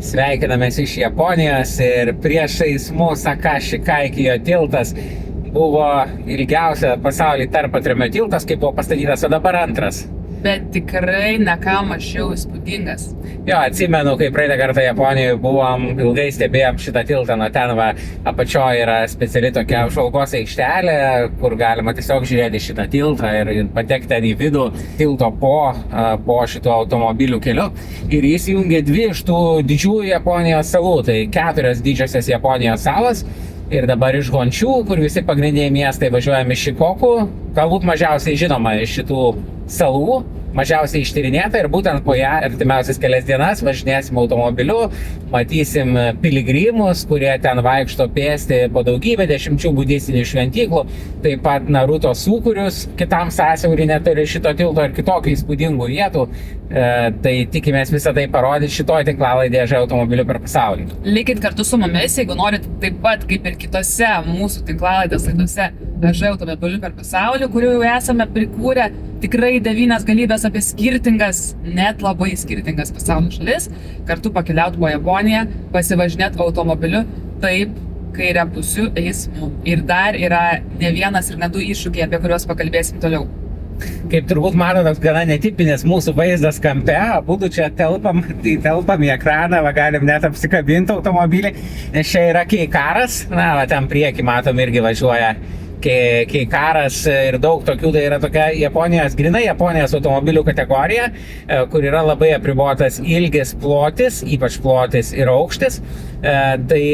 Sveikinamės iš Japonijos ir priešais mūsų Akashi Kaikijo tiltas buvo ilgiausia pasaulyje tarpatrimio tiltas, kai buvo pastatytas, o dabar antras. Bet tikrai ne ką mažiau įspūdingas. Jo, atsimenu, kai praeitą kartą Japonijoje buvom, ilgai stebėjom šitą tiltą, nuo ten apačioje yra speciali tokia apžvalgos aikštelė, kur galima tiesiog žiūrėti šitą tiltą ir patekti ten į vidų tilto po šito automobilių keliu. Ir jis jungia dvi iš tų didžiųjų Japonijos salų, tai 4 didžiosios Japonijos salos. Ir dabar iš Honšiū, kur visi pagrindiniai miestai, važiuojame iš Šikoku, galbūt mažiausiai žinoma iš šitų salų, mažiausiai ištyrinėta, ir būtent po ją artimiausias kelias dienas važinėsim automobiliu, matysim piligrimus, kurie ten vaikšto pėsti po daugybę dešimčių budistinių šventyklų, taip pat Naruto sūkurius, kitam sąsiaurį neturi šito tilto ir kitokių įspūdingų vietų. Tai tikimės visą tai parodyti šitoj tinklalaidėje Ž automobiliu per pasaulį. Likit kartu su mumis, jeigu norit taip pat kaip ir kitose mūsų tinklalaidės laidose Ž automobiliu per pasaulį, kurių jau esame prikūrę tikrai 9 galybės apie skirtingas, net labai skirtingas pasaulio šalis, kartu pakeliaut po Japoniją, pasivažinėt automobiliu taip kairę pusių eismų. Ir dar yra ne vienas ir ne 2 iššūkiai, apie kuriuos pakalbėsim toliau. Kaip turbūt matote, toks gana netipinis mūsų vaizdas kampe, abudu čia telpam į ekraną, galim net apsikabinti automobilį, nes čia yra Keikaras, ten priekį matom irgi važiuoja Keikaras ir daug tokių, tai yra tokia grynai Japonijos automobilių kategorija, kur yra labai apribotas ilgis, plotis, ypač plotis ir aukštis, tai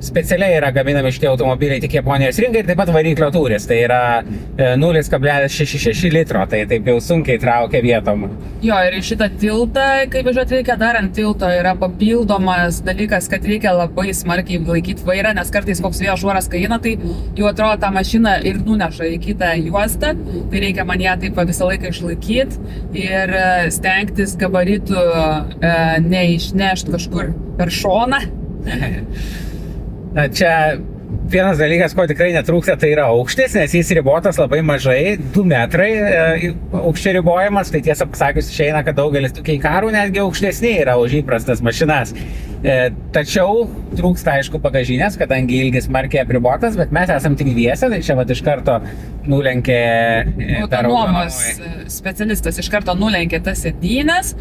specialiai yra gaminami šitie automobiliai tik Japonijos rinkai ir taip pat variklio tūris, tai yra 0,66 litro, tai taip jau sunkiai traukia vietom. Jo, ir į šitą tiltą, kaip važiuoti reikia dar ant tilto, yra papildomas dalykas, kad reikia labai smarkiai laikyti vairą, nes kartais koks vėjo šuoras kaina, tai jau atrodo tą mašiną ir nuneša į kitą juostą, tai reikia man ją taip visą laiką išlaikyti ir stengtis gabaritų neišnešti kažkur per šoną. Čia vienas dalykas, ko tikrai netrūksta, tai yra aukštis, nes jis ribotas labai mažai, 2 metrai aukščio ribojimas, tai tiesą pasakius išeina, kad daugelis tų Keikarų netgi aukštesni yra už įprastas mašinas. Tačiau trūksta, aišku, bagažinės, kadangi ilgis smarkiai apribotas, bet mes esam tik dviese, tai čia iš karto nulenkė autonomos specialistas, iš karto nulenkė tas sėdynės,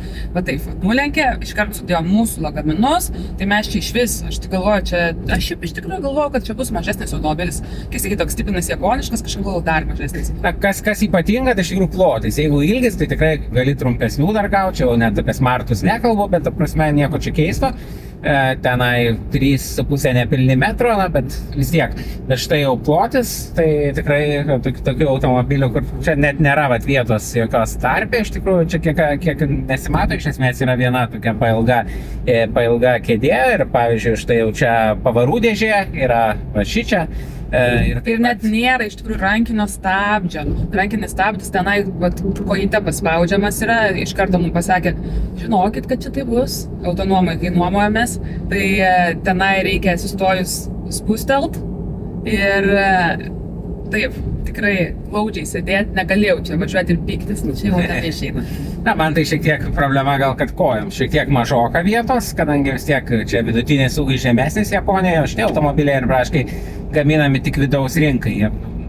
nulenkė, iš karto sudėjo mūsų lagaminus, tai mes čia iš vis, aš iš tikrųjų galvoju, kad čia bus mažesnis automobilis, kai sakai, toks tipinis japoniškas, kažkaip galvoju dar mažesnis. Kas ypatinga, tai iš tikrųjų plotis, jeigu ilgis, tai tikrai gali trumpesnių dar gauti, jau net apie smartus nekalbu, bet ta prasme nieko čia keisto. Tenai 3,5 nepilni metro, bet vis tiek. Bet štai jau plotis, tai tikrai tokių automobilių, kur čia net nėra vietos jokios tarpė, iš tikrųjų čia kiek nesimato, iš esmės yra viena tokia pailga kėdė ir pavyzdžiui, štai jau čia pavarų dėžė, yra šičia. Ir net nėra iš tikrųjų rankinio stabdžio. Rankinis stabdis tenai kojyte paspaudžiamas yra, iš karto mums pasakė, žinokit, kad čia tai bus autonomai, kai nuomojamės, tai tenai reikia sustojus spustelt ir taip, tikrai glaudžiai sėdėti, negalėjau čia važiuoti ir pyktis, čia jau nebeišeina. Man tai šiek tiek problema gal, kad kojom šiek tiek mažoka vietos, kadangi vis tiek čia vidutinės ūgis žemesnis Japonijoje, šitie automobiliai ir praškai gaminami tik vidaus rinkai.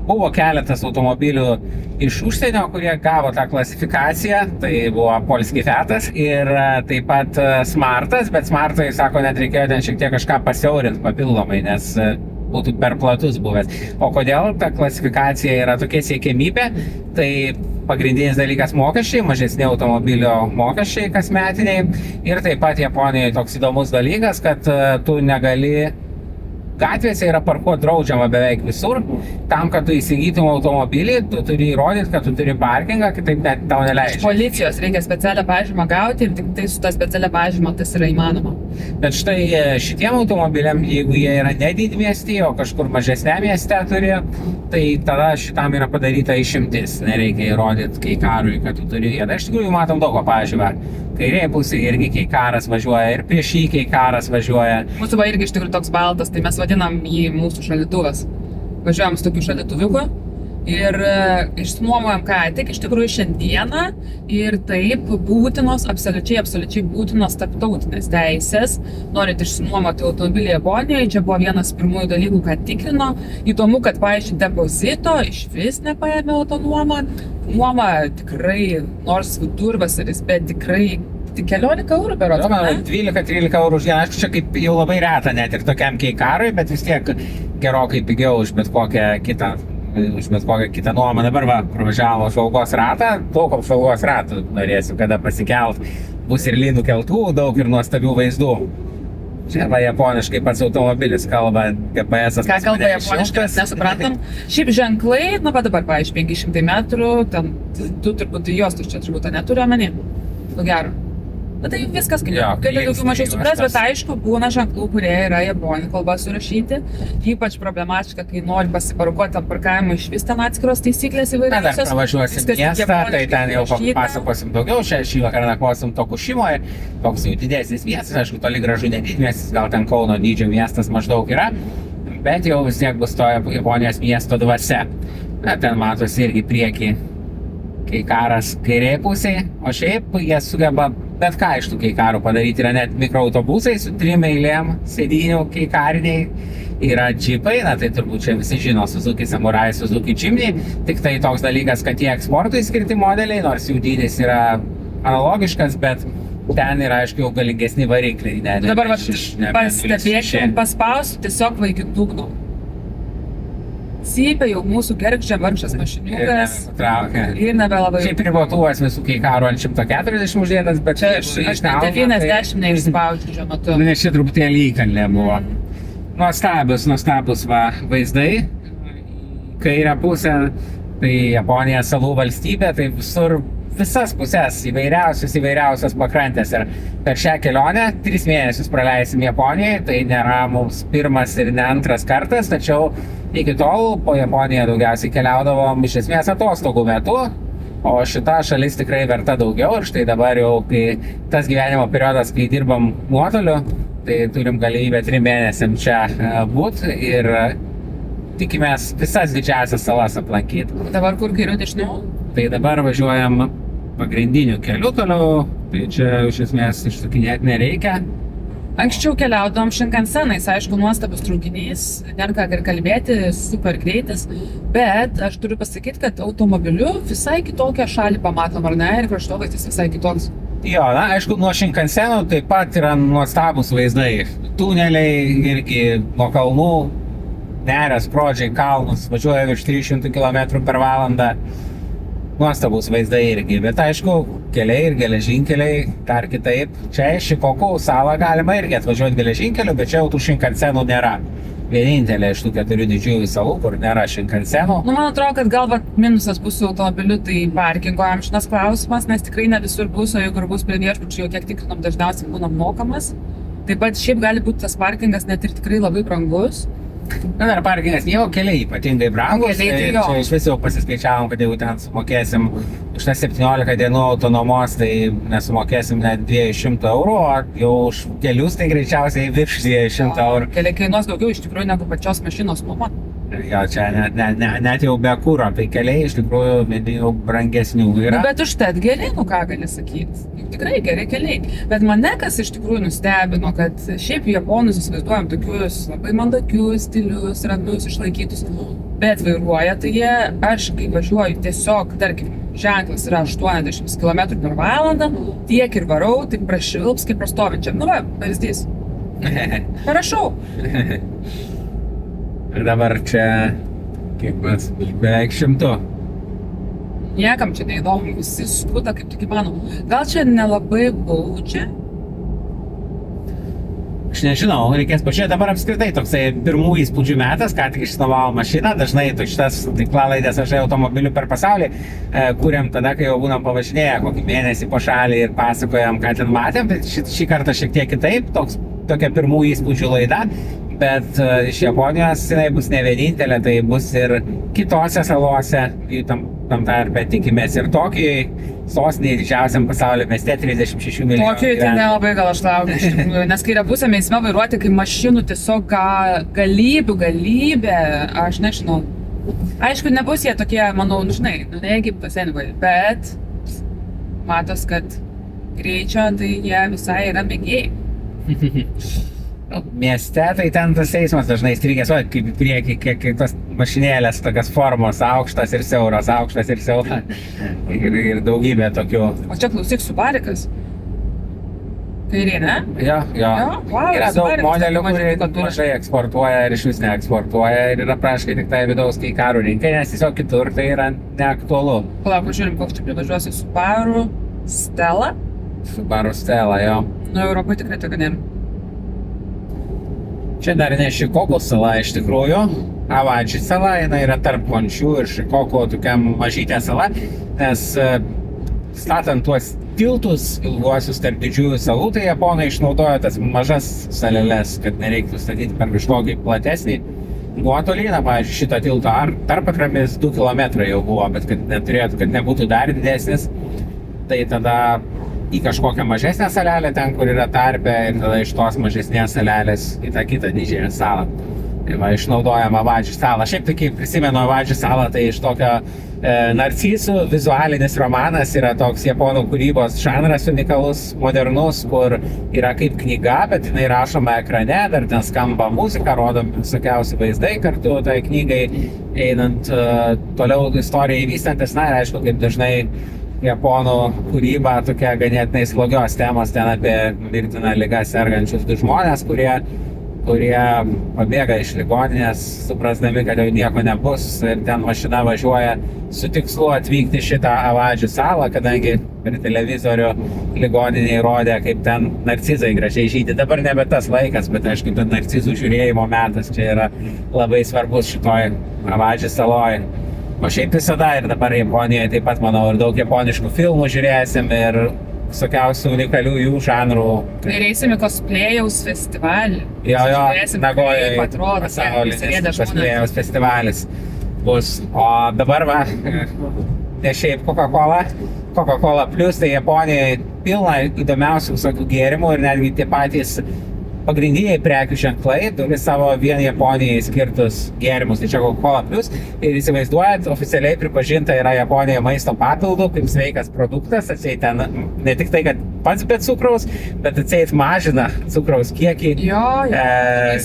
Buvo keletas automobilių iš užsienio, kurie gavo tą klasifikaciją, tai buvo Polski Fiatas ir taip pat Smartas, bet Smartai, sako, net reikėjo ten šiek tiek kažką pasiaurinti papildomai, nes būtų per platus buvęs. O kodėl ta klasifikacija yra tokia siekiamybė, tai pagrindinis dalykas mokesčiai, mažesni automobilio mokesčiai kasmetiniai ir taip pat Japonijoje toks įdomus dalykas, kad tu negali gatvėse yra parkuoti draudžiama beveik visur. Tam, kad tu įsigytum automobilį, tu turi įrodyti, kad tu turi parkingą, kitaip net tau neleidžia. Iš policijos reikia specialią pažymą gauti ir tik tai su ta specialia pažyma tas yra įmanoma. Bet štai šitiem automobiliam, jeigu jie yra ne didmiestyje, o kažkur mažesnėme mieste turi, tai tada šitam yra padaryta išimtis. Nereikia įrodyti Keikarui, kad tu turi vietą. Iš tikrųjų matom daug pažymą. Kairėje pusėje irgi Keikaras važiuoja ir prieš jį Keikaras važiuoja. Mūsų va irgi iš tikrųjų toks baltas, tai mes vadinam jį mūsų šaldytuvas. Važiuojam su tokiu šaldytuviuku Ir išsinuomojam ką, tik iš tikrųjų šiandieną ir taip būtinos, absoliučiai būtinos tarptautinės teisės. Norint išsinuomoti automobilį Japonijoje, čia buvo vienas pirmųjų dalykų, ką tikrino. Įdomu, kad, pavyzdžiui, depozito iš vis nepaėmė autonuomą. Nuoma tikrai, nors vidurvasaris, bet tikrai tik 14 eurų berods. 12-13 eurų už dieną, aišku, čia kaip jau labai reta net ir tokiam keikarui, bet vis tiek gerokai pigiau už bet kokią kitą nuomą. Dabar va, pravažiavo apžvalgos ratą, daug apžvalgos ratų norėsiu, kada pasikelt. Bus ir lynų keltų, daug ir nuostabių vaizdų. Čia va japoniškai pats automobilis kalba, GPS-as. Ką kalba japoniškai, nesuprantam. Šiaip ženklai, na va dabar, pavyzdžiui, 500 metrų, ten tu turbūt juostus čia turbūt neturiu omeny. Nu gero. Bet tai viskas gali daugiau mažiau supras, bet aišku, būna ženklų, kurie yra japonų kalba surašyti. Ypač problematiška, kai nori pasiparukuoti ant parkavimo, iš vis ten atskiros taisyklės įvairiausios. Dar pravažiuosim miestą, tai ten jau pasakosim daugiau. Šį vakarą nakvosim Tokušimoje, toks jau didesnis miestas, aišku, toli gražu nedidmiestis, gal ten Kauno dydžio miestas maždaug yra, bet jau vis tiek bus to Japonijos miesto dvasia. Ten matosi irgi priekį keikaras kairėje pusėje, o šiaip jie sugeba bet ką iš tų keikarų padaryti. Yra net mikroautobusai su 3 eilėm sėdynių keikariniai, yra džipai, na tai turbūt čia visi žino, Suzuki Samurai, Suzuki Jimny, tik tai toks dalykas, kad tie eksportui skirti modeliai, nors jų dydis yra analogiškas, bet ten yra, aišku, jau galingesni varikliai. Dabar pastebėkim, paspausiu tiesiog vaikit dugno. Cypia jau mūsų gergždžia vargšas mašiniukas ir nebelabai. Šiaip ribotuvas visų keikarų ant 140 uždėtas, bet čia aš 90 neišspaudžiu šiuo metu. Nes čia truputėlį įkalnė buvo. Nuostabus va vaizdai. Kairę pusę, tai Japonija salų valstybė, tai visur visas pusės įvairiausias pakrantės. Ir per šią kelionę 3 mėnesius praleisim Japonijoje, tai nėra mums pirmas ir ne antras kartas, tačiau iki tol po Japoniją daugiausiai keliaudavom iš esmės atostogų metu, o šita šalis tikrai verta daugiau ir štai dabar jau, kai tas gyvenimo periodas, kai dirbam nuotoliu, tai turim galimybę 3 mėnesiam čia būti ir tikimės visas didžiausias salas aplankyti. Dabar kur kairiau dešiniau? Tai dabar važiuojam pagrindiniu keliu toliau, tai čia iš esmės išsukinėti nereikia. Anksčiau keliaudavom Shinkansenais, aišku, nuostabus traukinys, nėra ką ir kalbėti, super greitis, bet aš turiu pasakyti, kad automobiliu visai kitokią šalį pamatom, ar ne, ir kraštovaizdis visai kitoks. Jo, na, aišku, nuo Shinkansenų taip pat yra nuostabus vaizdai. Tuneliai irgi nuo kalnų, neria skrodžiai kalnus, važiuoja virš 300 km per valandą. Nuostabus vaizdai irgi, bet aišku, keliai ir geležinkeliai dar kitaip. Čia iš Šikokų salą galima irgi atvažiuoti geležinkeliu, bet čia jau tų Shinkansenų nėra. Vienintelė iš tų 4 didžiųjų salų, kur nėra Shinkansenų. Nu, man atrodo, kad gal minusas bus su automobiliu, tai parkingo amžinas klausimas, nes tikrai ne visur bus, o jeigu bus prie viešbučių, jau kiek tikrinom, dažniausiai būna mokamas. Taip pat šiaip gali būti tas parkingas net ir tikrai labai brangus. Na, dar parkingas, jau keliai ypatingai brangus, tai čia iš vis jau pasiskaičiavom, kad jeigu ten sumokėsim už tas 17 dienų autonomos, tai nesumokėsim net 200 eurų, o jau už kelius tai greičiausiai virš 200 eurų. Keliai kainuos daugiau iš tikrųjų negu pačios mašinos nuoma. Jo, čia net jau be kuro, tai keliai iš tikrųjų jau brangesnių yra. Bet užtat geri, nu ką gali sakyti. Tikrai geri keliai. Bet mane kas iš tikrųjų nustebino, kad šiaip japonus įsivaizduojam tokius labai mandagius, stilius, ramius, išlaikytus. Bet vairuoja, tai jie, aš kai važiuoju tiesiog, tarkim, ženklas yra 80 km per valandą, tiek ir varau, taip prašvilps, kaip prastovinčiam. Nu va, pavyzdys. Parašau. Ir dabar čia, kiek mes, beveik 100. Niekam čia neįdomu, visi skuta kaip tik įmanom. Gal čia nelabai baudžia? Aš nežinau, reikės pažiūrėti. Dabar apskritai toksai pirmų įspūdžių metas, ką tik išsinuomavau mašiną. Dažnai šitas tinklalaidės aš automobilių per pasaulį kūrėm tada, kai jau būnam pavažinėję kokį mėnesį po šalį ir pasakojam, ką ten matėm. Tai šį kartą šiek tiek kitaip, tokia pirmų įspūdžių laida. Bet iš Japonijos jinai bus ne vienintelė, tai bus ir kitose salose, tam tarpe tikimės ir Tokijoj, sostinėje didžiausiam pasaulio mieste 36 milijonų. Tokijoj tai nelabai gal aš laukiu iš tikrųjų, nes kai yra pusė eisme vairuoti, kai mašinų tiesiog galybė, aš nežinau. Aišku, nebus jie tokie, manau, žinai, ne Egiptas, anyway, bet matos, kad greičio, tai jie visai yra mėgėjai. Mieste tai ten tas eismas dažnai strigęs, o kaip į priekį, kiek tos mašinėlės tokios formos, aukštas ir siauras, ir daugybė tokių. O čia klausyk Subarikas. Kairė, ne? Jo. Wow, Yra daug Subarikas, modelių, mažai kurie mažai eksportuoja ir iš vis neeksportuoja ir yra praškai tik tai vidaus keikarų rinkai, nes tiesiog kitur tai yra neaktualu. Palauk, žiūrim, koks čia privažiuosi Subaru Stella. Subaru Stella, jo. Nu, Europoje tikrai tokia nėra. Čia dar ne Šikoko sala iš tikrųjų. Avadži sala, jinai yra tarp Honšių ir Šikoko tokia mažytė sala, nes statant tuos tiltus ilguosius tarp didžiųjų salų, tai japonai išnaudojo tas mažas saleles, kad nereiktų statyti per kažkokį platesnį nuotolį. Na, pavyzdžiui, šito tilto tarpakramis 2 km jau buvo, bet kad nebūtų dar didesnis, tai tada į kažkokią mažesnę salelę ten, kur yra tarpe, ir tada iš tos mažesnės salelės į tą kitą didžiąją salą. Tai va, išnaudojama Avadži salą. Šiaip tai, kaip prisimenu Avadži salą, tai iš tokio narcisų vizualinis romanas yra toks japonų kūrybos žanras unikalus, modernus, kur yra kaip knyga, bet jinai rašoma ekrane, dar ten skamba muzika, rodomi visokiausi vaizdai kartu tai knygai, einant toliau istorijai vystantis, na ir aišku, kaip dažnai japonų kūryba tokia ganėtinai slogios temos, ten apie mirtiną ligą sergančius 2 žmonės, kurie pabėga iš ligoninės, suprasdami, kad jau nieko nebus, ir ten mašina važiuoja su tikslu atvykti šitą Avadži salą, kadangi per televizorių ligoniniai rodė, kaip ten narcizai gražiai žydi. Dabar nebe tas laikas, bet aišku, ten narcizų žiūrėjimo metas čia yra labai svarbus šitoj Avadži saloj. O šiaip visada ir dabar Japonijoje taip pat, manau, ir daug japoniškų filmų žiūrėsim ir visokiausių unikalių jų žanrų. Ir eisim į cosplayaus festivalį. Jo, Nagojoje kaip atrodo, pasaulinis sėdė cosplayaus festivalis bus. O dabar va, ne šiaip Coca-Cola Plus, tai Japonijoje pilna įdomiausių visokių gėrimų ir netgi tie patys pagrindiniai prekių ženklai turi savo vien Japonijai skirtus gėrimus, tai čia Coca-Cola Plus. Ir įsivaizduojat, oficialiai pripažinta yra Japonijoje maisto papildų kaip sveikas produktas, atseit ten ne tik tai, kad pats be cukraus, bet atseit mažina cukraus kiekį. Jo,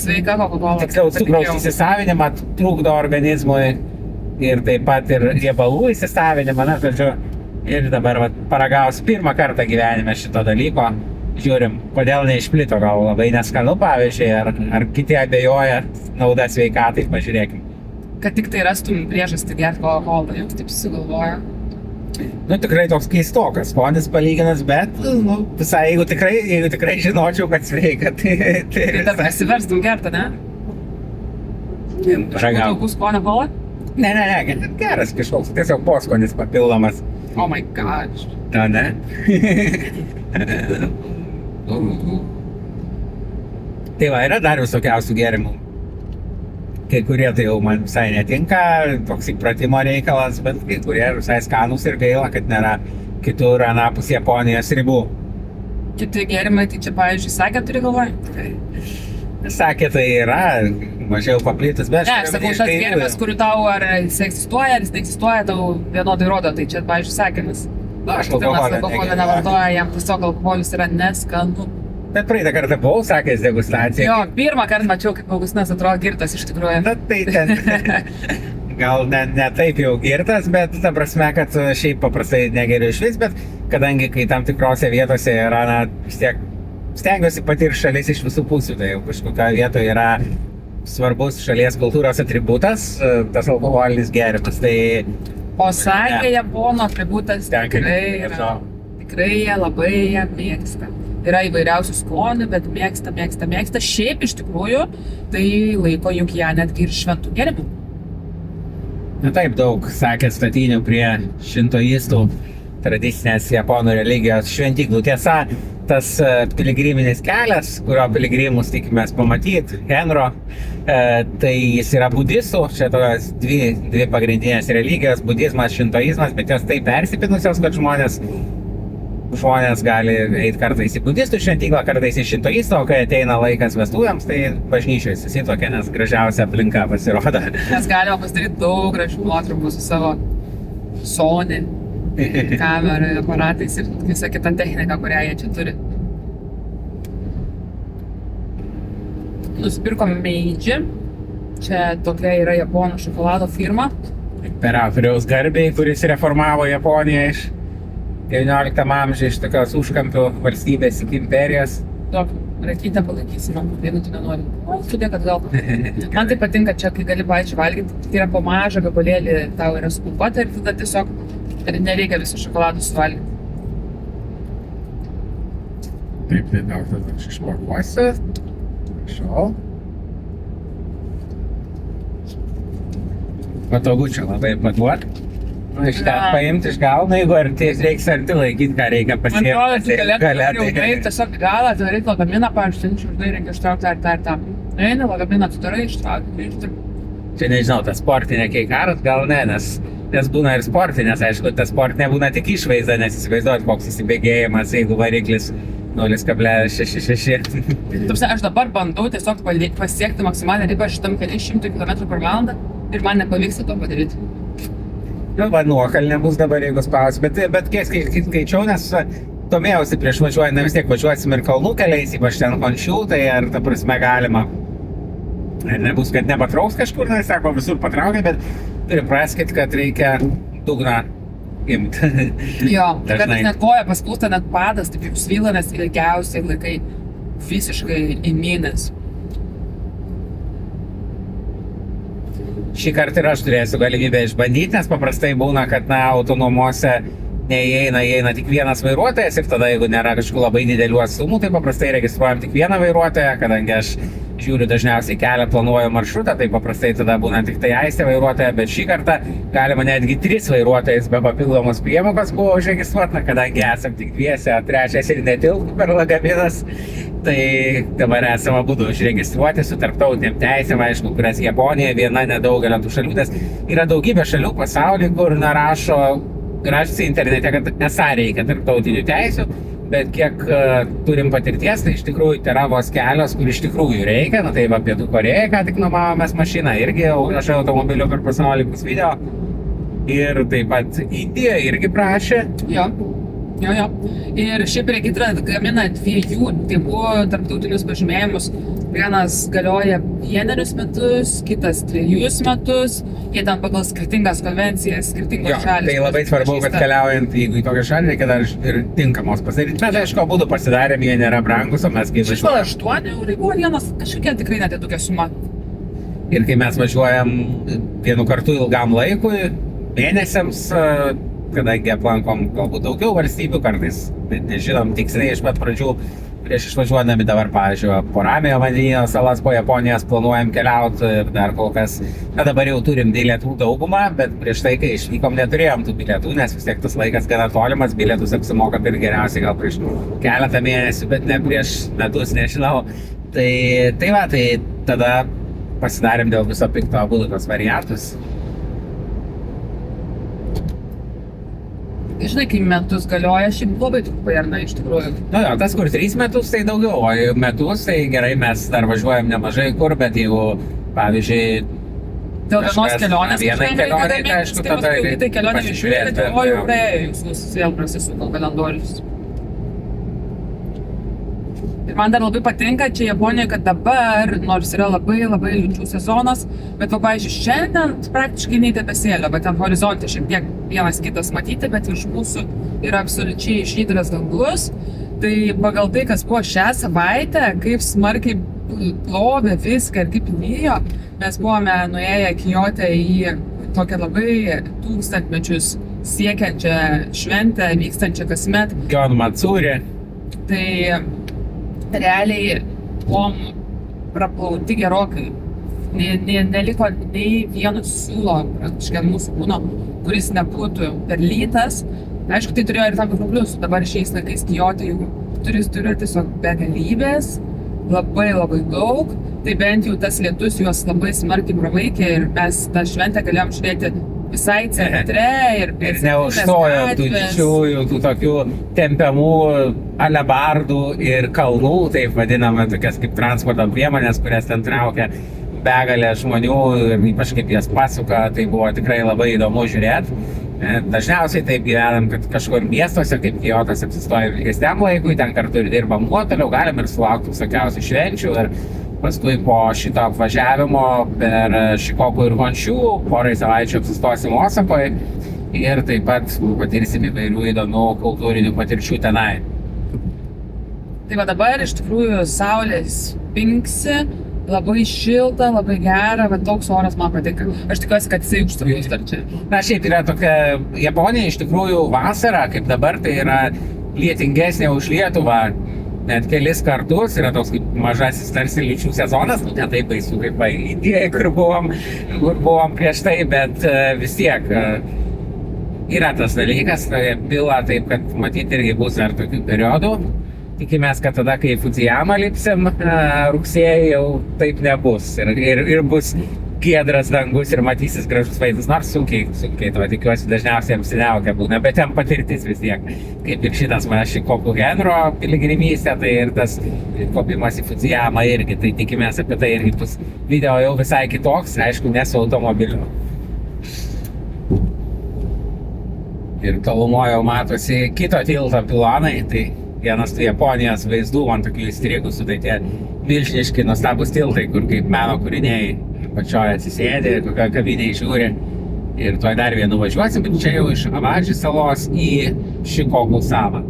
sveika Coca-Cola. Tiksliau, cukraus įsisavinimą trukdo organizmui ir taip pat ir riebalų įsisavinimą, na, žodžiu. Ir dabar paragaus pirmą kartą gyvenime šito dalyko. Žiūrim, kodėl neišplito, gal labai neskanu, pavyzdžiui, ar kiti abejoja nauda sveikatai, pažiūrėkim. Kad tik tai rastum priežastį gerti Coca-Colą, jau taip sugalvoja. Nu, tikrai toks keistokas skonis palyginas, bet, nu, visai, jeigu tikrai žinočiau, kad sveika, tai dar prisiverstum gertą, ne? Ragau. Kažkokių skonio kola? Ne, geras kažkoks, tiesiog poskonis papildomas. Oh my god. To ne? Tai va, yra dar visokiausių gėrimų. Kai kurie tai jau man visai netinka, toks įpratimo reikalas, bet kai kurie visai skanus ir gaila, kad nėra kitur anapus Japonijos ribų. Kiti gėrimai, tai čia, pavyzdžiui, sakė, turi galvoj? Sakė, tai yra mažiau paplitus, bet... Ne, aš sakau, tas gėrimas, kurių tau ar jis egzistuoja, ar jis neegzistuoja, tau vienodai rodo, tai čia, pavyzdžiui, sakymas. Na, aš alkoholio nevartoja, jam tiesiog alkoholis yra neskanu. Bet praeitą kartą buvau sakęs degustaciją. Jo, pirmą kartą mačiau, kaip Augustinas atrodo girtas iš tikrųjų. Na, tai ten gal ne taip jau girtas, bet ta prasme, kad šiaip paprastai negeriu iš vis, bet kadangi kai tam tikrose vietose yra, na, vis tiek stengiuosi patirti šalis iš visų pusių, tai jau kažkokio vietoje yra svarbus šalies kultūros atributas, tas alkoholinis gėrimas, tai... O sakė, japono atributas tikrai yra, tikrai jie labai ją mėgsta. Yra įvairiausių skonių, bet mėgsta. Šiaip iš tikrųjų, tai laiko juk ją netgi ir šventų gėrimų. Na taip, daug sakė statinių prie šintoistų tradicinės japonų religijos šventyklų. Tiesa, tas piligriminis kelias, kurio piligrimus tikimės pamatyti, Henro, tai jis yra budistų, čia tokios dvi pagrindinės religijos, budizmas, šintoizmas, bet jos taip persipinusios, kad žmonės žmonės gali eiti kartais į budistų šventyklą, kartais į šintoistą, o kai ateina laikas vestuvėms, tai bažnyčioje susitokia, nes gražiausia aplinka pasirodo. Mes galime pasidaryti daug gražių nuotraukų su savo Sony kamerą, aparatais ir visą kitą techniką, kurią jie čia turi. Nusipirkom Meidži. Čia tokia yra japonų šokolado firma. Imperatoriaus garbiai, kuris reformavo Japoniją iš 19 amžiaus, iš tokios užkampių valstybės iki imperijos. Tok, rakytę palaikysime, jeigu tu nenori. O, sudėk atgal. Man tai patinka čia, kai gali pačiu valgyti, tai yra po mažą gabalėlį tau yra skulpuota ir tada tiesiog nereikia visų šokoladų suvalgyti. Taip, tai daug tada aš išpakuosiu. Prašau. Patogu čia labai paduot. Iš ten paimti iš galno, jeigu reiks arti laikyti, ką reikia pasiekti. Man atrodo, tu galėtum jau greit tiesiog galą, atidaryti lagaminą, pavyzdžiui, šimtai reikia ištraukti ar tą. Eini lagaminą, tu darai ištraukti. Čia nežinau, ta sportinė keikaras gal ne, nes būna ir sportinės, aišku, ta sportinė būna tik išvaizda, nes įsivaizduot, koks įsibėgėjimas, jeigu variklis 0,66. Aš dabar bandau tiesiog pasiekti maksimalią ribą šitam keliais 100 km/h ir man nepavyksta to padaryti. Va, nuokalnė bus dabar, jeigu spausi, bet kiek skaičiau, nes domėjausi prieš važiuojant, vis tiek važiuosim ir kalnų keliais, ypač ten Honšių, tai ar ta prasme galima. Ir nebus, kad nepatrauks kažkur, nes sako, visur patraukia, bet turi praskit, kad reikia dugną imti. Jo, kad net koja paskūsta, net padas, taip jau svyla, nes ilgiausiai laikai visiškai įmynės. Šį kartą ir aš turėsiu galimybę išbandyti, nes paprastai būna, kad autonomuose įeina tik vienas vairuotojas ir tada, jeigu nėra kažkokių labai didelių atstumų, tai paprastai registruojam tik vieną vairuotoją, kadangi aš žiūriu dažniausiai kelią, planuoju maršrutą, tai paprastai tada būna tik tai Aistė vairuotoja, bet šį kartą galima netgi 3 vairuotojais be papildomos priemokos buvo užregistruota, kadangi esam tik dviese, o trečias ir netilptų per lagaminas. Tai dabar esame būdu užregistruoti su tarptautiniam teisėm, aišku, kurias Japonija viena nedaugelio tų šalių, nes yra daugybė šalių pasaulyje, kur rašosi internete, kad esą reikia tarptautinių teisių, bet kiek turim patirties, tai iš tikrųjų tai yra vos kelios, kur iš tikrųjų reikia, tai va Pietų Korėja, ką tik nuomavomės mašiną, irgi aš automobiliu per pasaulį bus video, ir taip pat Indija irgi prašė. Jo. Ir šiaip regitrą gamina 2 tipų tarptautinius pažymėjimus. Vienas galioja 1 metus, kitas 3 metus. Jie ten pagal skirtingas konvencijas, skirtingos šalis. Tai labai svarbu, kad keliaujant į tokią šalį reikia dar ir tinkamos pasidaryti. Mes aišku, būdų pasidarėm, jie nėra brangus, o mes kai važiuojam. 8 eurų buvo vienas, kažkokia tikrai net tokia suma. Ir kai mes važiuojam vienu kartu ilgam laikui, mėnesiams, kadangi aplankom galbūt daugiau valstybių kartais, bet nežinom tiksliai iš pat pradžių, prieš išvažiuodami dabar, pavyzdžiui, po Ramiojo vandenyno salas, po Japonijos planuojam keliauti ir dar kol kas, dabar jau turim bilietų daugumą, bet prieš tai, kai išvykom, neturėjom tų bilietų, nes vis tiek tas laikas gana tolimas, bilietus apsimoka ir geriausiai gal prieš keletą mėnesių, bet ne prieš metus, nežinau. Tai tada pasidarėm dėl viso pikto abudu tos variantus. Žinai, kai metus galioja, šiaip labai trumpai, ar ne, iš tikrųjų. Tas, kur 3 metus, tai daugiau, o metus, tai gerai, mes dar važiuojam nemažai kur, bet jeigu, pavyzdžiui, dėl vienos kelionės, vienai kelionė, tai aišku, tada tai kelionė išžiūrėti, o jau praėjo, jūs vėl prasisuko kalendorius. Ir man dar labai patinka čia Japonijoje, kad dabar, nors yra labai liūčių sezonas, bet, pavyzdžiui, šiandien praktiškai nei debesėlio, bet ten horizonte šiek tiek vienas kitas matyti, bet iš mūsų yra absoliučiai žydras dangus. Tai pagal tai, kas buvo šią savaitę, kaip smarkiai plovė viską ir kaip lyjo, mes buvome nuėję Kiote į tokią labai tūkstantmečius siekiančią šventę, vykstančią kasmet. Gion Matsuri. Tai realiai buvom praplauti gerokai. Neliko nei vieno siūlo praktiškai mūsų kūno, kuris nebūtų perlytas. Aišku, tai turėjo ir tam tikrų pliusų. Dabar šiais laikais Kiote jau turistų yra tiesiog begalybės, labai daug. Tai bent jau tas lietus juos labai smarkiai pravaikė ir mes tą šventę galėjom žiūrėti visai centre ir neužstojo tų didžiųjų, tų tokių tempiamų alebardų ir kalnų, taip vadinama, tokias kaip transporto priemonės, kurias ten traukia begalė žmonių ir ypač kaip jas pasuka, tai buvo tikrai labai įdomu žiūrėti. Dažniausiai taip gyvenam, kad kažkur miestuose, kaip Kiotas, apsistoja ilgesniam laikui, ten kartu ir dirbam nuotoliau, galim ir sulaukti visokiausių švenčių ir paskui po šito apvažiavimo per Šikoku ir Honšiu porai savaičių apsistosim Osakoje ir taip pat patirsim įvairių įdomių kultūrinių patirčių tenai. Tai va dabar iš tikrųjų saulės spingsi, labai šilta, labai gera, bet toks oras man patinka. Aš tikiuosi, kad jisai užtruks dar čia. Na, šiaip yra tokia Japonija, iš tikrųjų vasara, kaip dabar, tai yra lietingesnė už Lietuvą. Net kelis kartus yra toks kaip mažasis tarsi liūčių sezonas, ne taip baisu kaip Indijoje, kur buvom prieš tai, bet vis tiek yra tas dalykas, pila taip, kad matyti irgi bus dar tokių periodų. Tikimės, kad tada, kai Fujiyama lipsim rugsėjį, jau taip nebus ir bus giedras dangus ir matysis gražus vaizdas, nors sunkiai to tikiuosi, dažniausiai apsiniaukia būna, bet ten patirtis vis tiek, kaip ir šitas Šikoku Genro piligrimystė, tai ir tas kopimas į Fujiyama irgi, tai tikimės apie tai irgi bus video jau visai kitoks, aišku, ne su automobiliu. Ir tolumoje jau matosi kito tilto pilonai, tai vienas tų Japonijos vaizdų man tokių įstrigusių, tai tie milžiniški nuostabūs tiltai, kur kaip meno kūriniai pačioje atsisėdė, kokio kavinėje žiūri. Ir toj dar vienu važiuosim, bet čia jau iš Avadži salos į Šikoku salą.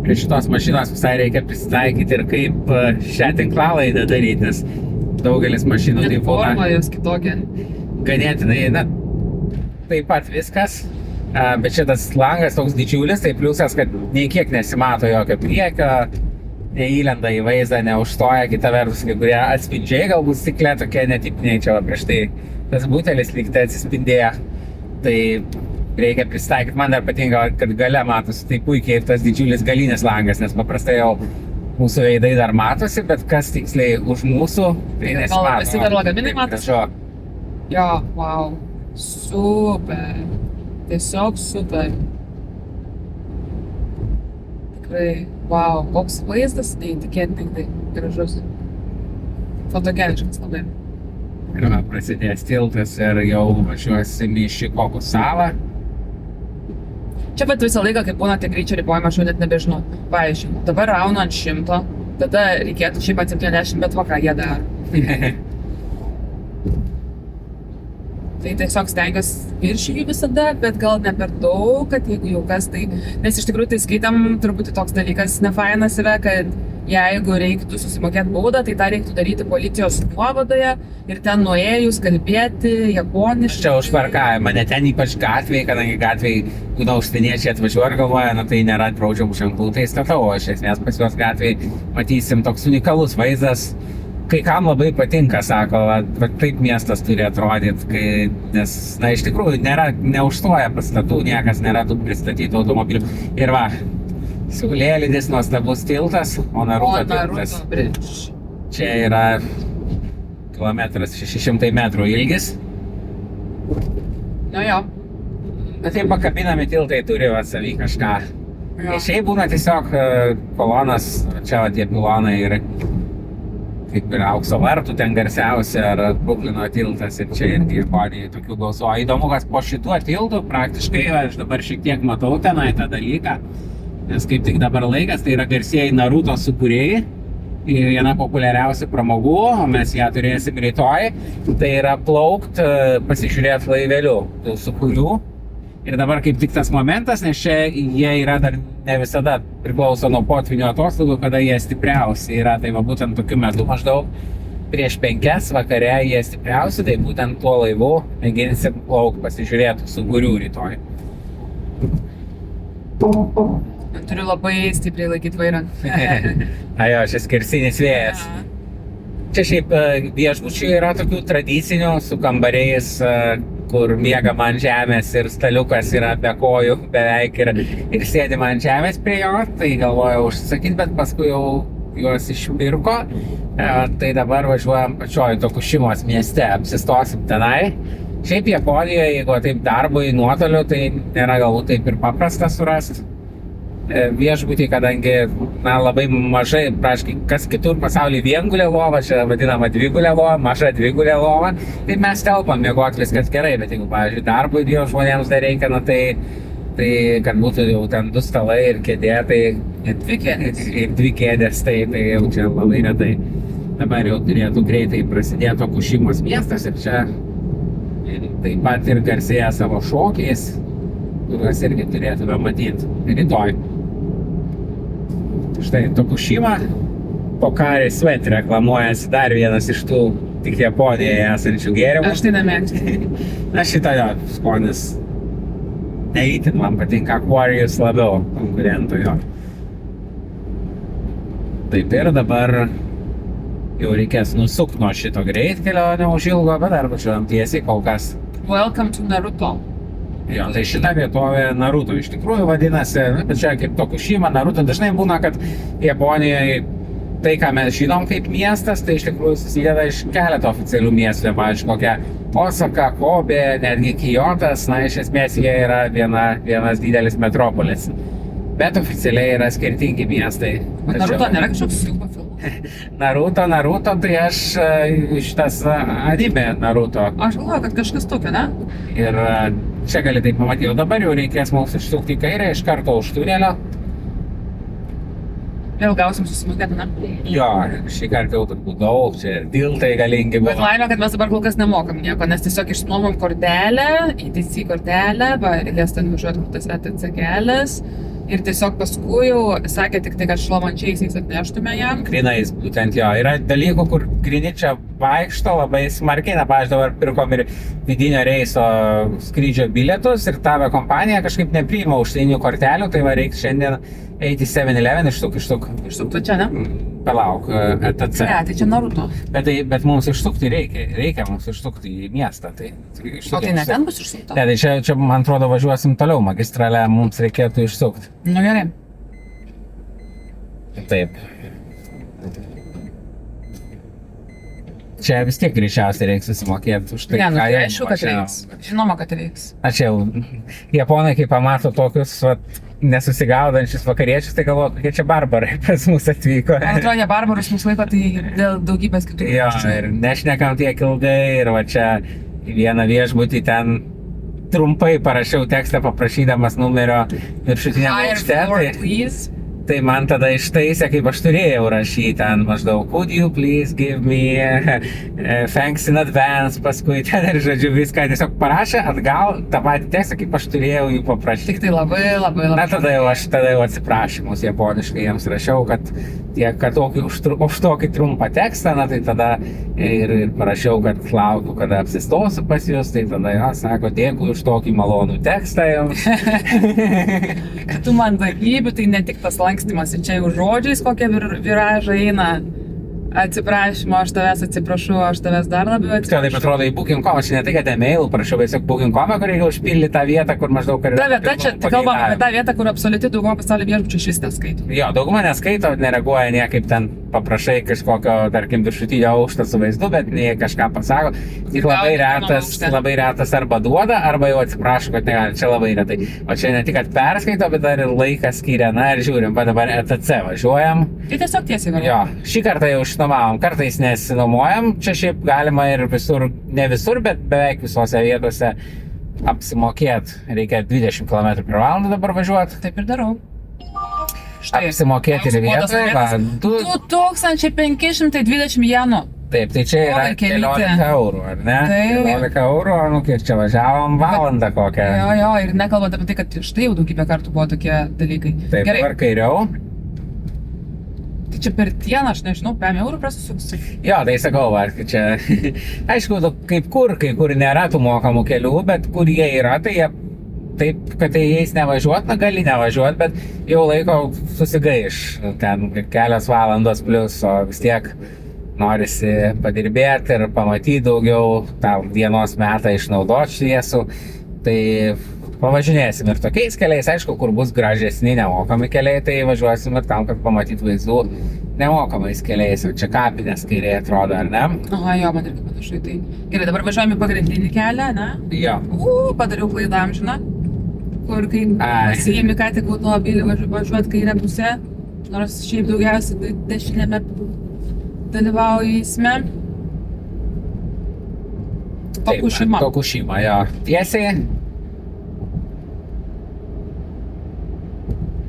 Prie šitos mašinos visai reikia prisitaikyti ir kaip šią tinklalaidą daryti, nes daugelis mašinų tai būna. Forma jos kitokia. Ganėtinai, na, taip pat viskas. Bet šitas langas toks didžiulis, tai pliusas, kad nei kiek nesimato jokio priekio, neįlenda į vaizdą, neužstoja, kita vertus, kai kurie atspindžiai galbūt stikle tokie netipiniai, čia prieš tai tas butelis lyg tai atsispindėjo, tai reikia prisitaikyti. Man dar patinka, kad gale matosi tai puikiai ir tas didžiulis galinis langas, nes paprastai jau mūsų veidai dar matosi, bet kas tiksliai už mūsų, tai nesimato. Visi dar lagaminai matosi? Jo, wow, super. Tiesiog super. Tikrai, wow, koks vaizdas neįtikėtinai gražus. Fotogeniškas labai. Ir prasidės tiltas ir jau važiuosim į Šikoku salą. Čia pat visą laiką, kai būna tie greičio ribojimai, aš jau net nebežinau. Pavyzdžiui, dabar raunu ant 100, tada reikėtų šiaip ant 70, bet va ką jie daro. Tai tiesiog stengiuosi viršyti visada, bet gal ne per daug, kad jeigu jau kas tai... Nes iš tikrųjų tai skaitam, turbūt toks dalykas nefainas yra, kad jeigu reiktų susimokėti baudą, tai tą reiktų daryti policijos nuovadoje ir ten nuėjus kalbėti japoniškai. Čia už parkavimą, ne ten ypač gatvėje, kadangi gatvėje būna užsieniečiai atvažiuoja ir galvoja, na tai nėra draudžiamų ženklų, tai statau, o iš esmės pas juos gatvėje matysim toks unikalus vaizdas. Kai kam labai patinka, sako, va taip miestas turi atrodyti, nes, na, iš tikrųjų, neužstoja pastatų, niekas nėra tų pristatytų automobilių. Ir va, saulėlydis, nuostabus tiltas, o Naruto tiltas. Čia yra kilometras 600 metrų ilgis. Nu jo. Bet taip pakabinami tiltai turi va savy kažką. Šiaip būna tiesiog kolonas, čia va tie pilonai ir kaip ir Aukso vartų ten garsiausia, ar Bruklino tiltas ir čia irgi Japonijai tokių gausu. O įdomu, kad po šituo tiltu praktiškai, aš dabar šiek tiek matau tenai tą dalyką, nes kaip tik dabar laikas, tai yra garsieji Naruto sukūrėjai ir viena populiariausių pramogų, o mes ją turėsim rytoj, tai yra plaukt, pasižiūrėti laivelių tų sukūrių. Ir dabar kaip tik tas momentas, nes čia jie yra dar ne visada priklauso nuo potvynio atostogų, kada jie stipriausi yra. Tai va būtent tokiu metu maždaug prieš 5 vakare jie stipriausi, tai būtent tuo laivu mėginsim plaukt, pasižiūrėti sugurių rytoj. Turiu labai stipriai laikyti vairą. Ajo, šis skersinis vėjas. Čia šiaip viešbučių yra tokių tradicinių su kambariais, kur miegama ant žemės ir staliukas yra be kojų beveik ir sėdima ant žemės prie jo, tai galvojau užsisakyti, bet paskui jau juos išpirko, tai dabar važiuojam pačioj Tokušimos mieste, apsistosim tenai. Šiaip Japonijoje, jeigu taip darbui nuotoliu, tai nėra galbūt taip ir paprasta surasti viešbutį, kadangi labai mažai, praškai, kas kitur pasaulyje viengulė lova, čia vadinama dvigulė lova, maža dvigulė lova, tai mes telpam miegoti viskas gerai, bet jeigu, pavyzdžiui, darbui Dievo žmonėms dar reikia, tai kad būtų jau ten 2 stalai ir kėdė, tai ir 2 kėdės, tai jau čia labai retai. Dabar jau turėtų greitai prasidėti Tokušimos miestas ir čia taip pat ir garsėja savo šokiais, kuriuos irgi turėtume matyti rytoj. Štai Tokušima, Pocari Sweat reklamuojasi dar vienas iš tų tik Japonijoje esančių gėrimų. Aš tai nemėgstu. Na šitą jo skonis neįtin man patinka, Aquarius labiau konkurentų jo. Taip ir dabar jau reikės nusukti nuo šito greitkelio neužilgo, bet dar važiuojam tiesiai kol kas. Welcome to Naruto. Jo, tai šita vietovė Naruto iš tikrųjų vadinasi, bet čia kaip Tokušima, Naruto dažnai būna, kad Japonijoje tai, ką mes žinom kaip miestas, tai iš tikrųjų susideda iš keletą oficialių miestų, pavyzdžiui, kokia Osaka, Kobe, netgi Kyotas, na, iš esmės jie yra vienas didelis metropolis. Bet oficialiai yra skirtingi miestai. Bet Naruto nėra kažkoks siaubo filmas? Naruto, tai aš šitas anime Naruto. Aš galvoju, kad kažkas tokio, ne? Ir čia gali taip pamatyti, o dabar jau reikės mums išsukti į kairę iš karto už tunelio. Vėl gausim susimokėti, ne? Jo, šį kartą jau turbūt daug, čia tiltai galingi buvo. Bet laimė, kad mes dabar kol kas nemokam nieko, nes tiesiog išnuomom kortelę, ITC kortelę, reikės ten važiuoti tas ETC kelias. Ir tiesiog paskui jau sakė tik tai, kad šlamančiaisiais atneštume jam. Grinais, būtent jo. Yra dalykų, kur grini čia vaikšto labai smarkiai. Na, pavyzdžiui, dabar pirkom ir vidinio reiso skrydžio bilietus ir tavo kompanija kažkaip nepriima užsieninių kortelių, tai va reiks šiandien eiti 7-Eleven išsuk. Išsukti čia, ne? Palauk, ETC. Ne, tai čia Naruto. Bet mums išsukti reikia mums išsukti į miestą. Tai o tai ne ten bus išsukta? Ne, tai čia, man atrodo, važiuosim toliau magistralę, mums reikėtų išsukti. Nu gerai. Taip. Čia vis tiek greičiausiai reiks susimokėti už tai, ne, nu, ką tai jau aišku, kad reiks. Žinoma, kad reiks. Aš jau, japonai, kai pamato tokius nesusigaudančius vakariečius, tai galvoju, kokie čia barbarai pas mus atvyko. Man atrodo, jie barbarus mus laiko, tai dėl daugybės kitų. Jo, ir nešnekam tiek ilgai, ir va čia vieną viešbutį ten trumpai parašiau tekstą paprašydamas numerio viršutiniam aukšte. Tai man tada ištaisė, kaip aš turėjau rašyti ten maždaug could you please give me thanks in advance, paskui ten ir žodžiu viską tiesiog parašė atgal tą patį tekstą, kaip aš turėjau jų paprašyti. Tik tai labai. Na tada jau atsiprašymus japoniškai jiems rašiau, kad už tokį trumpą tekstą, na tai tada ir parašiau, kad laukiu, kada apsistosiu pas jūs, tai tada jo sako, dėkui už tokį malonų tekstą jums. Kad tu man dagybi, tai ne tik tas lankstymas, čia jau žodžiais kokie viražai eina. Atsiprašymo, aš tavęs atsiprašau, aš tavęs dar labiau atsiprašau. Taip atrodo į Booking.com, aš ne tai, kad e-mail prašau, bet tiesiog Booking.com, kur reikia užpildyti tą vietą, kur maždaug... Ta vieta, čia kalbam apie tą vietą, kur absoliuti dauguma pasaulio viešbučių šis neskaito. Jo, dauguma neskaito, nereaguoja niekaip ten paprašai kažkokio, tarkim, viršutinio aukšto su vaizdu, bet nei kažką pasako. Tik labai retas arba duoda, arba jau atsiprašau, kad negali, čia labai retai. O čia ne tik, kad perskaito, bet dar ir laiką skiria, na ir žiūrim, bet dabar ETC važiuojam. Tai tiesiog tiesiai važiuojam. Jo, šį kartą jau išnuomavom, kartais nesinuomojam, čia šiaip galima ir visur, ne visur, bet beveik visose vietose apsimokėti. Reikia 20 km/h dabar važiuoti. Taip ir darau. Štai, apsimokėti ir vietoje. 2520 jenų. Taip, tai čia yra 14 eurų, ar ne? Taip. 14 eurų, nu kiek čia važiavom, valandą kokią. Jo, ir nekalbant apie tai, kad štai jau daugybę kartų buvo tokie dalykai. Taip, dabar kairiau. Tai čia per dieną, aš nežinau, 5 eurų prasisuksi. Jo, tai sakau, čia, aišku, kaip kai kur nėra tų mokamų kelių, bet kur jie yra, tai jie taip, kad tai jais nevažiuot, na gali nevažiuot, bet jau laiko susigaiš, ten kelios valandos plus, o vis tiek norisi padirbėti ir pamatyti daugiau, tą dienos metą išnaudoti šviesų, tai pavažinėsim ir tokiais keliais, aišku, kur bus gražesni nemokami keliai, tai važiuosim ir tam, kad pamatyt vaizdų nemokamais keliais, o čia kapinės kairė atrodo, ar ne? Aha, jo, man irgi panašai. Tai gerai, dabar važiuojame pagrindinį kelią, ne? Jo. Padariau klaidą amžiną, kur kai pasiėmė ką tik automobilį važiuoti kairę pusę, nors šiaip daugiausiai dešinėme dalyvauja eisme. Tokushima. Tokushima, jo. Tiesiai.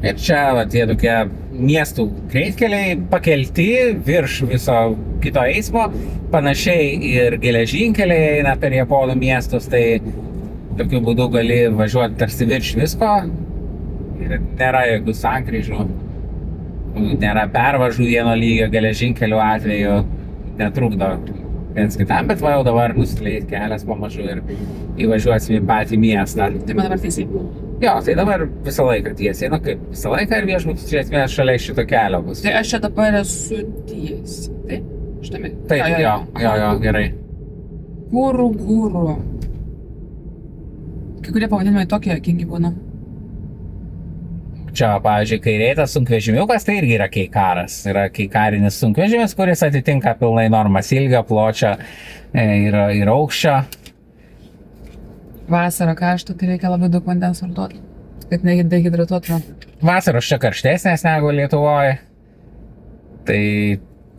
Ir čia tie tokie miestų greitkeliai pakelti virš viso kito eismo. Panašiai ir geležinkeliai eina per japonų miestus, tai tokiu būdu gali važiuoti tarsi virš visko. Ir nėra jokių sankryžų. Nėra pervažų vieno lygio geležinkelių atveju. Netrukdo viens kitam, bet va jau dabar nusileis kelias pamažu ir įvažiuosim į patį miestą. Tai man dabar teisai. Jo, tai dabar visą laiką tiesiai, kaip visą laiką ir viešbutis iš esmės šalia šito kelio bus. Tai aš čia dabar esu tiesiai, taip? Šitame? Taip, jo, gerai. Guru. Kai kurie pavadinimai tokie jokingi būna. Čia, pavyzdžiui, kairėje tas sunkvežimiukas, tai irgi yra keikaras. Yra keikarinis sunkvežimis, kuris atitinka pilnai normas ilgio, pločio ir aukščio. Vasarą karštą, tai reikia labai daug vandens vartoti, kad nedehidratuotume. Vasaros čia karštesnės negu Lietuvoje. Tai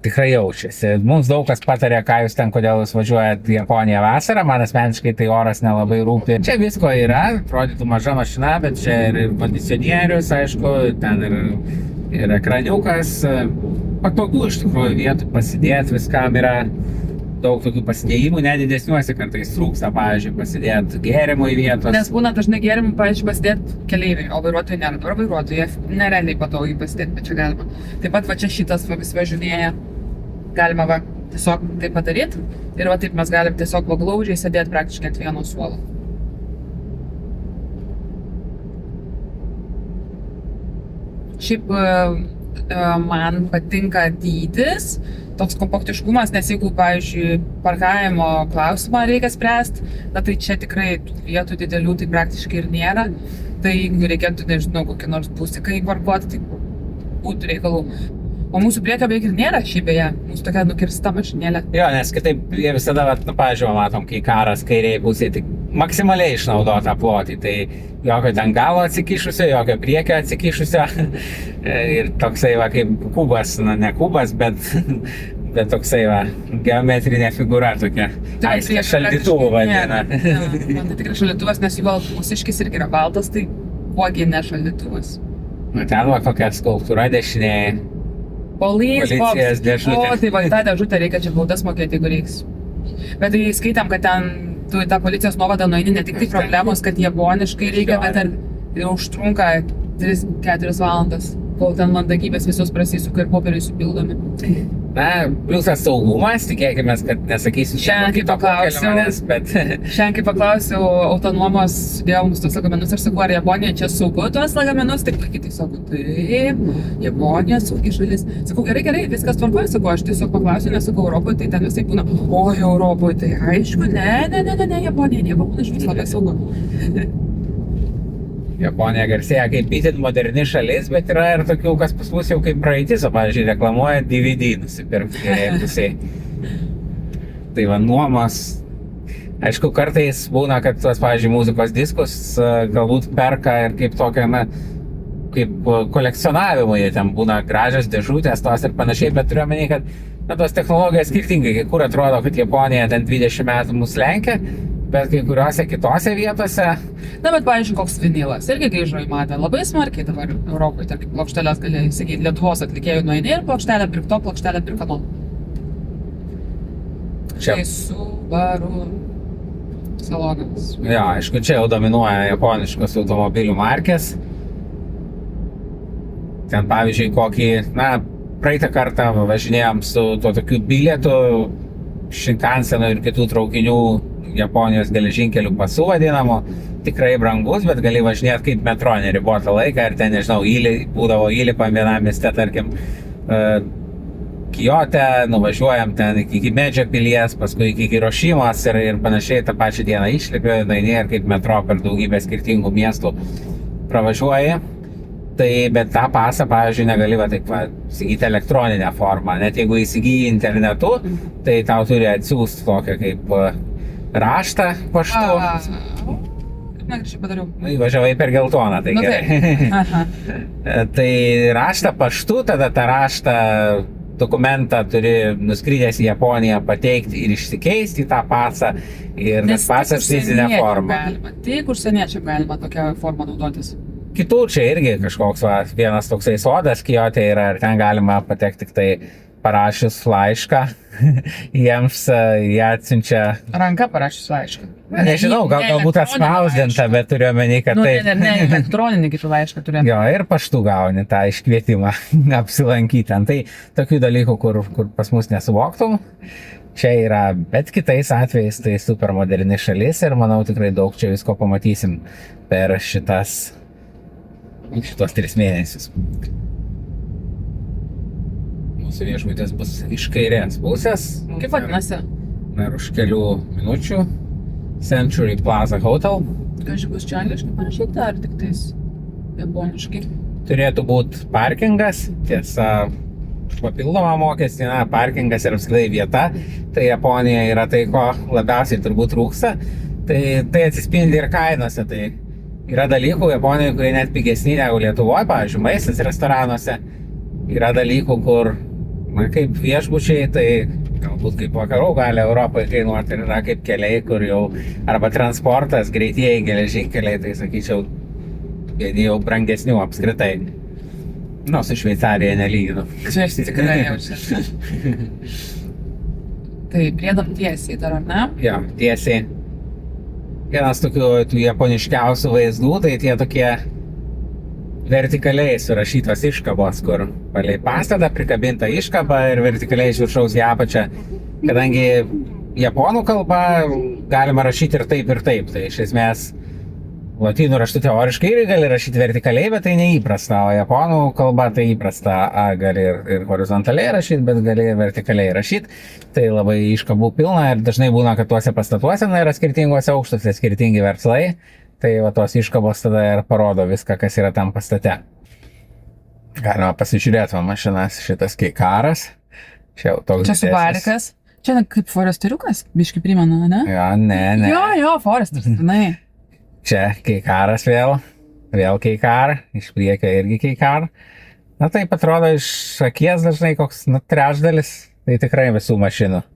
tikrai jaučiasi. Mums daug kas patarė, ką jūs ten, kodėl jūs važiuojat į Japoniją vasarą. Man asmeniškai tai oras nelabai rūpi. Čia visko yra, atrodytų maža mašina, bet čia ir kondicionierius, aišku, ten ir ekraniukas. Patogu iš tikrųjų vietų pasidėti, viskam yra daug tokių pasidėjimų, nedidesniuose kartais trūksta, pavyzdžiui, pasidėti gėrimui vietos. Nes būna dažnai gėrimui, pavyzdžiui, pasidėti keleiviai, o vairuotojai nėra. Dabar vairuotojai nerealiai patogiai pasidėti, bet čia galima. Taip pat va čia šitas vis važinėja, galima va tiesiog taip padaryti ir va taip mes galim tiesiog va glaudžiai sėdėti praktiškai ant vieno suolo. Šiaip man patinka dydis, toks kompaktiškumas, nes jeigu, pavyzdžiui, parkavimo klausimą reikia spręsti, na tai čia tikrai vietų didelių tai praktiškai ir nėra. Tai jeigu reikėtų, nežinau, kokį nors būsiką įparkuoti, tai būtų reikalų. O mūsų priekio beveik ir nėra šiaip beje, mūsų tokia nukirsta mašinėlė. Jo, nes kitaip jie visada, pavyzdžiui, matom, kai karas kairiai pusėje, tik maksimaliai išnaudota plotį, tai jokio ten galo atsikišusio, jokio priekio atsikišusio ir toksai va kaip kubas, ne kubas, bet toksai va geometrinė figūra tokia. Aiškiai šaldytuvų vadina. Man tai tikrai šaldytuvas, nes jų mūsiškis irgi yra baltas, tai kuogi ne šaldytuvas. Ten va kokia skulptūra dešinėje. Policijos dėžutė. O, tai va tą dėžutę reikia čia baudas mokėti, jeigu reiks. Bet tai skaitėm, kad ten tu į tą policijos nuovadą nueini ne tik tai problemos, kad japoniškai reikia, bet ir užtrunka 3-4 valandas, kol ten mandagybės visos prasisuka ir popieriai supildomi. Na, pliusas saugumas, tikėkime, kad nesakysiu šiandien kai paklausiau, bet... Šiandien kai paklausiau autonomos, sudėjau mums tos lagaminus ir sakau, ar Japonija čia saugu tuos lagaminus, taip kitai sako, taip, Japonija saugi šalis. Sakau, gerai, viskas tvarkoja, sakau, aš tiesiog paklausiu, nes sakau, Europoje tai ten visai būna, o Europoje tai aišku, ne, Japonija, nieko būna iš vis labai saugu. Japonija garsėja kaip itin moderni šalis, bet yra ir tokių, kas pas mus jau kaip praeitis, o pavyzdžiui, reklamuoja DVD nusipirkti kairėje pusėje. Tai va, nuomos. Aišku, kartais būna, kad tuos, pavyzdžiui, muzikos diskus galbūt perka ir kaip tokia, kaip kolekcionavimo, jie ten būna gražios dėžutės tos ir panašiai, bet turiu omeny, kad tos technologijos skirtingai, kai kur atrodo, kad Japonija ten 20 metų mus lenkia, bet kai kuriuose kitose vietose. Na, bet, pavyzdžiui, koks vinilas irgi grįžo į madą labai smarkiai dabar Europoje, tarkim, plokštelės gali sakyti, Lietuvos atlikėjų nueini ir plokštelę pirk to, plokštelę pirk ano. Čia Subaru salonas. Jo, aišku, čia jau dominuoja japoniškos automobilių markės. Ten, pavyzdžiui, kokį, praeitą kartą važinėjom su tuo tokiu bilietu Shinkanseno ir kitų traukinių Japonijos geležinkelių pasų vadinamo, tikrai brangus, bet gali važinėti kaip metro neribotą laiką ir ten, nežinau, būdavo įlipam vienam mieste, tarkim, Kiote, nuvažiuojam ten iki Medžio pilies, paskui iki Hirošimos ir panašiai tą pačią dieną išlipi, nueini ir kaip metro per daugybę skirtingų miestų pravažiuoji. Tai bet tą pasą, pavyzdžiui, negali įsigyti elektroninę formą. Net jeigu įsigyji internetu, tai tau turi atsiųsti tokią kaip raštą paštu. Kaip negražiai padariau. Įvažiavai per geltoną, tai gerai. Tai raštą paštu, tada tą raštą dokumentą turi nuskridęs į Japoniją pateikti ir išsikeisti į tą pasą. Ir tas pasas fizinė forma. Tik užsieniečiam galima tokią formą naudotis. Kitų čia irgi kažkoks vienas toksai sodas Kiote yra ir ten galima patekti tik tai parašius laišką, jiems jie atsiunčia... Ranka parašius laišką. Nežinau, galbūt atspausdinta, bet turiu omeny, kad tai... Ne, elektroninį kitų laišką turiu. Jo, ir paštu gauni tą iškvietimą apsilankyti. Tai tokių dalykų, kur pas mus nesuvoktum, čia yra, bet kitais atvejais tai super moderni šalis ir manau tikrai daug čia visko pamatysim per šitos 3 mėnesius. Mūsų viešbutis bus iš kairės pusės. Kaip vadinasi? Ir už kelių minučių Century Plaza Hotel. Kažkaip bus čia angliškai parašyta, ar tik tais japoniškai? Turėtų būti parkingas, tiesa, papildomą mokestį, parkingas ir apskritai vieta. Tai Japonija yra tai, ko labiausiai turbūt trūksta. Tai atsispindi ir kainose. Tai yra dalykų Japonijoje, kurie net pigesni negu Lietuvoje, pavyzdžiui, maistas restoranuose. Yra dalykų, kur, kaip viešbučiai, tai galbūt kaip vakarų gali Europoje kainuoti, ir yra kaip keliai, kur jau arba transportas, greitieji geležinkeliai, tai sakyčiau, vieni jau brangesnių apskritai. Su Šveicarija nelyginu. Čia aš tikrai jaučiu. Tai priedam tiesiai dar, ar ne? Jo, tiesiai. Vienas tokių japoniškiausių vaizdų, tai tie tokie vertikaliai surašytos iškabos, kur palei pastatą prikabinta iškaba ir vertikaliai iš viršaus į apačią. Kadangi japonų kalba galima rašyti ir taip, tai iš esmės lotynų raštu teoriškai irgi gali rašyti vertikaliai, bet tai neįprasta, o japonų kalba tai įprasta, gali ir horizontaliai rašyti, bet gali ir vertikaliai rašyti. Tai labai iškabų pilna ir dažnai būna, kad tuose pastatuose yra skirtinguose aukštuose skirtingi verslai. Tai tos iškabos tada ir parodo viską, kas yra tam pastate. Galima pasižiūrėti mašinas, šitas Keikaras. Čia su barikas. Čia kaip foresteriukas, biškai primena, ne? Jo, ne. Jo, forestas, žinai. Čia Keikaras vėl Keikar, iš priekio irgi Keikar. Taip atrodo iš akies dažnai koks trečdalis, tai tikrai visų mašinų.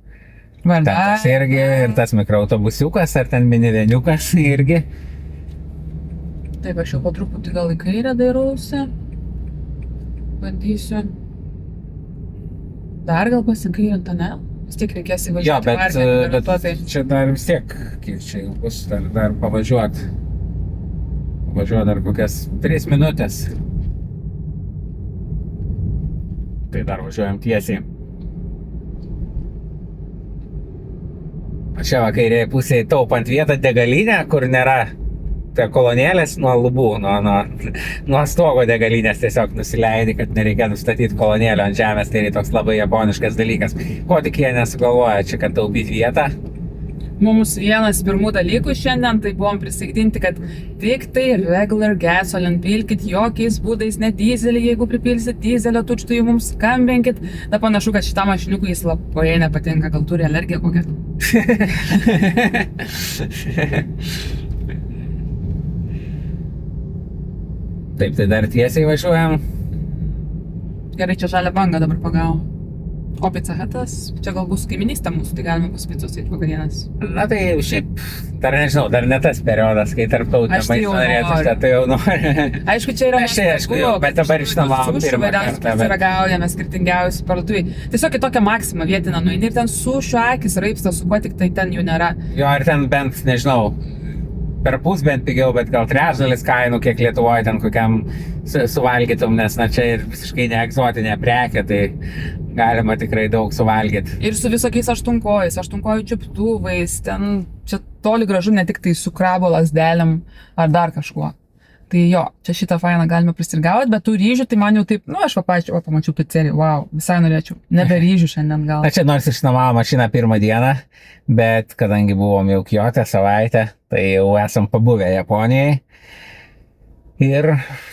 Ten tas irgi, ir tas mikroautobusiukas, ar ten miniveniukas irgi. Taip, aš jau po truputį gal į kairę dairausi. Bandysiu. Dar gal pasikairinta, ne? Vis tiek reikės įvažiuoti. Jo, bet čia dar vis tiek, kiek čia jau bus, dar pavažiuoti. Pavažiuoti dar kokias 3 minutės. Tai dar važiuojam tiesiai. Čia kairėje pusėje taupant vietą degalinę, kur nėra kolonėlės nuo lubų, nuo stogo degalinės tiesiog nusileidi, kad nereikia nustatyti kolonėlio ant žemės, tai yra toks labai japoniškas dalykas. Ko tik jie nesugalvoja čia, kad taupyti vietą? Mums vienas pirmų dalykų šiandien, tai buvom prisaikdinti, kad tik tai regular gasoline pilkit, jokiais būdais ne dizelį, jeigu pripilsit dizelio tučtųjų mums skambinkit. Na panašu, kad šitam mašiniukui jis labai nepatinka, gal turi alergiją kokią. Taip, tai dar tiesiai važiuojam. Gerai, čia žalią bangą dabar pagavo. O Pizza Hutas, čia gal bus kaiminystė mūsų, tai galime bus picos ir vakarienės. Na tai šiaip, dar nežinau, dar ne tas periodas, kai tarptautinio maisto norėtų, tai jau nori. Aišku, čia yra aišku, bet dabar žinoma, pirmą kartą. Ragaujame skirtingiausių parduotuvių. Tiesiog į tokią maksimą vietinę nueini ir ten sušiu akis raipsta, su kuo tik tai ten jų nėra. Jo, ir ten bent, nežinau, per pus bent pigiau, bet gal trečdalis kainų, kiek Lietuvoje ten kokiam suvalgytum, nes čia ir visiškai neegzotinė prekė, tai galima tikrai daug suvalgyti. Ir su visokiais aštunkojų čiuptuvais, ten čia toli gražu ne tik tai su krabo lasdelėm ar dar kažkuo. Tai jo, čia šitą fainą galime prisirgauti, bet tų ryžių, tai man jau taip, aš pamačiau pizzeriją, wow, visai norėčiau, nebe ryžių šiandien gal. Čia nors išnuomavau mašiną pirmą dieną, bet kadangi buvom jau Kiote savaitę, tai jau esam pabuvę Japonijai. Ir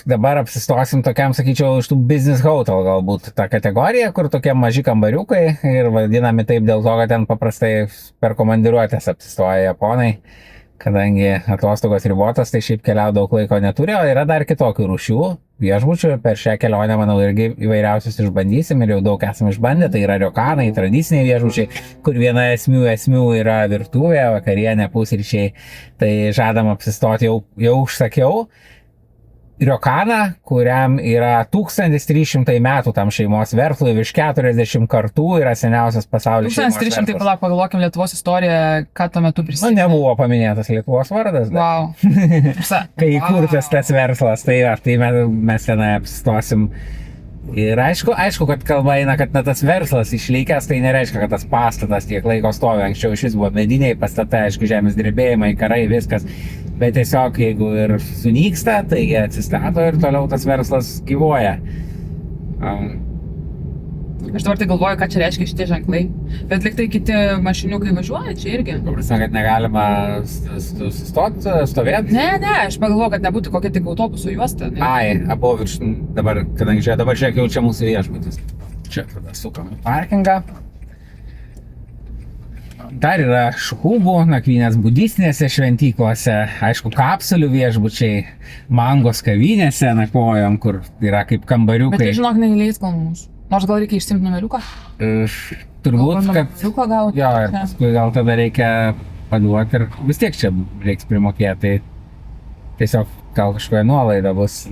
dabar apsistosim tokiam, sakyčiau, iš tų business hotel galbūt ta kategorija, kur tokie maži kambariukai ir vadinami taip dėl to, kad ten paprastai per komandiruotės apsistoja japonai. Kadangi atostogos ribotas, tai šiaip keliau daug laiko neturi, o yra dar kitokių rūšių viešbučių. Per šią kelionę, manau, irgi įvairiausius išbandysim ir jau daug esame išbandę. Tai yra riokanai, tradiciniai viešbučiai, kur viena esmių yra virtuvė, vakarienė, pusryčiai. Tai žadam apsistoti, jau užsakiau riokaną, kuriam yra 1300 metų tam šeimos verslui, virš 40 kartų yra seniausias pasaulyje šeimos verslas. 1300, pagalvokim Lietuvos istoriją, ką tuo metu prisimenu. Nebuvo paminėtas Lietuvos vardas. Wow. Kai įkurtas tas verslas, tai mes tenai apsistosim. Ir aišku, kad kalba eina, kad tas verslas išlikęs, tai nereiškia, kad tas pastatas tiek laiko stovi. Anksčiau šis buvo mediniai pastatai, aišku, žemės drebėjimai, karai, viskas. Bet tiesiog, jeigu ir sunyksta, tai jie atsistato ir toliau tas verslas gyvuoja. Aš dabar tai galvoju, ką čia reiškia šitie ženklai. Bet liktai kiti mašiniukai važiuoja čia irgi. Paprastai, kad negalima stovėti? Ne, aš pagalvoju, kad nebūtų kokia tik autobusų juosta. Ne? Ai, abu virš, dabar, kadangi čia dabar žiūrėk, jau čia mūsų viešbutis. Čia tada sukam į parkingą. Dar yra šhubų, nakvynės budistinėse šventyklose, aišku, kapsulių viešbučiai, mangos kavinėse nakvojom, kur yra kaip kambariukai. Bet tai žinok, neįleis gal mūsų. Nors gal reikia išsimti numeriuką? Turbūt, kad... Numeriuką gauti? Jo, ir paskui gal tada reikia paduoti ir vis tiek čia reiks primokėti. Tai tiesiog gal kažkokia nuolaida bus.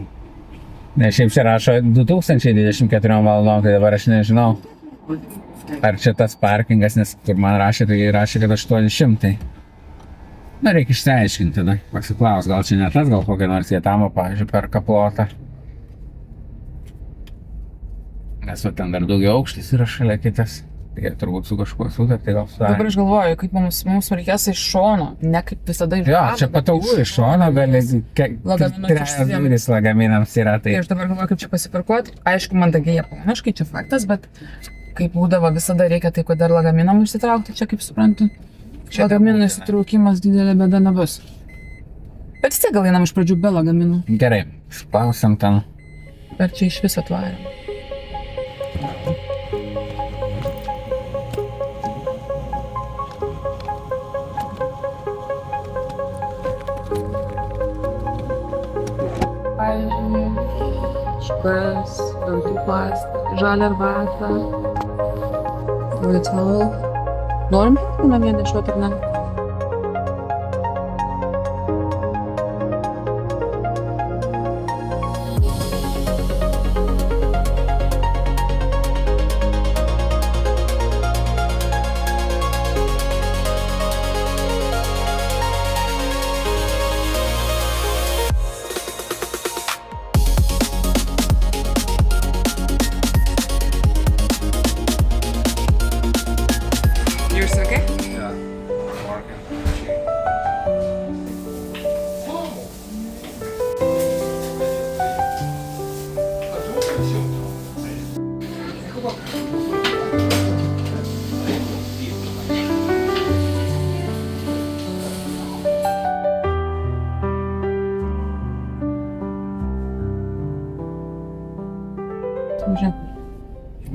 Ne, šiaip čia rašo 2024 valandom, tai dabar aš nežinau. Ar čia tas parkingas, nes kur man rašė, tai rašė, kad 800. Na, reikia išsiaiškinti tada. Pasiklaus, gal čia ne tas, gal kokia nors vietama, pavyzdžiui, per kaplotą. Nes ten dar daugiau aukštis yra šalia kitas. Tai turbūt su kažkuo sutartį gal sudarė. Dabar aš galvoju, kaip mums reikės iš šono, ne kaip visada iš jo, čia patogu iš šono, gali trejas lagaminams yra. Tai aš dabar galvoju, kaip čia pasiparkuoti. Aišku, mandagiai japoniškai, čia faktas, bet kaip būdavo visada reikia taip, kad dar lagaminam išsitraukti, čia kaip suprantu. Lagaminų įsitraukimas didelė bėda nebus. Bet vis tiek gal einam iš pradžių be lagaminų. Gerai, išklausiam ten. Per čia iš viso atvarėm. Škas, dantų pasta, žalia arbata. Lietuvą. Norim namie nešiuoti ar ne?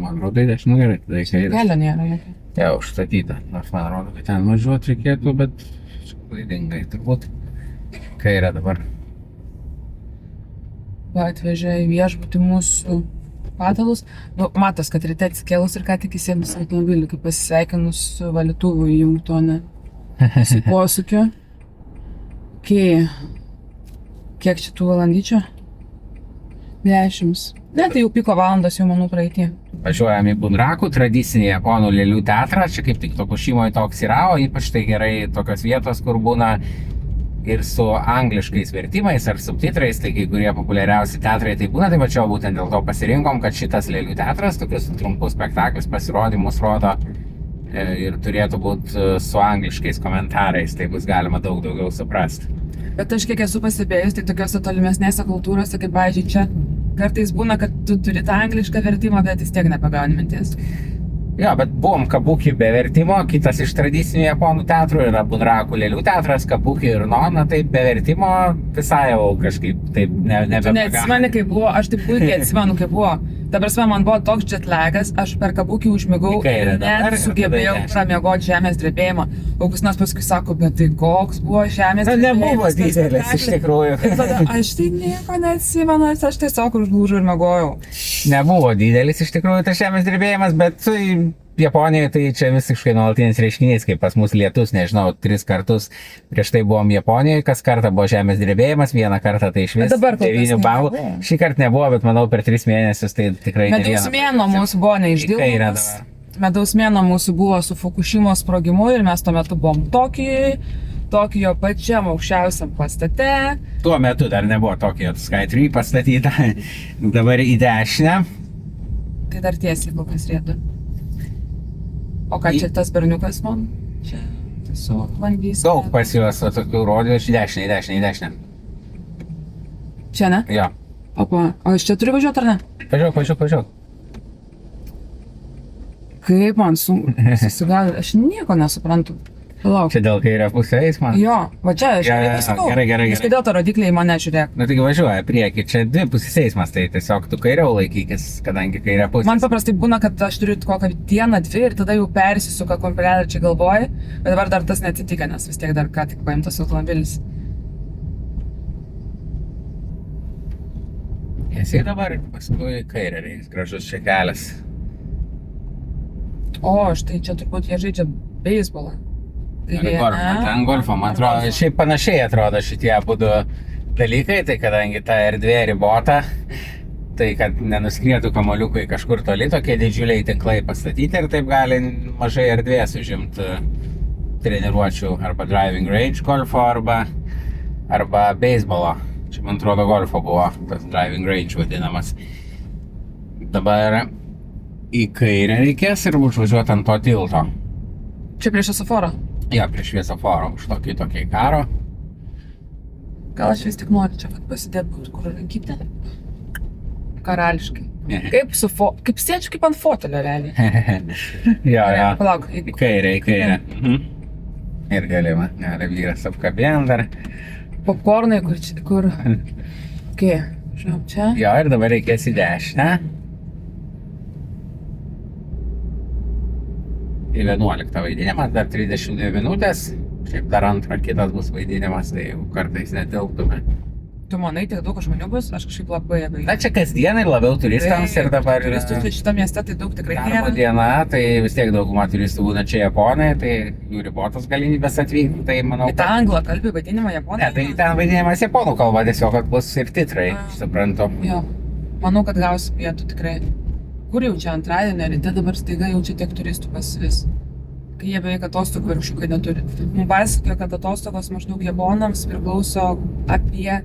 Man rodo, nu gerai, tada reikia. Kelio nėra jokia. Jau užstatyta, nors man rodo, kad ten važiuoti reikėtų, bet klaidingai turbūt. Kairė dabar. Va, atvežė į viešbutį mūsų patalus. Nu, matos, kad ryte atsikėlus ir ką tik įsėdus automobilį, kaip pasisveikinus su valytuvu įjungto, ne? Su posūkiu. Kiek čia tų valandyčių? 10. Ne, tai jau piko valandas jau manau praeitį. Važiuojam į Bunraku, tradicinį japonų lėlių teatrą. Čia kaip tik Tokušimoje toks yra, o ypač tai gerai tokios vietos, kur būna ir su angliškais vertimais ar subtitrais, tai kai kurie populiariausi teatrai tai būna, tai pačiau būtent dėl to pasirinkom, kad šitas lėlių teatras, tokius trumpus spektaklius, pasirodymus rodo ir turėtų būti su angliškais komentarais, tai bus galima daug daugiau suprasti. Bet aš kiek esu pasibėjus, tai tokiuose tolimesnėse kultūrose, kaip pavyzdžiui čia, kartais būna, kad tu turi tą anglišką vertimą, bet vis tiek nepagauni minties. Jo, bet buvom Kabuki be vertimo, kitas iš tradicinių japonų teatrų yra Bunraku lėlių teatras, Kabuki ir Nona, tai be vertimo visai jau kažkaip taip Tu neatsimeni, kaip buvo, aš taip puikiai atsimenu, kaip buvo. Ta prasme, man buvo toks jetlagas, aš per Kabukį užmigau ir net sugebėjau pramiegoti žemės drebėjimą. Augustinas paskui sako, bet tai koks buvo žemės drebėjimas. Nebuvo didelis iš tikrųjų. Ir tada aš tai nieko neatsimenu, aš tiesiog užlūžau ir miegojau. Nebuvo didelis iš tikrųjų tas žemės drebėjimas, bet Japonijoje tai čia visiškai nuolatinis reiškinys, kaip pas mus lietus, nežinau, 3 kartus prieš tai buvom Japonijoje, kas kartą buvo žemės drebėjimas, vieną kartą tai iš vis 9 balų. Šį kartą nebuvo, bet manau per 3 mėnesius tai tikrai ne vieną. Medaus mėnuo mūsų buvo neišdildomas. Medaus mėnuo mūsų buvo su Fukushimos sprogimu ir mes tuo metu buvom Tokijo pačiam aukščiausiam pastate. Tuo metu dar nebuvo Tokijo Sky 3 pastatyta, dabar į dešinę. Tai dar tiesiai kol kas rėdu. O ką čia tas berniukas man? Čia tiesiog vandys. Daug pas juos tokių rodžių, iš dešinę. Čia ne? Jo. Opa, o iš čia turi važiuoti ar ne? Važiuok. Kaip man susigaudyti? Aš nieko nesuprantu. Palauk. Čia dėl kairę pusę eismą? Jo, va čia aš sakau. Gerai. Nes kodėl to rodikliai į mane žiūrėk? Nu taigi važiuoja prieki, čia 2 pusės eismas, tai tiesiog tu kairiau laikykis, kadangi kairę pusę. Man paprastai būna, kad aš turiu kokią dieną, 2 ir tada jau persisuka kompilelė čia galvoji, bet dabar dar tas neatsitika, nes vis tiek dar ką tik paimtas automobilis. Esi dabar, paskui kairę reis, gražus čia kelias. O, štai čia turbūt jie žaidžia beisbolą. Ten golfą, man atrodo, šiaip panašiai atrodo šitie abudu dalykai, tai kadangi ta erdvė ribota, tai kad nenuskrietų kamuoliukai kažkur toli, tokie didžiuliai tinklai pastatyti ir taip gali mažai erdvės užimti treniruočių arba driving range golfo arba beisbolo. Čia man atrodo golfo buvo tas driving range vadinamas. Dabar į kairę reikės ir užvažiuoti ant to tilto. Čia prieš šviesoforą? Jo, prieš šviesoforą, už tokį karo. Gal aš vis tik noriu čia pasidėti būtų kur rankytę? Karališkai. Kaip sėdžiu kaip ant fotelio realiai. Jo. Palauk. Į kairę. Ir gali vyras apkabėn dar. Popkornai, kur... Kai, žiūrėjau, čia. Jo, ir dabar reikės į dešinę. Į 11 vaidinimas, dar 32 minutės. Šiaip dar antrą, kitas bus vaidinimas, tai jau kartais netilptume. Tu manai, tiek daug žmonių bus? Aš kažkaip labai abejoju. Na, čia kasdien ir labiau turistams ir dabar... Turistus šitą miestą tai daug tikrai nėra. Darbo diena, tai vis tiek dauguma turistų būna čia Japonai, tai jų ribotos galimybės atvykti, tai manau... Į tą anglą kalbį vadinimą Japonai? Ne, tai ten vadinimas japonų kalba, tiesiog, kad bus ir titrai, suprantu. Jo, manau, kad gausi pietų tikrai. Kur jau čia antradienio ryte dabar staiga jau čia tiek turistų pasvis? Kai jie beveik atostogų viršiukai neturi. Mums pasakojo, kad atostogos maždaug japonams priklauso apie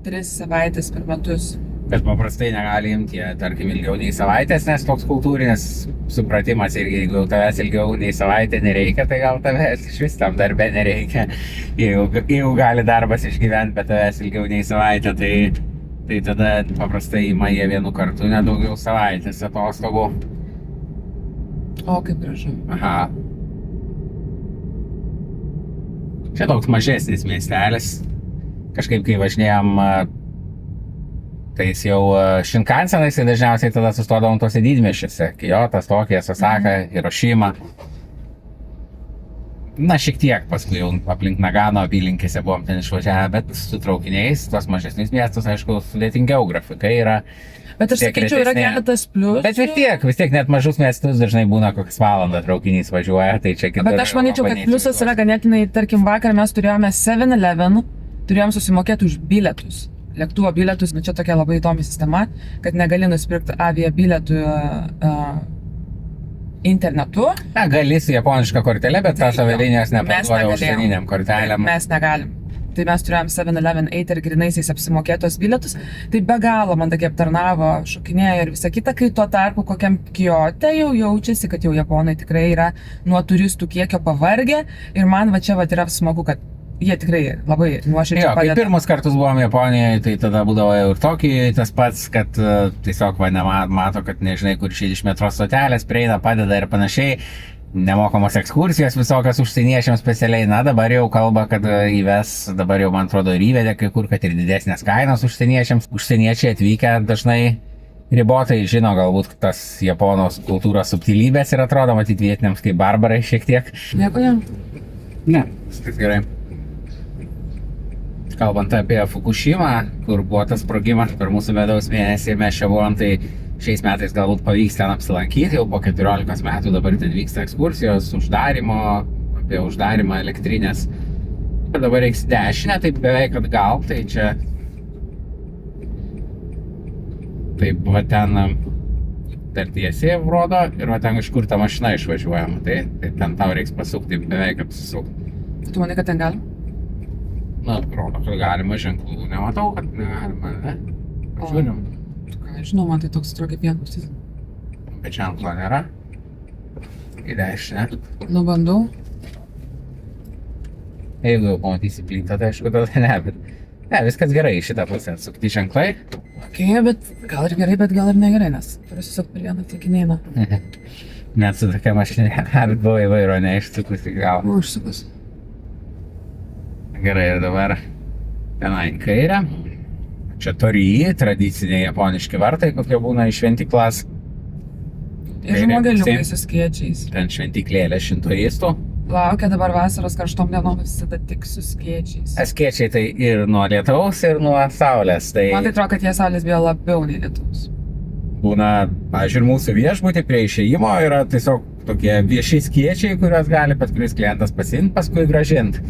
3 savaitės per metus. Bet paprastai negali imti, tarkim, ilgiau nei savaitės, nes toks kultūrinis supratimas ir jeigu tavęs ilgiau nei savaitę nereikia, tai gal tavęs iš vis tam darbe nereikia. Jeigu gali darbas išgyventi, bet tavęs ilgiau nei savaitę, tai tada paprastai ima jie vienu kartu, nedaugiau savaitės atostogų. O, kaip gražu. Aha. Čia toks mažesnis miestelis. Kažkaip, kai važinėjom tais jau Shinkansenais, tai dažniausiai tada sustodavom tuose didmiesčiuose. Kyotas, Tokijas, Osaka, Hirošima. Na, šiek tiek paskui jau aplink Nagano apylinkėse buvom ten išvažiavę, bet su traukiniais, tuos mažesnius miestus, aišku, sudėtingiau grafika yra. Bet aš sakyčiau, yra keletas pliusų. Bet vis tiek net mažus miestus dažnai būna kokias valandą traukinys važiuoja, tai čia kitur. Bet aš manyčiau, kad pliusas yra ganėtinai, tarkim, vakar mes turėjome 7-Eleven, turėjom susimokėti už bilietus. Lėktuvo bilietus, bet čia tokia labai įdomi sistema, kad negali nusipirkti avia bilietų internetu. Na, gali su japoniška kortelė, bet tas avialinijos neparduoja užsieniniam kortelėm. Mes negalim. Tai mes turėjom 7-Eleven eiti ir grinaisiais apsimokėtos bilietus. Tai be galo mandagiai aptarnavo, šokinėjo ir visa kita, kai tuo tarpu kokiam Kyote jau jaučiasi, kad jau japonai tikrai yra nuo turistų kiekio pavargę. Ir man va čia va yra smagu, kad jie tikrai labai nuoširdžiai Jo, kai padeda. pirmus kartus buvom Japonijoje, tai tada būdavo ir Tokijoje tas pats, kad tiesiog mato, kad nežinai, kur išeiti iš metro stotelės, prieina, padeda ir panašiai. Nemokamos ekskursijos visokios užsieniečiams specialiai. Na, dabar jau kalba, kad įves, dabar jau man atrodo ir įvedė kai kur, kad ir didesnės kainos užsieniečiams. Užsieniečiai atvykę dažnai ribotai žino galbūt tas Japonos kultūros subtilybės ir atrodo matyti vietiniams kaip barbarai šiek tiek. Nieko ne. Ne, viskas gerai. Kalbant apie Fukushimą, kur buvo tas sprogimas per mūsų medaus mėnesį, mes čia buvom, tai šiais metais galbūt pavyks ten apsilankyti, jau po 14 metų dabar ten vyksta ekskursijos, apie uždarimą elektrinės. Ir dabar reiks dešinę, tai beveik atgal, tai čia taip va ten dar tiesiai rodo ir va ten iš kur ta mašina išvažiuojama, tai ten tau reiks pasukti, beveik apsisukti. Tu manai, kad ten gali? Na, rodo, kad galima, ženklų nematau, kad negalima, ne? Pažiūrim. Ką, žinau, man tai toks atrodo kaip vienpusis. Bet ženklo nėra. Į dešinę. Nu, bandau. Jeigu jau pamatysi plytą, tai aišku, tada ne, bet... Ne, viskas gerai, į šitą pusę sukti ženklai. Ok, bet gal ir gerai, bet gal ir negerai, nes turiu susukti per vieną, tik neina. Net su tokia mašinė, ar buvai vairo neišsukusi gal. Buvau išsukus. Gerai, ir dabar tenai į kairę. Čia Torii, tradiciniai japoniški vartai, kokie būna iš šventyklas. Ir žmogeliukai su skėčiais. Ten šventyklėlė šintoistų. Laukia dabar vasaros karštom dienom visada tik su skėčiais. Skėčiai tai ir nuo lietaus, ir nuo saulės. Tai Man tai atrodo, kad jie saulės bijo labiau nei lietaus. būna, pavyzdžiui, ir mūsų viešbutį prie išėjimo yra tiesiog tokie vieši skėčiai, kuriuos gali bet kuris klientas pasiimti, paskui grąžinti.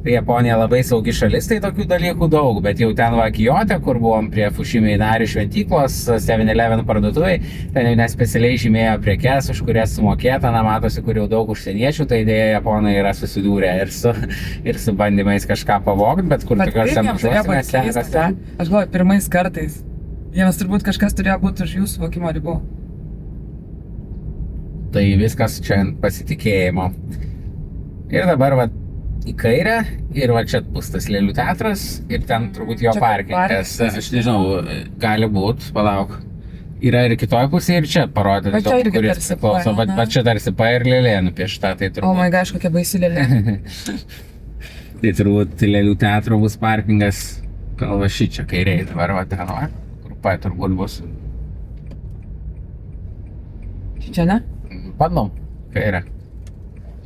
Tai Japonija labai saugi šalis, tai tokių dalykų daug, bet jau ten va Kiote, kur buvom prie Fushimi Inari šventyklos, 7-Eleven parduotuvai, ten jau nespecialiai žymėjo prekes, už kurias sumokėta, na matosi, kur jau daug užsieniečių, tai dėja Japonai yra susidūrę ir su bandymais kažką pavogti, bet kur tokiuose mažuose miesteliuose. Aš galvoju, pirmais kartais. Jiems turbūt kažkas turėjo būti už jų suvokimo ribų. Tai viskas čia pasitikėjimo. Ir dabar va į kairę ir va čia bus tas Lėlių teatras ir ten turbūt jo Čia parkingas. Aš nežinau, gali būt, palauk. Yra ir kitoj pusėje ir čia parodyti, Va čia irgi kuris tarsi priklauso. pa, ne? Va čia tarsi pa ir lėlė nupiešta, tai O turbūt. my gosh, kokia baisi lėlė. Tai turbūt Lėlių teatro bus parkingas, gal va šičia kairiai dabar va ten, va, kur pa turbūt bus. Čia ne? Bandom, kairę.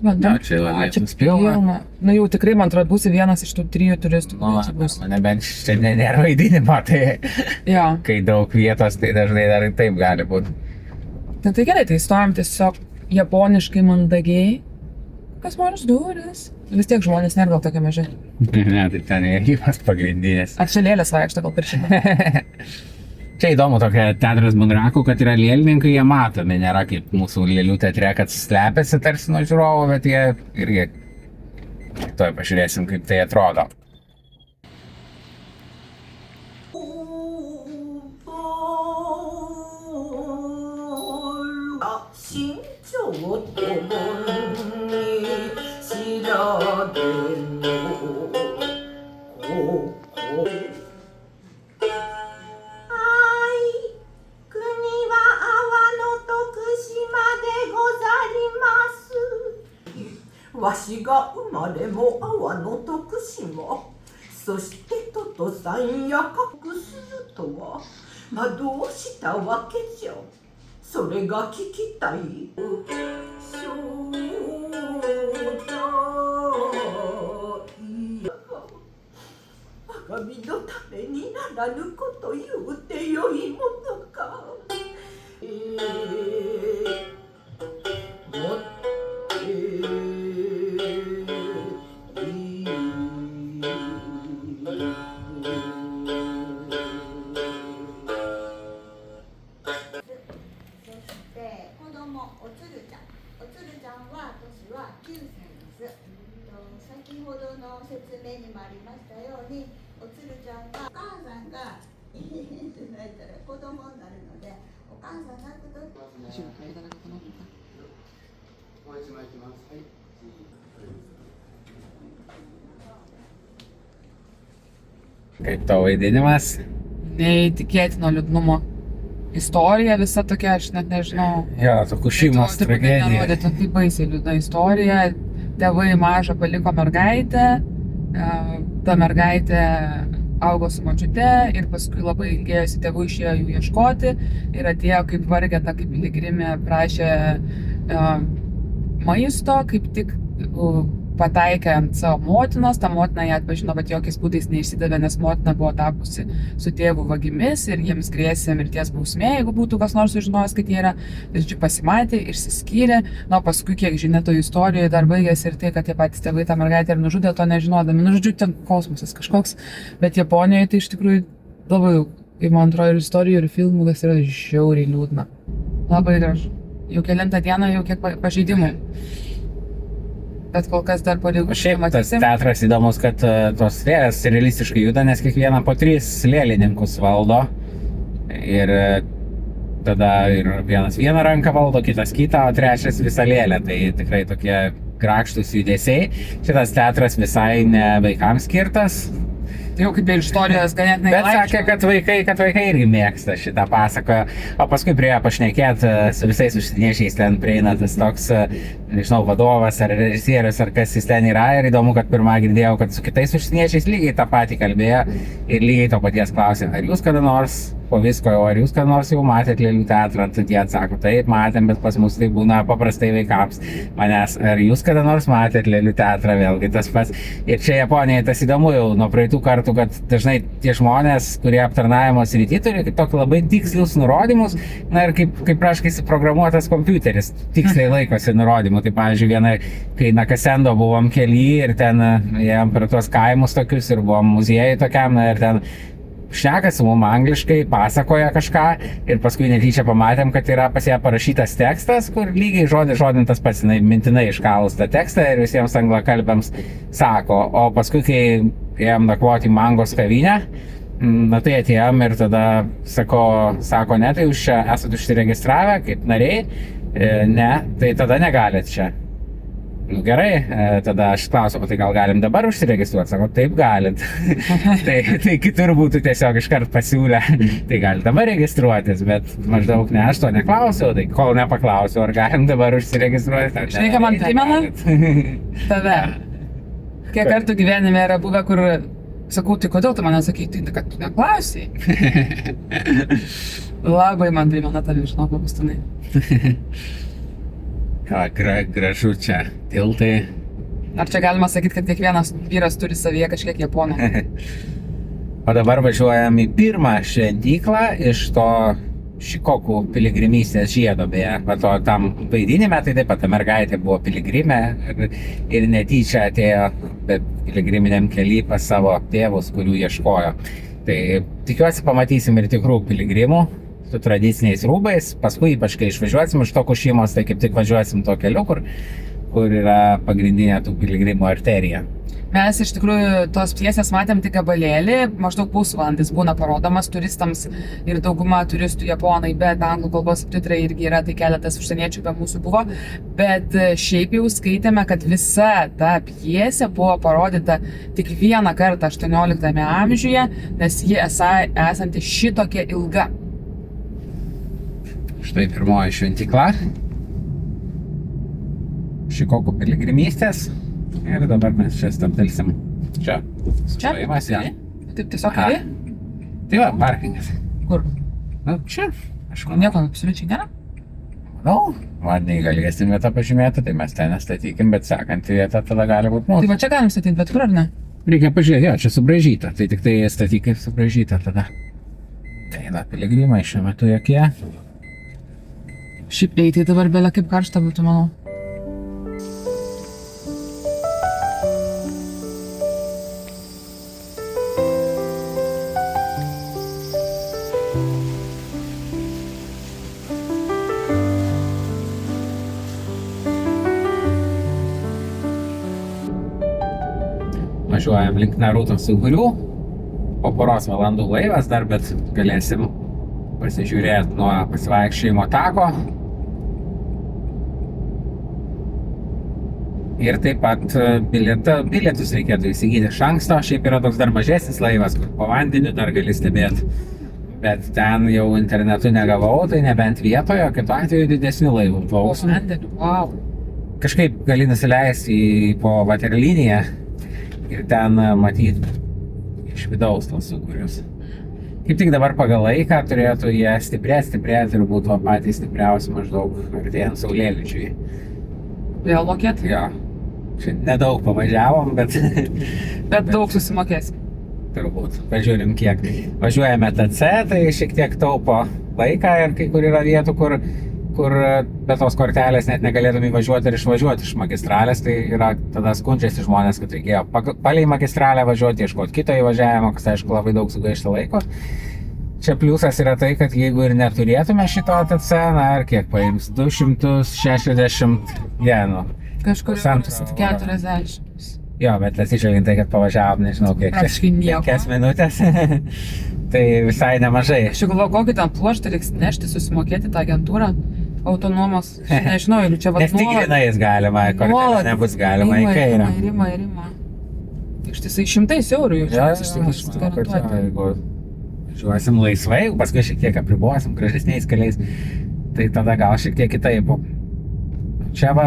Bandom. Jo, čia va A, čia vietos pilna. pilna. Nu jau tikrai, man atrodo, būsi vienas iš tų 3 turistų. Nu, kurie čia bus. nebent čia nėra vaidinimo, tai Jo. kai daug vietos, tai dažnai dar ir taip gali būti. Tai gerai, tai stovim tiesiog japoniškai mandagiai. Kas mažas duris. Vis tiek žmonės nėra gal tokie maži. Ne, tai ten įėjimas pagrindinis. Ar čia lėlės vaikšto gal per šitą? Čia įdomu tokia teatras Bunraku, kad yra lėlininkai, jie matomi, nėra kaip mūsų lėlių teatre, kad slepiasi tarsi nuo žiūrovų, bet jie irgi... Tuoj pažiūrėsim, kaip tai atrodo.わしが生まれも阿波の徳島、そしてトトさんや隠するとは、まあどうしたわけじゃ。それが聞きたい。少女いや、我が身のためにならぬこと言うてよいものか。もって先ほどの説明にもありましたように、おつるちゃんはお母さんがって泣いたら子供になるので、お母さん泣くとき Kaip tavo vaidinimas? Neįtikėtino liūdnumo. Istorija visa tokia, aš net nežinau. Jo, tokių šeimos tragedija. Nerodyti, tai baisiai liūdna istorija. Tėvai mažą paliko mergaitę, ta mergaitė augo su močiute ir paskui labai ilgėjosi, tėvų išėjo jų ieškoti ir atėjo kaip vargeta, kaip piligrimė, prašė maisto, kaip tik pataikė ant savo motinos, ta motina ją atpažino, bet jokiais būdais neišsidavė, nes motina buvo tapusi su tėvu vagimis ir jiems grėsė mirties bausmė, jeigu būtų kas nors sužinojęs, kad jie yra. Žodžiu, pasimatė, išsiskyrė, na, paskui, kiek žinia, toje istorijoje dar baigėsi ir tai, kad tie patys tėvai tą mergaitę ir nužudė, to nežinodami. Nu, žodžiu, ten kosmosas kažkoks, bet Japonijoje tai iš tikrųjų labai daug, kaip man atrodo, ir istorijų, ir filmų, kas yra žiauriai liūdna. Labai gražu. Jau kelintą dieną, jau kiek pažeidimų. Bet kol kas dar pareigų. Šiaip tas teatras įdomus, kad tos lėlės realistiškai juda, nes kiekvieną po 3 lėlininkus valdo. Ir tada ir vienas vieną ranką valdo, kitas kitą, o trečias visą lėlę. Tai tikrai tokie grakštus judesiai. Šitas teatras visai ne vaikams skirtas. Tai jau kaip ir istorijos ganėtinai. Bet sakė, kad vaikai irgi mėgsta šitą pasaką. O paskui priejo pašnekėti su visais užsieniečiais, ten prieina tas toks, nežinau, vadovas ar režisierius ar kas jis ten yra. Ir įdomu, kad pirmą girdėjau, kad su kitais užsieniečiais lygiai tą patį kalbėjo ir lygiai to paties klausė, ar jūs kada nors po visko, ar jūs kada nors jau matėt lėlių teatrą, tai jie atsako, taip, matėm, bet pas mus tai būna paprastai vaikams. Manęs, ar jūs kada nors matėt lėlių teatrą, vėlgi tas pats. Ir čia Japonijai tas įdomu jau nuo praeitų kartų, kad dažnai tie žmonės, kurie aptarnavimo srity turi tokį labai tikslius nurodymus, na ir kaip praškai suprogramuotas kompiuteris, tiksliai laikosi nurodymų. Tai pavyzdžiui, viena, kai Nakasendo buvom kely ir ten ėjom per tuos kaimus tokius ir buvom muziejai tokiam, na ir ten šneka su mum angliškai, pasakoja kažką ir paskui netyčia pamatėm, kad yra pas ją parašytas tekstas, kur lygiai žodintas pats, mintinai iškalus tą tekstą ir visiems anglakalbiams sako. O paskui, kai ėjom nakvoti į Mangos kavinę, na tai atėjom ir tada sako, ne, tai jūs čia esate užsiregistravę kaip nariai, ne, tai tada negalit čia. Nu gerai, tada aš klausiu, tai gal galim dabar užsiregistruoti? Sako, taip galit. tai kitur būtų tiesiog iškart pasiūlę, tai gali dabar registruotis, bet maždaug ne, aš to neklausiau, tai kol nepaklausiau, ar galim dabar užsiregistruoti. Žinai, ką man primena? Tave. Kiek kartų gyvenime yra buvę, kur sakau, tai kodėl tu mane sakai, tai kad tu neklausai? Labai man primena tave, žinau, papustinai. Gražu čia tiltai. Ar čia galima sakyti, kad kiekvienas vyras turi savyje kažkiek japonų? O dabar važiuojam į pirmą šventyklą iš to Šikoku piligrimystės žiedo, beje. To tam vaidinime, tai taip pat ta mergaitė buvo piligrimė ir netyčia atėjo piligriminiam kely pas savo tėvus, kurių ieškojo. Tai tikiuosi pamatysim ir tikrų piligrimų su tradiciniais rūbais, paskui ypač kai išvažiuosim iš Tokušimos, tai kaip tik važiuosim to keliu, kur yra pagrindinė tų piligrimų arterija. Mes iš tikrųjų tos pjesės matėm tik gabalėlį, maždaug pusvalandis būna parodomas turistams ir dauguma turistų japonai, bet anglų kalbos subtitrai irgi yra, tai keletas užsieniečių be mūsų buvo, bet šiaip jau skaitėme, kad visa ta pjesė buvo parodyta tik vieną kartą 18 amžiuje, nes ji esanti šitokia ilga. Štai pirmoji šventykla Šikoku piligrimystės ir dabar mes čia stabtelsim. Čia? Stojimas, ja. Taip tiesiog keli? Tai va, parkingas. Kur? Nu, čia. Nieko absoliučiai nėra? Manau, vadiniai galėsim vietą pažymėti, tai mes ten nestatykim, bet sekantį vietą tada gali būti mūsų. Tai va čia galim statyti, bet kur ar ne? Reikia pažiūrėti, jo, čia subraižyta, tai tik tai statyk kaip subraižyta tada. Tai na, piligrimai šiuo metu jokie. Šiaip eiti dabar belė kaip karšta būtų, manau. Važiuojam link Naruto Sugurių. Po poros valandų laivas dar, bet galėsim pasižiūrėti nuo pasivaikščiojimo tako. Ir taip pat bilietus reikėtų įsigyti iš anksto, šiaip yra toks dar mažesnis laivas, kur po vandeniu dar gali stebėti. Bet ten jau internetu negavau, tai nebent vietoje, kitu atveju didesnių laivų plauksų. Wow. Kažkaip gali nusileisti po vaterliniją ir ten matyti iš vidaus tos sūkurius. Kaip tik dabar pagal laiką turėtų jie stiprėti ir būtų patys stipriausi maždaug artėjant saulėlydžiui. Vėl mokėti? Jo. Čia nedaug pavažiavom, bet... Bet daug susimokės. Turbūt. Pažiūrim kiek. Važiuojame TC, tai šiek tiek taupo laiką ir kai kur yra vietų, kur be tos kortelės net negalėtum įvažiuoti ir išvažiuoti iš magistralės, tai yra tada skundžiasi žmonės, kad reikėjo palei magistralę važiuoti, ieškoti kito įvažiavimo, kas aišku labai daug sugaišta laiko. Čia pliusas yra tai, kad jeigu ir neturėtume šito TC, na ir kiek paims, 260 jenų. Kažkur 40. Jo, bet atsižvelgiant tai, kad pavažiavom, nežinau kiek. Praktiškai nieko. 5 minutės. Tai visai nemažai. Aš jau galvoju, kokį ten pluoštą reiks nešti, susimokėti tą agentūrą autonomos. Nežinau, jeigu čia Nes tik grynais galima, kortelė nebus galima į kairę. Rima. Ištisai 100 eurų jau Ja, aš manau, kad jo, jeigu važiuosim laisvai, paskui šiek tiek apribuosim gražesniais keliais, tai tada gal šiek tiek kitaip. Čia va,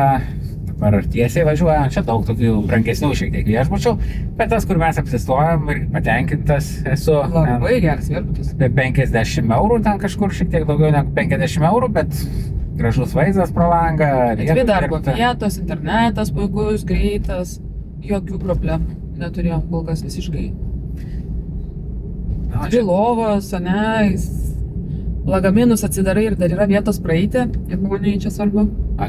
dabar tiesiai važiuojam, čia daug tokių brangesnių šiek tiek viešbučių, bet tas, kur mes apsistojam ir patenkintas esu. Labai geras viešbutis. Apie 50 eurų, ten kažkur šiek tiek daugiau negu 50 eurų, bet gražus vaizdas pro langą. Dvi darbo vietos, internetas puikus, greitas, jokių problemų neturėjom kol kas visiškai. Dvi lovos, ane, lagaminus atsidarai ir dar yra vietos praeiti, Japonijai čia svarbu.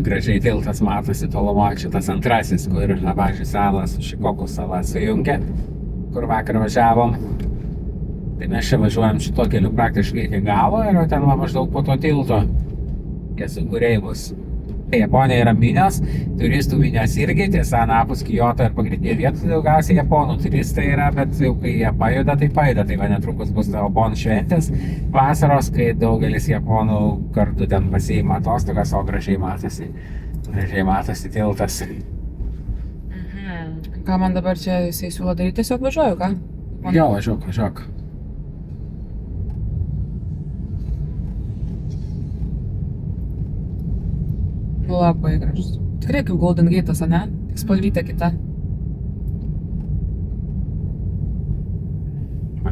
Gražiai tiltas matosi tolumo, šitas antrasis, kur Abaži salas su Šikoku sala sujungia, kur vakar važiavom. Tai mes čia važiuojam šito keliu praktiškai iki galo ir ten va maždaug po to tilto tie sūkuriai bus. Tai Japonija yra minios, turistų minios irgi, tiesa, anapus Kyoto ir pagrindinė vieta, daugiausiai japonų turistai yra, bet jau kai jie pajuda, tai va netrukus bus Obon šventės vasaros, kai daugelis japonų kartu ten pasiima atostogas, o gražiai matosi tiltas. Ką man dabar čia jisai siūlo daryti, tiesiog važiuoju, ką? Jo, važiuok. Labai gražus. Tikrai kaip Golden Gate'as, ane? Tik spalvytė kita.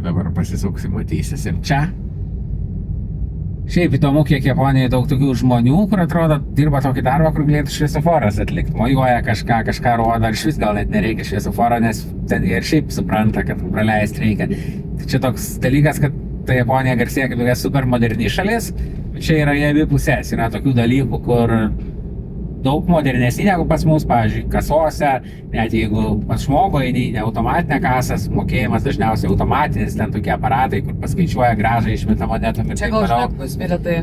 Dabar pasisuksi, matysis ir čia. Šiaip įdomu, kiek Japonijoje daug tokių žmonių, kur atrodo dirba tokį darbą, kur galėtų šviesoforas atlikti. Mojuoja kažką rodo, ar iš vis gal net nereikia šviesoforo, nes ten ir šiaip supranta, kad praleisti reikia. Tai čia toks dalykas, kad ta Japonija garsėja kaip tokia super moderni šalis, bet čia yra jie abi pusės. Yra tokių dalykų, kur daug modernesnį negu pas mus, pavyzdžiui, kasose, net jeigu pas žmogų eini ne automatinę kasas, mokėjimas dažniausiai automatinis, ten tokie aparatai, kur paskaičiuoja grąžą išmetą monetom ir čia gal žinok bus bilietai.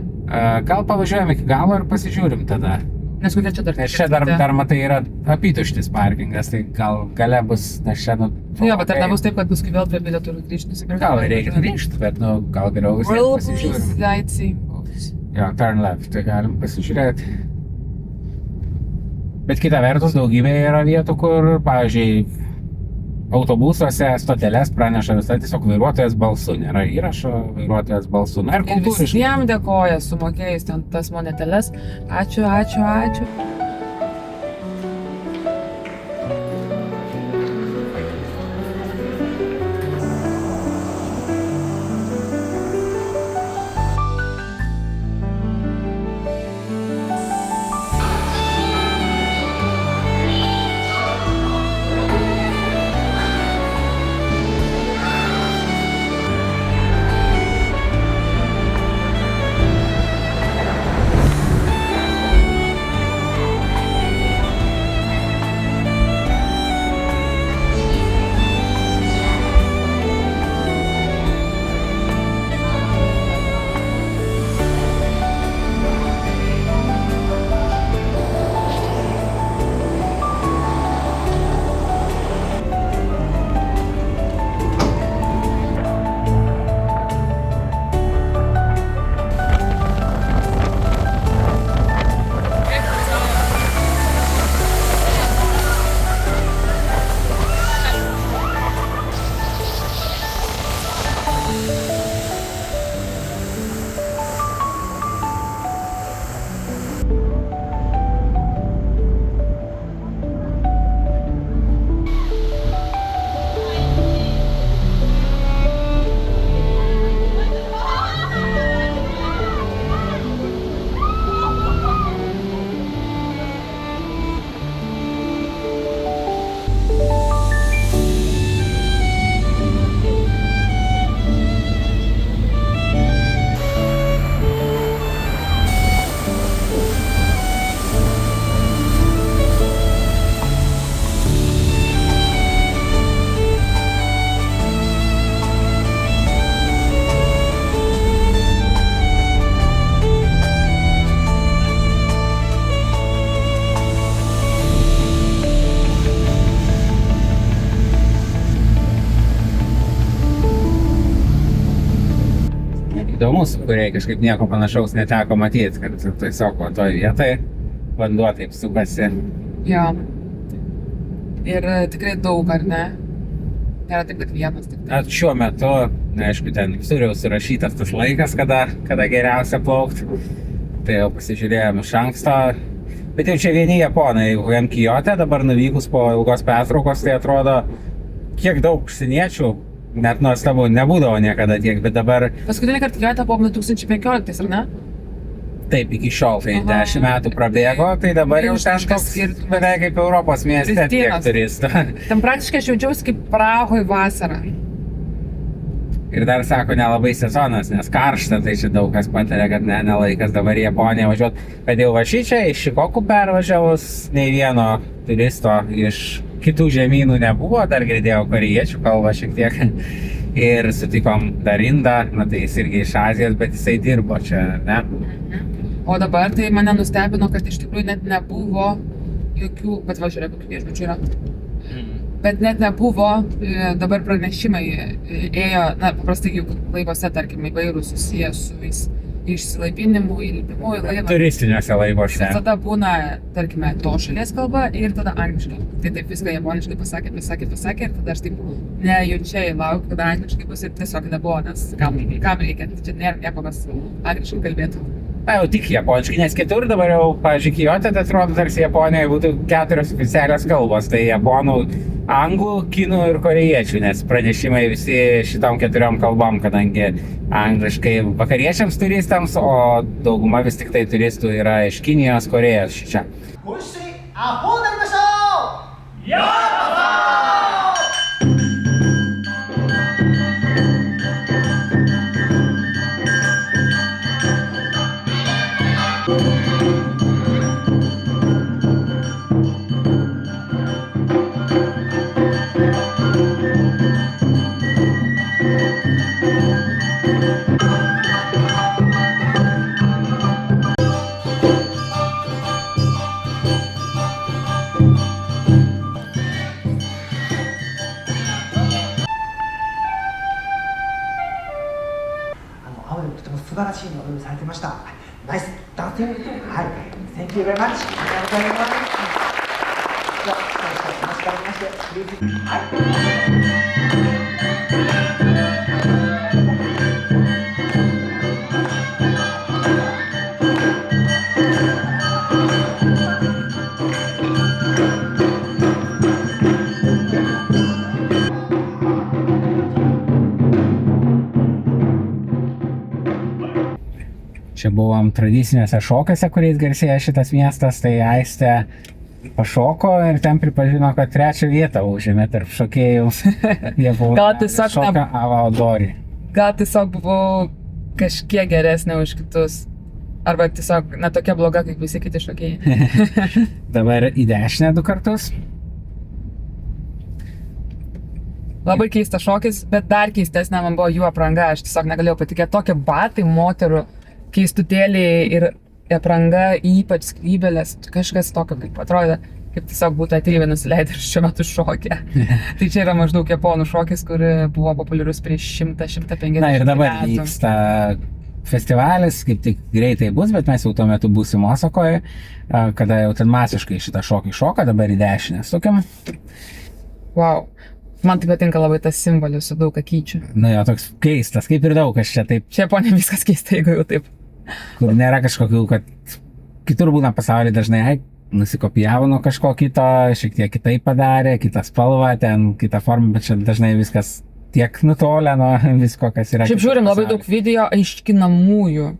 Gal pavažiuojame iki galo ir pasižiūrim tada. Nes kokia čia dar? Nes čia dar matai yra apytuštis parkingas, tai gal gale bus, nes čia Jo, bet ar nebus taip, kad bus vėl prie bilietų grįžti? Gal reikia grįžti, bet gal geriau vis tiek pasižiūrim. Jo, turn left, tai galim pasižiūrėti. Bet kita vertus, daugybė yra vietų, kur, pavyzdžiui, autobusuose stoteles praneša visą tiesiog vairuotojas balsu. Nėra įrašo, vairuotojas balsu. Na ir kultūriškai. Visiems dėkoja sumokėjus ten tas moneteles. Ačiū. mūsų, kurie kažkaip nieko panašaus neteko matyti, kad tiesiog toj vietoj vanduo taip sukasi. Jo. Ir tikrai daug, ar ne? Nėra taip, kad vienas. At šiuo metu, aišku, ten turiu surašytas tas laikas, kada geriausia plaukti. Tai jau pasižiūrėjom iš anksto. Bet jau čia vieni japonai, jam Kijote, dabar nuvykus po ilgos pertraukos, tai atrodo, kiek daug užsieniečių, net nuostabu, nebūdavo niekada tiek, bet dabar... Paskutinį kartą Kijote buvo 2015, ar ne? Taip, iki šiol, tai 10 metų prabėgo, tai dabar jau ten toks beveik kaip Europos mieste tiek turistų. Ten praktiškai aš jaučiausi kaip Prahoj vasarą. Ir dar sako, nelabai sezonas, nes karšta, tai čia daug kas patarė, kad ne laikas dabar į Japoniją važiuot. Bet jau va šičia, iš Šikoku pervažiavus, nei vieno turisto iš kitų žemynų nebuvo, dar girdėjau korėjiečių kalbą šiek tiek. Ir sutikom Darindą, na tai jis irgi iš Azijos, bet jisai dirbo čia, ne? O dabar tai mane nustebino, kad iš tikrųjų net nebuvo jokių, bet va žiūrėk, kokių viešbučių yra. Bet net nebuvo, dabar pranešimai ėjo, na, paprastai jau laivuose, tarkim, įvairūs susijęs su išsilaipinimu, įlipimu į laivą. Turistiniuose laivuose. Tada būna, tarkime, to šalies kalba ir tada angliškai. Tai taip viską japoniškai pasakė ir tada aš taip nejaučiai laukiu, kada angliškai bus ir tiesiog nebuvo, nes kam reikia, čia nėra nieko, kas angliškai kalbėtų. Na jau tik japoniškai, nes kitur dabar jau, pavyzdžiui, Kijote, tai atrodo, tarsi Japonijoje būtų 4 oficialios kalbos, tai japonų, anglų, kinų ir korėjiečių, nes pranešimai visi šitom 4 kalbom, kadangi angliškai vakariečiams turistams, o dauguma vis tik tai turistų yra iš Kinijos, Korėjos šičia. Nice dancing. Hi. Thank you very much. ありがとうございます。じゃあ、お待ちかねまして。はい。Čia buvom tradiciniuose šokiuose, kuriais garsėja šitas miestas, tai Aistė pašoko ir ten pripažino, kad 3. vietą užėmė tarp šokėjų. Gal tiesiog šoka Avaodori. Gal tiesiog buvau kažkiek geresnė už kitus. Arba tiesiog netokia bloga, kaip visi kiti šokėjai. Dabar į dešinę 2 kartus. Labai keistas šokis, bet dar keistesnė man buvo jų apranga. Aš tiesiog negalėjau patikėti. Tokie batai moterų, keistutėliai ir apranga, ypač skrybėlės, kažkas tokio, kaip atrodo, kaip tiesiog būtų ateiviai nusileidę ir šiuo metu šokę. Tai čia yra maždaug japonų šokis, kur buvo populiarus prieš 100-150 metų. Na ir dabar vyksta festivalis, kaip tik greitai bus, bet mes jau tuo metu būsim Osakoje, kada jau ten masiškai šitą šokį šoka, dabar į dešinę sukiam. Wow. Man tai patinka labai tas simbolis su daug akyčių. Na jo, toks keistas, kaip ir daug kas čia taip. Čia Japonija viskas keista, jeigu jau taip. Kur nėra kažkokių, kad kitur būna pasaulyje dažnai, nusikopijavo nuo kažko kito, šiek tiek kitaip padarė, kitą spalvą, ten kitą formą, bet čia dažnai viskas tiek nutolę nuo visko, kas yra. Šiaip žiūrim labai daug video aiškinamųjų.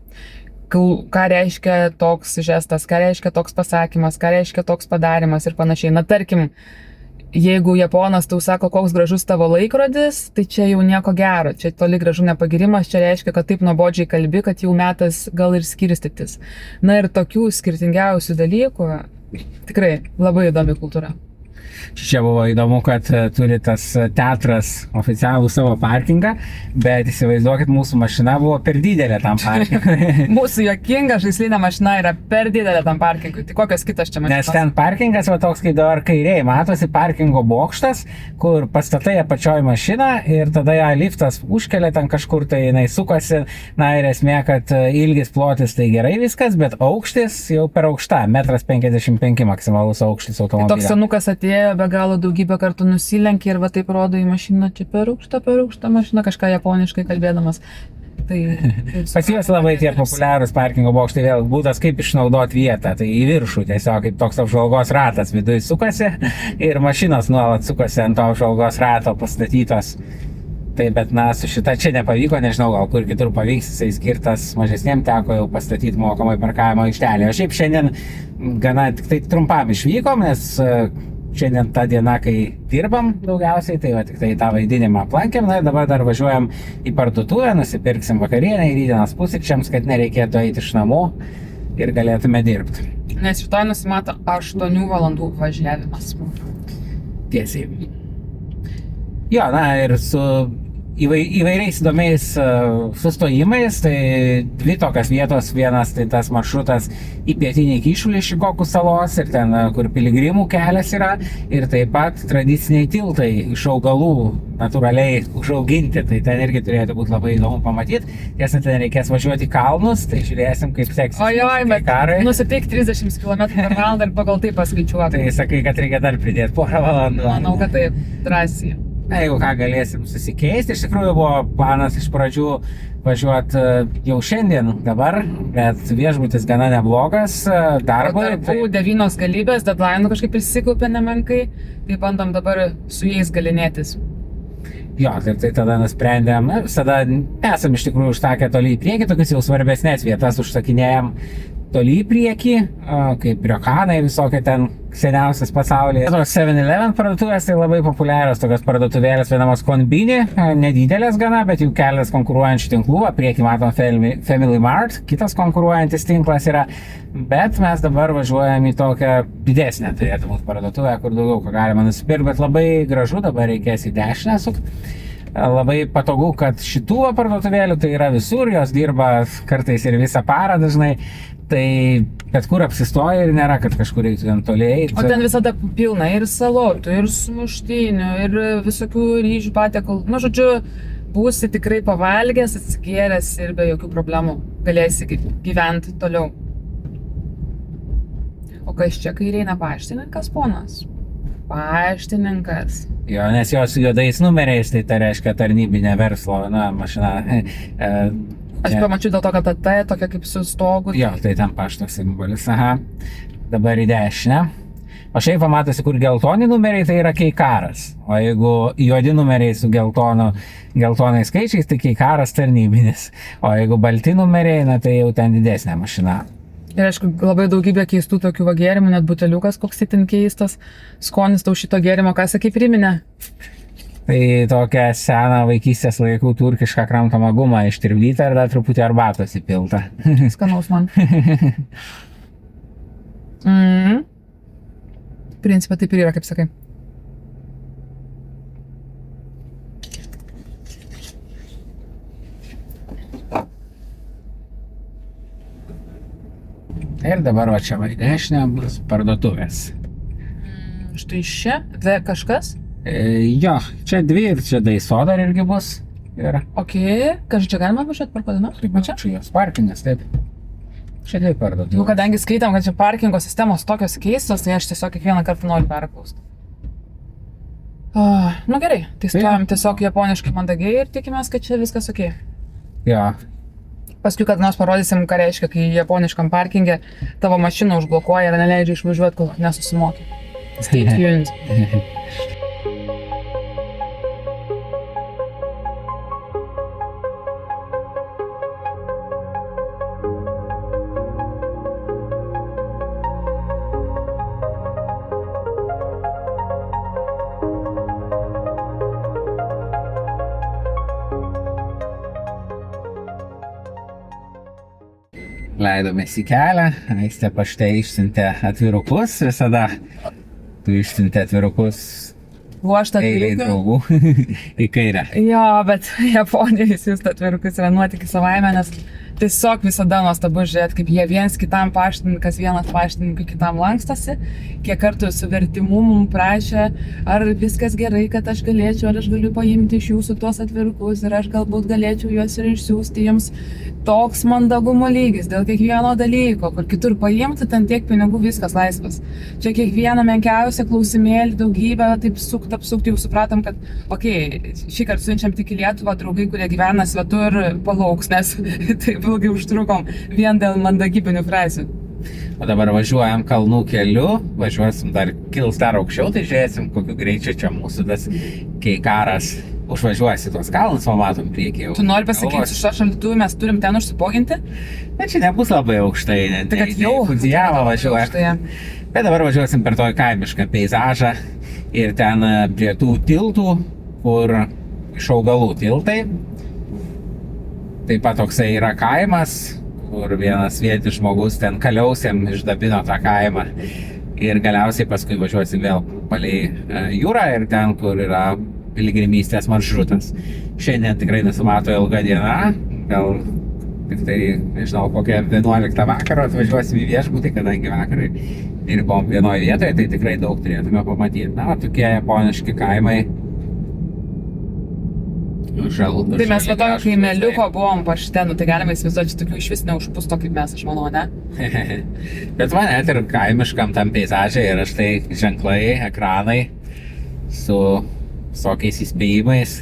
Ką reiškia toks žestas, ką reiškia toks pasakymas, ką reiškia toks padarimas ir panašiai. Na tarkim, jeigu japonas tau sako, koks gražus tavo laikrodis, tai čia jau nieko gero, čia toli gražu nepagirimas, čia reiškia, kad taip nuobodžiai kalbi, kad jau metas gal ir skirstytis. Na ir tokių skirtingiausių dalykų, tikrai labai įdomi kultūra. Čia buvo įdomu, kad turi tas teatras oficialų savo parkingą, bet įsivaizduokit, mūsų mašina buvo per didelė tam parkingui. Mūsų juokinga žaislinė mašina yra per didelė tam parkingui. Tai kokios kitos čia mašinos? Nes ten parkingas va toks, kai dabar kairiai matosi parkingo bokštas, kur pastatai apačioj mašiną ir tada ją liftas užkelia ten kažkur, tai jinai sukosi. Na ir esmė, kad ilgis plotis tai gerai viskas, bet aukštis jau per aukšta, 1,55 m maksimalus aukštis automobilio. Toks senukas atėjo, be galo daugybę kartų nusilenkė ir va taip rodo į mašiną, čia per aukšta mašina, kažką japoniškai kalbėdamas. Tai pas juos labai tie populiarūs parkingo bokštai, vėl būdas kaip išnaudoti vietą, tai į viršų tiesiog kaip toks apžvalgos ratas viduje sukasi ir mašinos nuolat sukasi ant to apžvalgos rato pastatytos. Tai bet na, su šita čia nepavyko, nežinau, gal kur kitur pavyks, jisai skirtas mažesniem, teko jau pastatyti mokamai parkavimo aikštelę. O šiaip šiandien gana tik tai trumpam išvykom, nes šiandien ta diena, kai dirbam daugiausiai, tai va tik tai tą vaidinimą aplankėm, na ir dabar dar važiuojam į parduotuvę, nusipirksim vakarienę ir rytdienos pusryčiams, kad nereikėtų eiti iš namų ir galėtume dirbti. Nes šitoj nusimato 8 valandų važiavimas. Tiesiai. Jo, na ir su įvairiais įdomiais sustojimais, tai dvi tokios vietos, vienas tai tas maršrutas į pietinį Kyšulį Šikoku salos ir ten, kur piligrimų kelias yra, ir taip pat tradiciniai tiltai iš augalų natūraliai užauginti, tai ten irgi turėtų būti labai įdomu pamatyti. Tiesa, ten reikės važiuoti į kalnus, tai žiūrėsim, kaip seksis. Ojoj, bet nusiteik 30 km/h ir pagal tai paskaičiuoti. Tai sakai, kad reikia dar pridėti porą valandų. Manau, kad taip, drąsiai. Na, jeigu ką, galėsim susikeisti. Iš tikrųjų buvo planas iš pradžių važiuoti jau šiandien dabar, bet viešbutis gana neblogas darbui. Darbų 9 galybės, deadline kažkaip prisikaupė nemenkai, tai bandom dabar su jais galinėtis. Jo, tai tada nusprendėm, visada esam iš tikrųjų užsakę toli į priekį, tokius jau svarbesnės vietas užsakinėjom toli į priekį, kaip Riokanai visokie ten seniausias pasaulyje. 7-Eleven parduotuvės tai labai populiarios, tokios parduotuvėlės vienamos Konbini, nedidelės gana, bet jau kelias konkuruojančių tinklų, priekį matom Family Mart, kitas konkuruojantis tinklas yra, bet mes dabar važiuojam į tokią didesnę turėtų būti parduotuvę, kur daugiau ko galima nusipirkti, bet labai gražu, dabar reikės į dešinę sukti. Labai patogu, kad šitų parduotuvėlių tai yra visur, jos dirba kartais ir visą parą dažnai, tai bet kur apsistoja ir nėra, kad kažkur reiktų ten toliai. O ten visada pilna ir salotų, ir sumuštinių, ir visokių ryžių patiekalų. Nu, žodžiu, būsi tikrai pavalgęs, atsigėręs ir be jokių problemų galėsi gyventi toliau. O kas čia kairiai eina paštininkas, ponas? Paštininkas. Jo, nes jos juodais numeriais, tai tai reiškia tarnybinė verslo, na, mašina. Aš pamačiau dėl to, kad ta T tokia kaip su stogu. Jo, tai ten pašto simbolis, aha. Dabar į dešinę. O šiaip pamatosi, kur geltoni numeriai, tai yra Keikaras. O jeigu juodi numeriai su geltonais skaičiais, tai Keikaras tarnybinis. O jeigu balti numeriai, na, tai jau ten didesnė mašina. Ir aišku, labai daugybė keistų tokių gėrimų, net buteliukas koks itin keistas. Skonis tau šito gėrimo, ką sakai, priminė? Tai tokia sena vaikystės laikų turkiška kramtoma guma ištirpdyta ir dar truputį arbatos įpilta. Skanaus man. Principą taip ir yra, kaip sakai. Ir dabar va čia va į dešinę bus parduotuvės. Štai čia, kažkas? Jo, čia dvi ir čia Daiso dar irgi bus. Ir... Ok, kažkai čia galima važiuoti per padiną? Čia jos parkingas, taip. Čia dvi parduotuvės. Nu, kadangi skaitam, kad čia parkingo sistemos tokios keistos, tai aš tiesiog kiekvieną kartą noriu perklausti. Nu gerai, tai stojam tiesiog japoniškai mandagiai ir tikimės, kad čia viskas ok. Jo. Paskui, kad nors parodysim, ką reiškia, kai japoniškam parkinge tavo mašiną užblokuoja ir neleidžia išvažiuoti, kol nesusimoki. Stay tuned. Leidomės į kelią, Aistė pašte išsiuntė atvirukus, visada Tu išsiuntė atvirukus Ruoštą eiliai atvirukų. draugų į kairę. Jo, bet Japonijoje siųsti atvirukus yra nuotykis savaime, nes tiesiog visada nuostabu žiūrėti, kaip jie viens kitam paštininkas, vienas paštininkui kitam lankstosi, kiek kartų su vertimu mums prašė, ar viskas gerai, kad aš galėčiau, ar aš galiu paimti iš jūsų tuos atvirukus ir aš galbūt galėčiau juos ir išsiųsti jums. Toks mandagumo lygis dėl kiekvieno dalyko, kur kitur paimti, ten tiek pinigų, viskas laisvas. Čia kiekvieną menkiausią klausimėlį, daugybę, taip apsukti, jau supratom, kad, šį kartą siunčiam tik į Lietuvą, draugai, kurie gyvena svetur, palauks, nes taip ilgai užtrukom vien dėl mandagybinių frazių. O dabar važiuojam kalnų keliu, važiuosim kils dar aukščiau, tai žiūrėsim, kokiu greičiu čia mūsų tas keikaras užvažiuosi tuos kalnus, o matom priekį jau. Tu nori pasakyti, su šio šaldytuvu mes turim ten užsipoginti? Bet čia nebus labai aukštai, Tai kad jau Fudzijamą važiuoja. aukštai. Bet dabar važiuosim per tokį kaimišką peizažą ir ten prie tų tiltų, kur iš augalų tiltai. Taip pat toksai yra kaimas, kur vienas vietis žmogus ten kaliausiam išdabino tą kaimą. Ir galiausiai paskui važiuosim vėl palei jūrą ir ten, kur yra piligrimystės maršrutas. Šiandien tikrai nesimato ilga diena, gal tik tai, nežinau, kokią 11 vakaro atvažiuosim į viešbutį, kadangi vakarai dirbom vienoje vietoje, tai tikrai daug turėtume pamatyti. Na, tokie japoniški kaimai. Tai mes va tokio kaimeliuko buvom pašte, tai galime įsivaizduoti, tokių iš vis neužpusto kaip mes, aš manau, ne? Bet man net ir kaimiškam tam peizažai yra štai ženklai, ekranai su visokiais įspėjimais.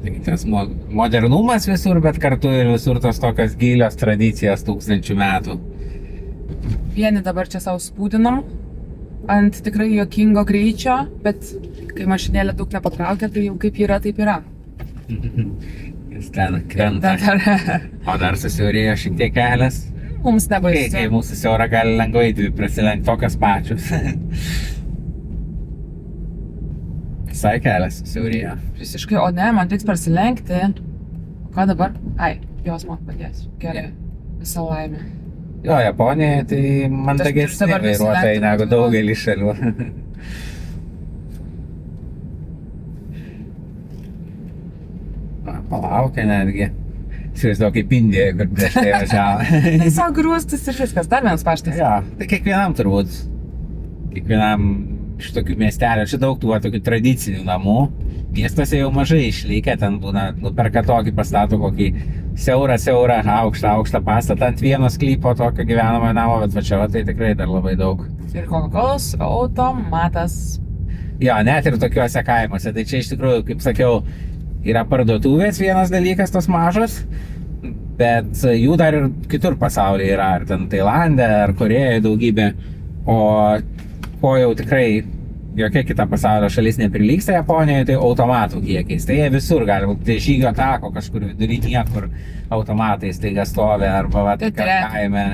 Tai tas modernumas visur, bet kartu ir visur tos tokios gilios tradicijos 1000 metų. Vieni dabar čia savo spūdinam ant tikrai juokingo greičio, bet kai mašinėlė daug nepatraukia, tai jau kaip yra, taip yra. Jis ten krenta. O dar susiaurėjo šiek tiek kelias. Mums nebaisu. Kai mūsų siaura gali lengvai dvi prasilenkti tokios pačios. Visai kelias susiaurėjo. Visiškai, o ne, man teiks prasilenkti. O ką dabar? Ai, jos man padės. Gerai. Visa laimė. Jo, Japonijoje tai mandagesni vairuotojai negu daugelį šalių. Palaukia netgi. Įsivaizduoju, kaip Indijoje, kur prieš tai važiavo. Tiesiog grūstis ir viskas. Dar vienas paštas. Jo, tai kiekvienam turbūt. Kiekvienam iš tokių miestelio. Čia daug tų tokių tradicinių namų. Miestuose jau mažai išlikę, ten būna, nuperka tokį, pastato kokį siaurą, aukštą pastatą ant vieno sklypo tokio gyvenamojo namo, bet va čia tai tikrai dar labai daug. Ir Coca-Colos automatas. Jo, net ir tokiuose kaimuose. Tai čia iš tikrųjų, kaip sakiau, yra parduotuvės vienas dalykas, tos mažos, bet jų dar ir kitur pasaulyje yra, ar ten Tailande, ar Korėjoje daugybė. O ko jau tikrai jokia kita pasaulio šalis neprilygsta Japonijoje, tai automatų kiekiais. Tai jie visur gali būti, tai žygio tako kažkur vidury niekur automatais taiga stovi, arba va, kaime.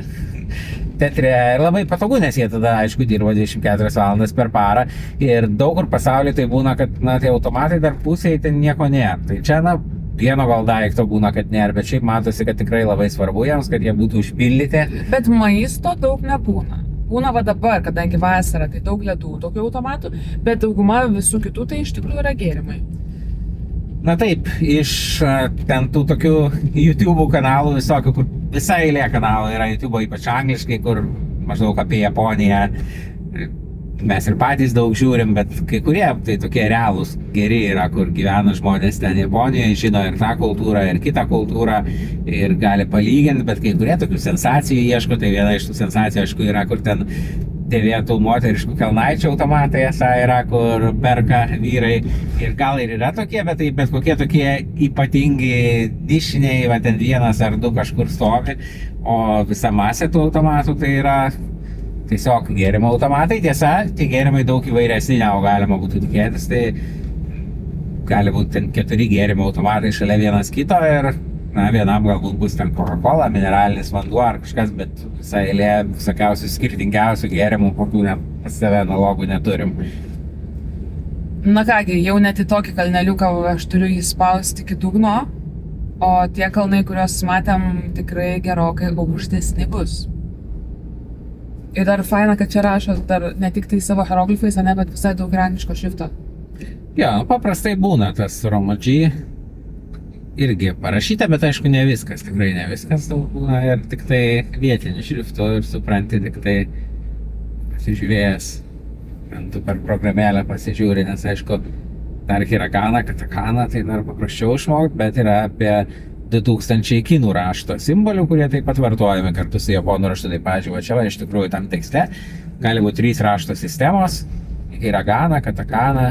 Teatre ir labai patogu, nes jie tada, aišku, dirba 24 valandas per parą ir daug kur pasaulyje tai būna, kad, na, tai automatai dar pusėje ten nieko nėra. Tai čia, na, vieno gal daikto būna, kad nėra, bet šiaip matosi, kad tikrai labai svarbu jiems, kad jie būtų užpildyti. Bet maisto daug nebūna. Būna va dabar, kadangi vasara, tai daug ledų, tokių automatų, bet dauguma visų kitų tai iš tikrųjų yra gėrimai. Na taip, iš ten tų tokių YouTube kanalų visokių, kur visa eilė kanalų yra YouTube, ypač angliškai, kur maždaug apie Japoniją mes ir patys daug žiūrim, bet kai kurie tai tokie realūs geri yra, kur gyvena žmonės ten Japonijoje, žino ir tą kultūrą, ir kitą kultūrą ir gali palyginti, bet kai kurie tokių sensacijų ieško, tai viena iš tų sensacijų, aišku, yra, kur ten dėvėtų moteriškų kelnaičių automatai esą yra, kur perka vyrai ir gal ir yra tokie, bet kokie tokie ypatingi nišiniai, va ten vienas ar du kažkur stovi, o visa masė tų automatų tai yra tiesiog gėrimo automatai. Tiesa, tie gėrimai daug įvairesni, negu galima būtų tikėtis, tai gali būti ten 4 gėrimo automatai šalia vienas kito ir, na, vienam galbūt bus ten Coca-Cola, mineralinis vanduo ar kažkas, bet visą eilė visokiausių skirtingiausių gėrimų, kokių pas save analogų neturim. Na kągi, jau net į tokį kalneliuką aš turiu įspausti iki dugno, o tie kalnai, kuriuos matėm, tikrai gerokai aukštesni bus. Ir dar faina, kad čia rašo dar ne tik tai savo hieroglifais, ne, bet visai daug iraniško šrifto. Jo, paprastai būna tas Romaji irgi parašyta, bet aišku ne viskas, tikrai ne viskas būna ir tik tai vietinių šriftų ir supranti tik tai pasižiūrėjęs, tu per programėlę pasižiūri, nes aišku, dar hiragana, katakana, tai dar paprasčiau išmokti, bet yra apie 2000 kinų rašto simbolių, kurie taip pat vartojami kartu su japonų raštu. Tai pavyzdžiui, čia va, iš tikrųjų tam tekste gali būti 3 rašto sistemos, hiragana, katakana,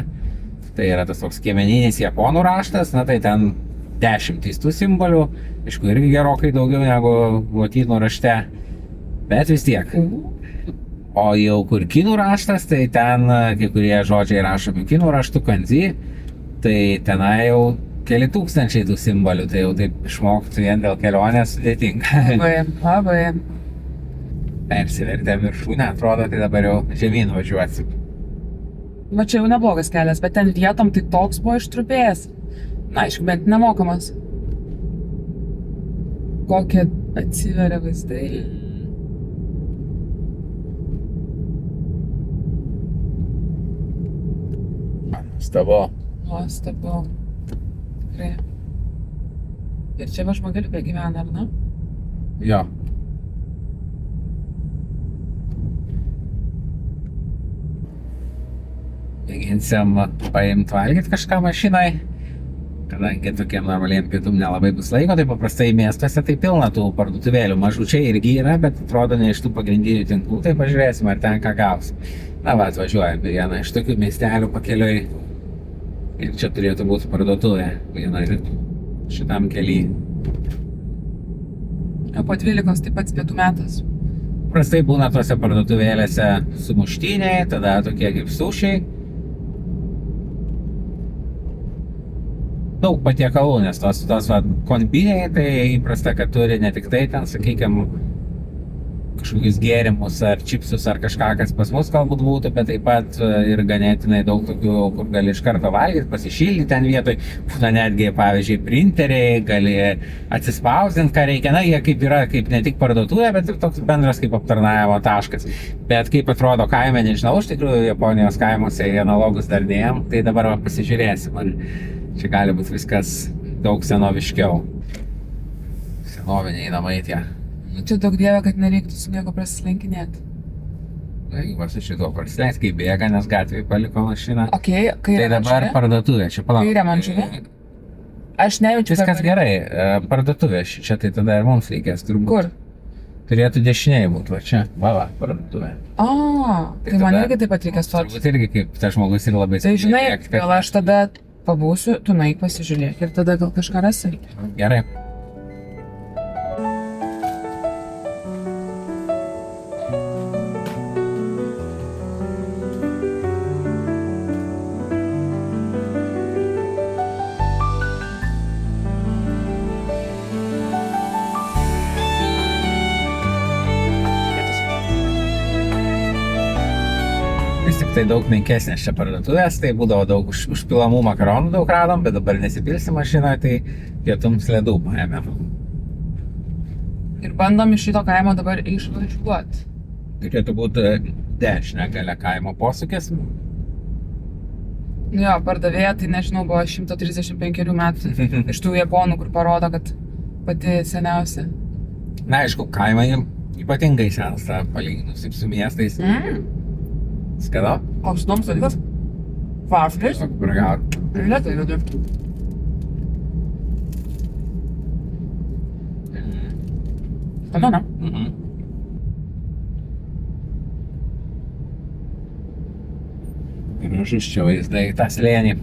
tai yra tas toks kiemeninis japonų raštas, na tai ten 10 tų simbolių, aišku, irgi gerokai daugiau negu lotynų rašte, bet vis tiek. O jau kur kinų raštas, tai ten kai kurie žodžiai rašomi kinų raštu, kanzi, tai tenai jau keli tūkstančiai tų simbolių, tai jau taip išmokti vien dėl kelionės sudėtinga. Labai. Persivertė viršūnę, atrodo, tai dabar jau žemyn važiuosim. Va čia jau neblogas kelias, bet ten vietom tai toks buvo ištrupėjęs. Na, aišku, bent nemokamas. Kokie atsiveria vaizdai. Nuostabu. Tikrai. Ir čia va žmogeliukė gyvena, ar ne? Jo. Mėginsim paimti valgyti kažką mašinai. Kadangi tokiem normaliem pietum nelabai bus laiko, tai paprastai miestuose tai pilna tų parduotuvėlių. Mažučiai irgi yra, bet atrodo ne iš tų pagrindinių tinklų, tai pažiūrėsim, ar ten ką gaus. Na va, atvažiuojam vieną iš tokių miestelių pakeliui. Ir čia turėtų būti parduotuvė viena šitam kely. O po 12 taip pat pietų metas. Prastai būna tose parduotuvėlėse sumuštiniai, tada tokie kaip sušiai. Daug patiekalų, nes tos va, konbiniai, tai įprasta, kad turi ne tik tai ten, sakykime, kažkokius gėrimus ar čipsus ar kažką, kas pas mus galbūt būtų, bet taip pat ir ganėtinai daug tokių, kur gali iš karto valgyti, pasišildyti ten vietoj. Būna netgi, pavyzdžiui, printeriai, gali atsispausdinti, ką reikia. Na, jie kaip yra, kaip ne tik parduotuvė, bet ir toks bendras kaip aptarnavimo taškas. Bet kaip atrodo kaime, nežinau, iš tikrųjų, Japonijos kaimuose analogus dar neėm, tai dabar pasižiūrėsim, ar čia gali būti viskas daug senoviškiau. Senoviniai namai tie. Čia daug dievė, kad nereiktų su nieko prasislenkinėti. Jeigu aš šito prasileis, kai bėga, nes gatvėje paliko mašiną. Okay, tai dabar parduotuvė, čia palauk. Kairė man žiūrė? Aš nejaučiu. Viskas gerai, parduotuvė, čia tai tada ir mums reikės turbūt. Kur? Turėtų dešiniai būti, va čia, va, parduotuvė. Tai man irgi taip pat reikės stoti. Turbūt irgi kaip tas žmogus ir labai... Tai žinai, gal aš tada pabūsiu, tu nueik pasižiūrėk ir tada gal kažką rasi. Gerai. Tai daug menkesnės čia parduotuvės, tai būdavo daug užpilamų makaronų daug radom, bet dabar nesipilsi mašinoje, tai pietums ledų paėmėm. Ir bandom iš šito kaimo dabar išvažiuoti. Turėtų būti dešinė gale kaimo posūkis. Jo, pardavėja, tai nežinau, buvo 135 metų iš tų japonų, kur parodo, kad pati seniausia. Na, aišku, kaimai ypatingai sensta palyginus su miestais. Skanu? Koks įdomus dalykas? Vaflis? Paragaut. Lėtai vedu. Skanu, ne? Gražus čia vaizdai, tą slėnį.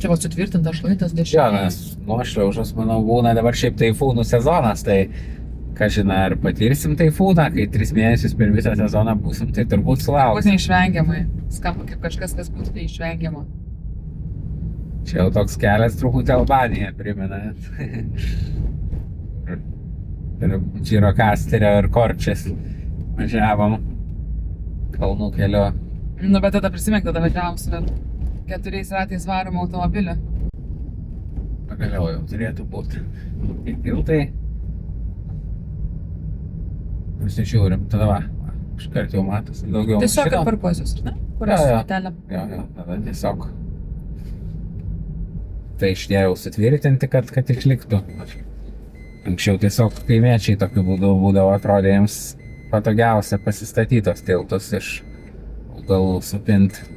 Čia va sutvirtintas šlaitas dešinė. Jo, nes nuošliaužos, manau, būna dabar šiaip taifūnų sezonas, tai kažina, ar patirsim taifūną, kai 3 mėnesius per visą sezoną būsim, tai turbūt sulauksim. Bus neišvengiamai. Skamba kaip kažkas, kas būtų neišvengiama. Čia jau toks kelias truputį Albaniją primena. Ir Girocasterio ir Korčės važiavom kalnų keliu. Nu, bet tada prisimink, tada važiavom su 4 ratais varomu automobiliu. Pagaliau jau turėtų būti. Kaip tiltai. Pasižiūrim, tada va. Iškart jau matosi daugiau Tiesiog mašinų. parkuosios, ar ne? Kurios Jo. stotelė. Jo, tada tiesiog. Tai šitie jau sutvirtinti, kad išliktų. Anksčiau tiesiog kaimiečiai tokiu būdu būdavo, atrodė jiems patogiausia pasistatytos tiltus iš augalų supinti.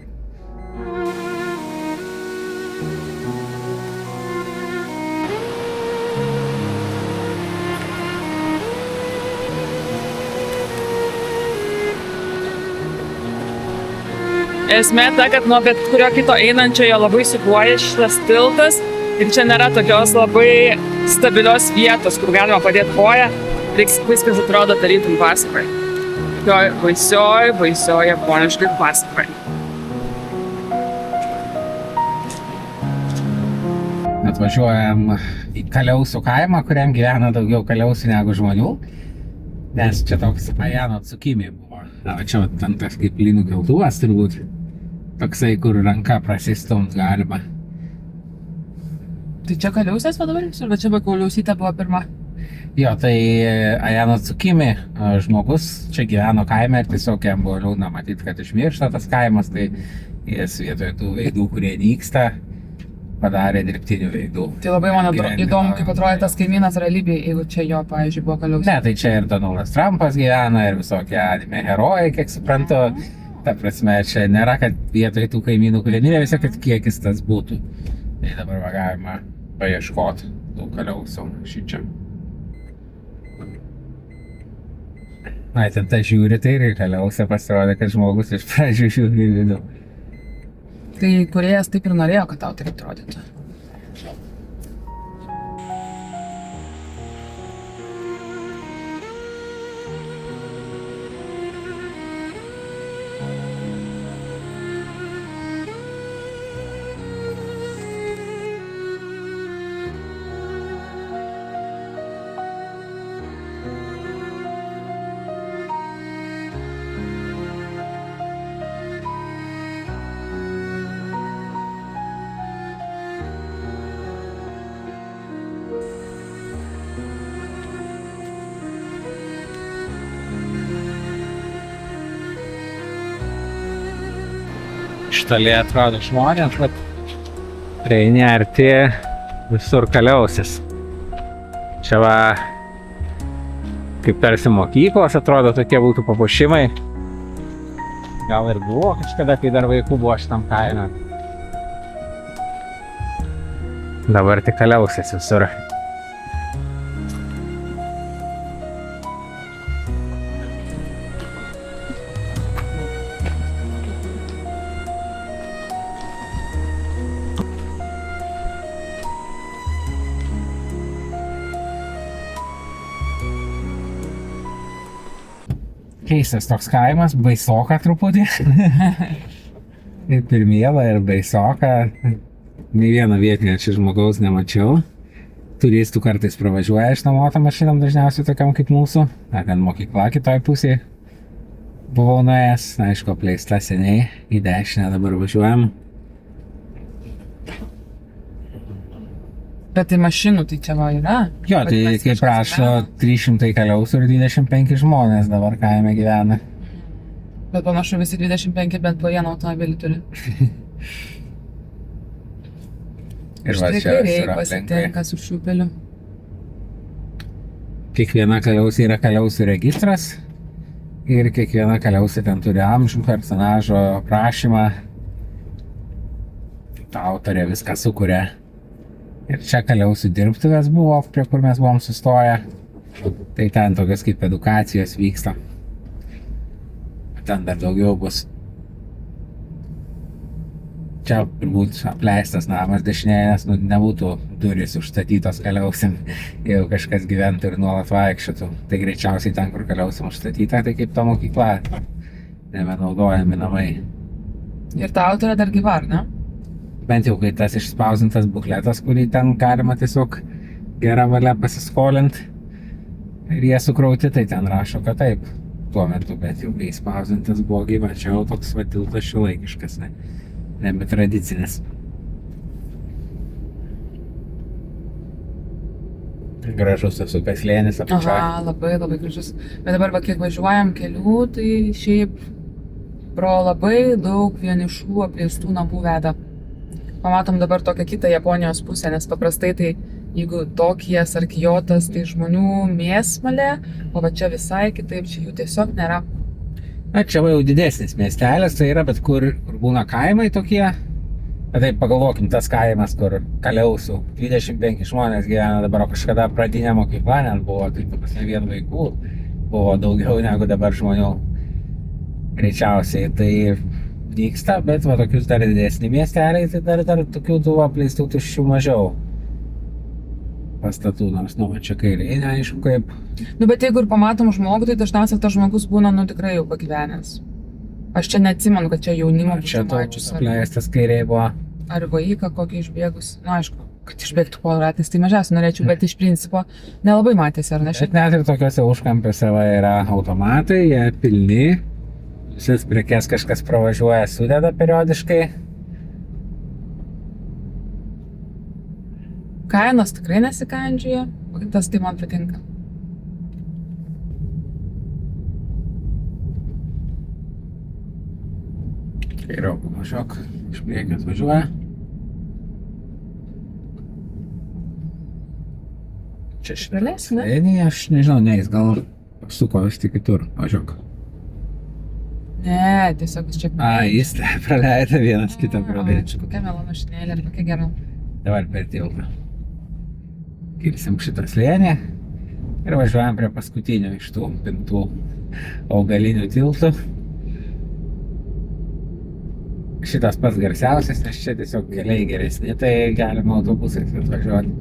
Esmė ta, kad nuo bet kurio kito einančiojo labai siūbuoja šitas tiltas ir čia nėra tokios labai stabilios vietos, kur galima padėti koją. Viskas atrodo tarytum pasakoje. Tokioj baisioj japoniškai pasakoje. Atvažiuojam į Kaliausų kaimą, kuriam gyvena daugiau kaliausių negu žmonių. Nes čia toks Ajano Tsukimi buvo. Na, čia ten tas kaip lynų keltuvas turbūt. Toksai, kur ranka prasistumt galima. Tai čia Kaliausės vadovėlis, ar čia Kaliausytė buvo pirma? Jo, tai Ajano Tsukimi žmogus čia gyveno kaime ir tiesiog jam buvo liūdna matyti, kad išmiršta tas kaimas, tai jis vietoje tų veidų, kurie nyksta, padarė dirbtinių veidų. Tai labai man įdomu, kaip atrodė tas kaimynas realybėje, jeigu čia jo, pavyzdžiui, buvo Kaliausė. Ne, tai čia ir Donaldas Trumpas gyvena ir visokie anime herojai, kiek suprantu. Ta prasme, čia nėra, kad vietoj tų kaimynų, kurie mirė, vis tiek, kad kiekis tas būtų. Tai dabar va galima paieškoti tų Kaliausų šičia. Na, ten tai žiūri, tai ir Kaliausė pasirodė, kad žmogus iš pradžių žiūri vidų. Tai kūrėjas taip ir norėjo, kad tau taip atrodytų. Štalyje atrodo žmonės, bet prieini arti visur Kaliausis. Čia va, kaip tarsi mokyklos atrodo, tokie būtų papuošimai. Gal ir buvo kažkada, kai dar vaikų buvo šitam kaime. Dabar tik Kaliausis visur. Keistas toks kaimas, baisoka truputį. Ir pirmiela, ir baisoka. Nei vieno vietinio čia žmogaus nemačiau. Turistų kartais pravažiuoja išnuomotą mašinom, dažniausiai tokiam kaip mūsų. Ten mokykla kitoj pusėje. Buvau nuėjęs, aišku, apleista seniai. Į dešinę dabar važiuojam. Bet tai mašinų tai čia va yra? Jo, tai kaip prašo 300 Kaliausų ir 25 žmonės dabar kaime gyvena. Bet panašu visi 25 bent po vieną automobilį turi. Ir va čia yra aplinkai. Kas už šiupelių. Kiekviena Kaliausė yra Kaliausų registras. Ir kiekviena Kaliausė ten turi amžių, personažo aprašymą. Ta autorė viską sukuria. Ir čia Kaliausų dirbtuvės buvo, prie kur mes buvom sustoję. Tai ten tokios kaip edukacijos vyksta. Ten dar daugiau bus. Čia turbūt apleistas namas dešinėje, nes nebūtų durys užstatytos Kaliausim, jeigu kažkas gyventų ir nuolat vaikščiotų. Tai greičiausiai ten, kur Kaliausim užstatyta, tai kaip ta mokykla, nebenaudojami namai. Ir ta autorė dar gyva, ar ne? Bent jau kai tas išspausintas bukletas, kurį ten galima tiesiog gerą valią pasiskolinti ir jie sukrauti, tai ten rašo, kad taip. Tuo metu, bet jau kai išspausintas buvo gyva, čia jau toks va tiltas šiuolaikiškas, nebe tradicinis. Gražus tas upės slėnis apačioje. Aha, labai gražus. Bet dabar, kiek važiuojam kelių, tai šiaip pro labai daug vienišų apleistų namų veda. Pamatom dabar tokią kitą Japonijos pusę, nes paprastai tai jeigu Tokijas ar Kyotas, tai žmonių mėsmalė, o va čia visai kitaip, čia jų tiesiog nėra. Na, čia jau didesnis miestelis, tai yra, bet kur būna kaimai tokie. Bet taip pagalvokim, tas kaimas, kur Kaliausų 25 žmonės gyvena, dabar kažkada pradinė mokykla net buvo, tai pasne vien vaikų buvo daugiau negu dabar žmonių. Greičiausiai tai vyksta, bet va tokius dar didesnį miesteliai, tai dar tokių tų apleistų tuščių mažiau pastatų, nors, čia kairiai, neaišku kaip. Bet jeigu ir pamatom žmogų, tai dažniausiai tas žmogus būna, tikrai jau pagyvenęs. Aš čia neatsimenu, kad čia jaunimo čia toks apleistas kairiai buvo. Ar vaiką kokį išbėgus. Aišku, kad išbėgtų po ratais, tai mažiausiai norėčiau, bet iš principo nelabai matėsi, ar ne? Bet net ir tokiuose užkampiuose yra automatai, jie pilni. Visas prekes kažkas pravažiuoja, sudeda periodiškai. Kainos tikrai nesikandžioja, tas tai man patinka. Kairiau pamažiok, iš priekio atvažiuoja. Čia šitą slėnį, aš nežinau, jis gal pasuko vis tik kitur, važiuok. Ne, tiesiog jis čia Jis praleido vienas kitą praleidžiu. Kokia melo mašinėlė, ar kokia gera. Dabar per tiltą. Kilsim šitą slėnį ir važiuojam prie paskutinio iš tų pintų augalinių tiltų. Šitas pats garsiausias, nes čia tiesiog keliai geresni, tai galima autobusais atvažiuoti.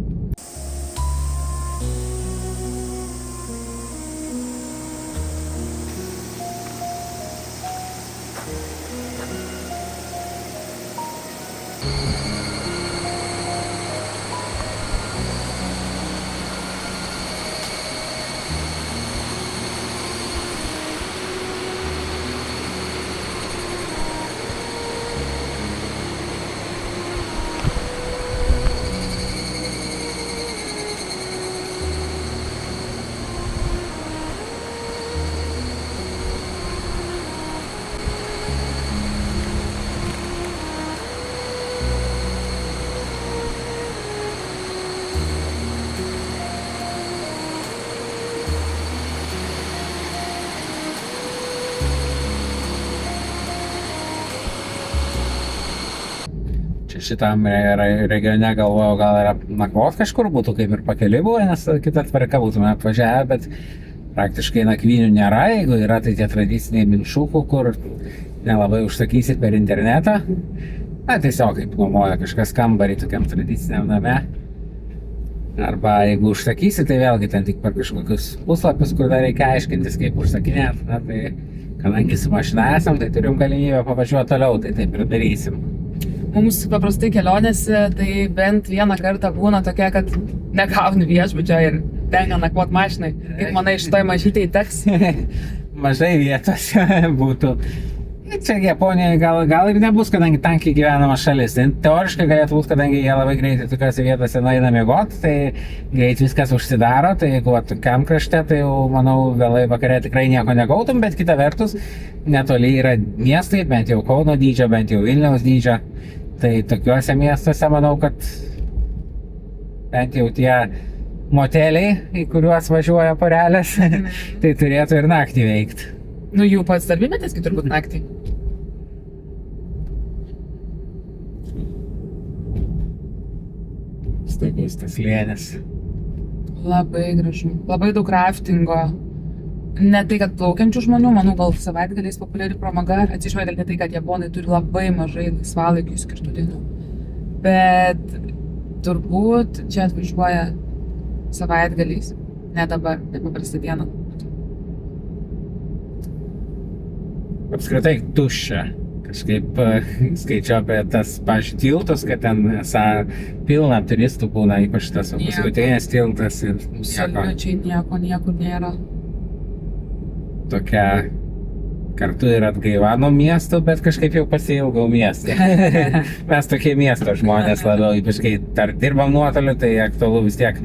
Šitam regione galvojau, gal yra nakvot kažkur būtų, kaip ir pakeliui buvo, nes kitą tvarką būtume apvažiavę, bet praktiškai nakvynių nėra, jeigu yra tai tie tradiciniai minšukų, kur nelabai užsakysit per internetą. Na, tiesiog kaip nuomoja kažkas kambarį tokiam tradiciniam name. Arba jeigu užsakysit, tai vėlgi ten tik per kažkokius puslapius, kur dar reikia aiškintis, kaip užsakinėt. Na, tai kadangi su mašina esam, tai turim galimybę pavažiuoti toliau, tai taip ir darysim. Mums paprastai kelionėse, tai bent vieną kartą būna tokia, kad negauni viešbučio ir tenka nakvot mašinai. Kaip manai, šitoj mažytei teks? Mažai vietos būtų. Čia Japonijoje gal ir nebus, kadangi tankiai gyvenama šalis. Teoriškai galėtų būti, kadangi jie labai greitai tokiose vietose nueina miegot, tai greit viskas užsidaro, tai jeigu tokiam krašte, tai jau, manau, vėlai vakare tikrai nieko negautum, bet kita vertus, netoli yra miestai, bent jau Kauno dydžio, bent jau Vilniaus dydžio. Tai tokiuose miestuose manau, kad bent jau tie moteliai, į kuriuos važiuoja porelės, tai turėtų ir naktį veikti. Jų pats darbymetis, kai turbūt naktį. Staigus tas slėnis. Labai gražu. Labai daug raftingo. Ne tai, kad plaukiančių žmonių, manau, gal savaitgaliais populiari pramoga, atsižvelgiant tai, kad japonai turi labai mažai laisvalaikių skirtų dienų. Bet turbūt čia atvažiuoja savaitgaliais, ne dabar, ne paprastą dieną. Apskritai tuščia. Kažkaip skaičiu apie tas tiltus, kad ten esą pilna turistų būna, ypač tas paskutinės tiltas ir absoliučiai nieko nėra. Tokia kartu ir atgaiva nuo miestų, bet kažkaip jau pasiilgau miestą. Mes tokie miesto žmonės labiau, ypač kai dar dirbam nuotoliu, tai aktualu vis tiek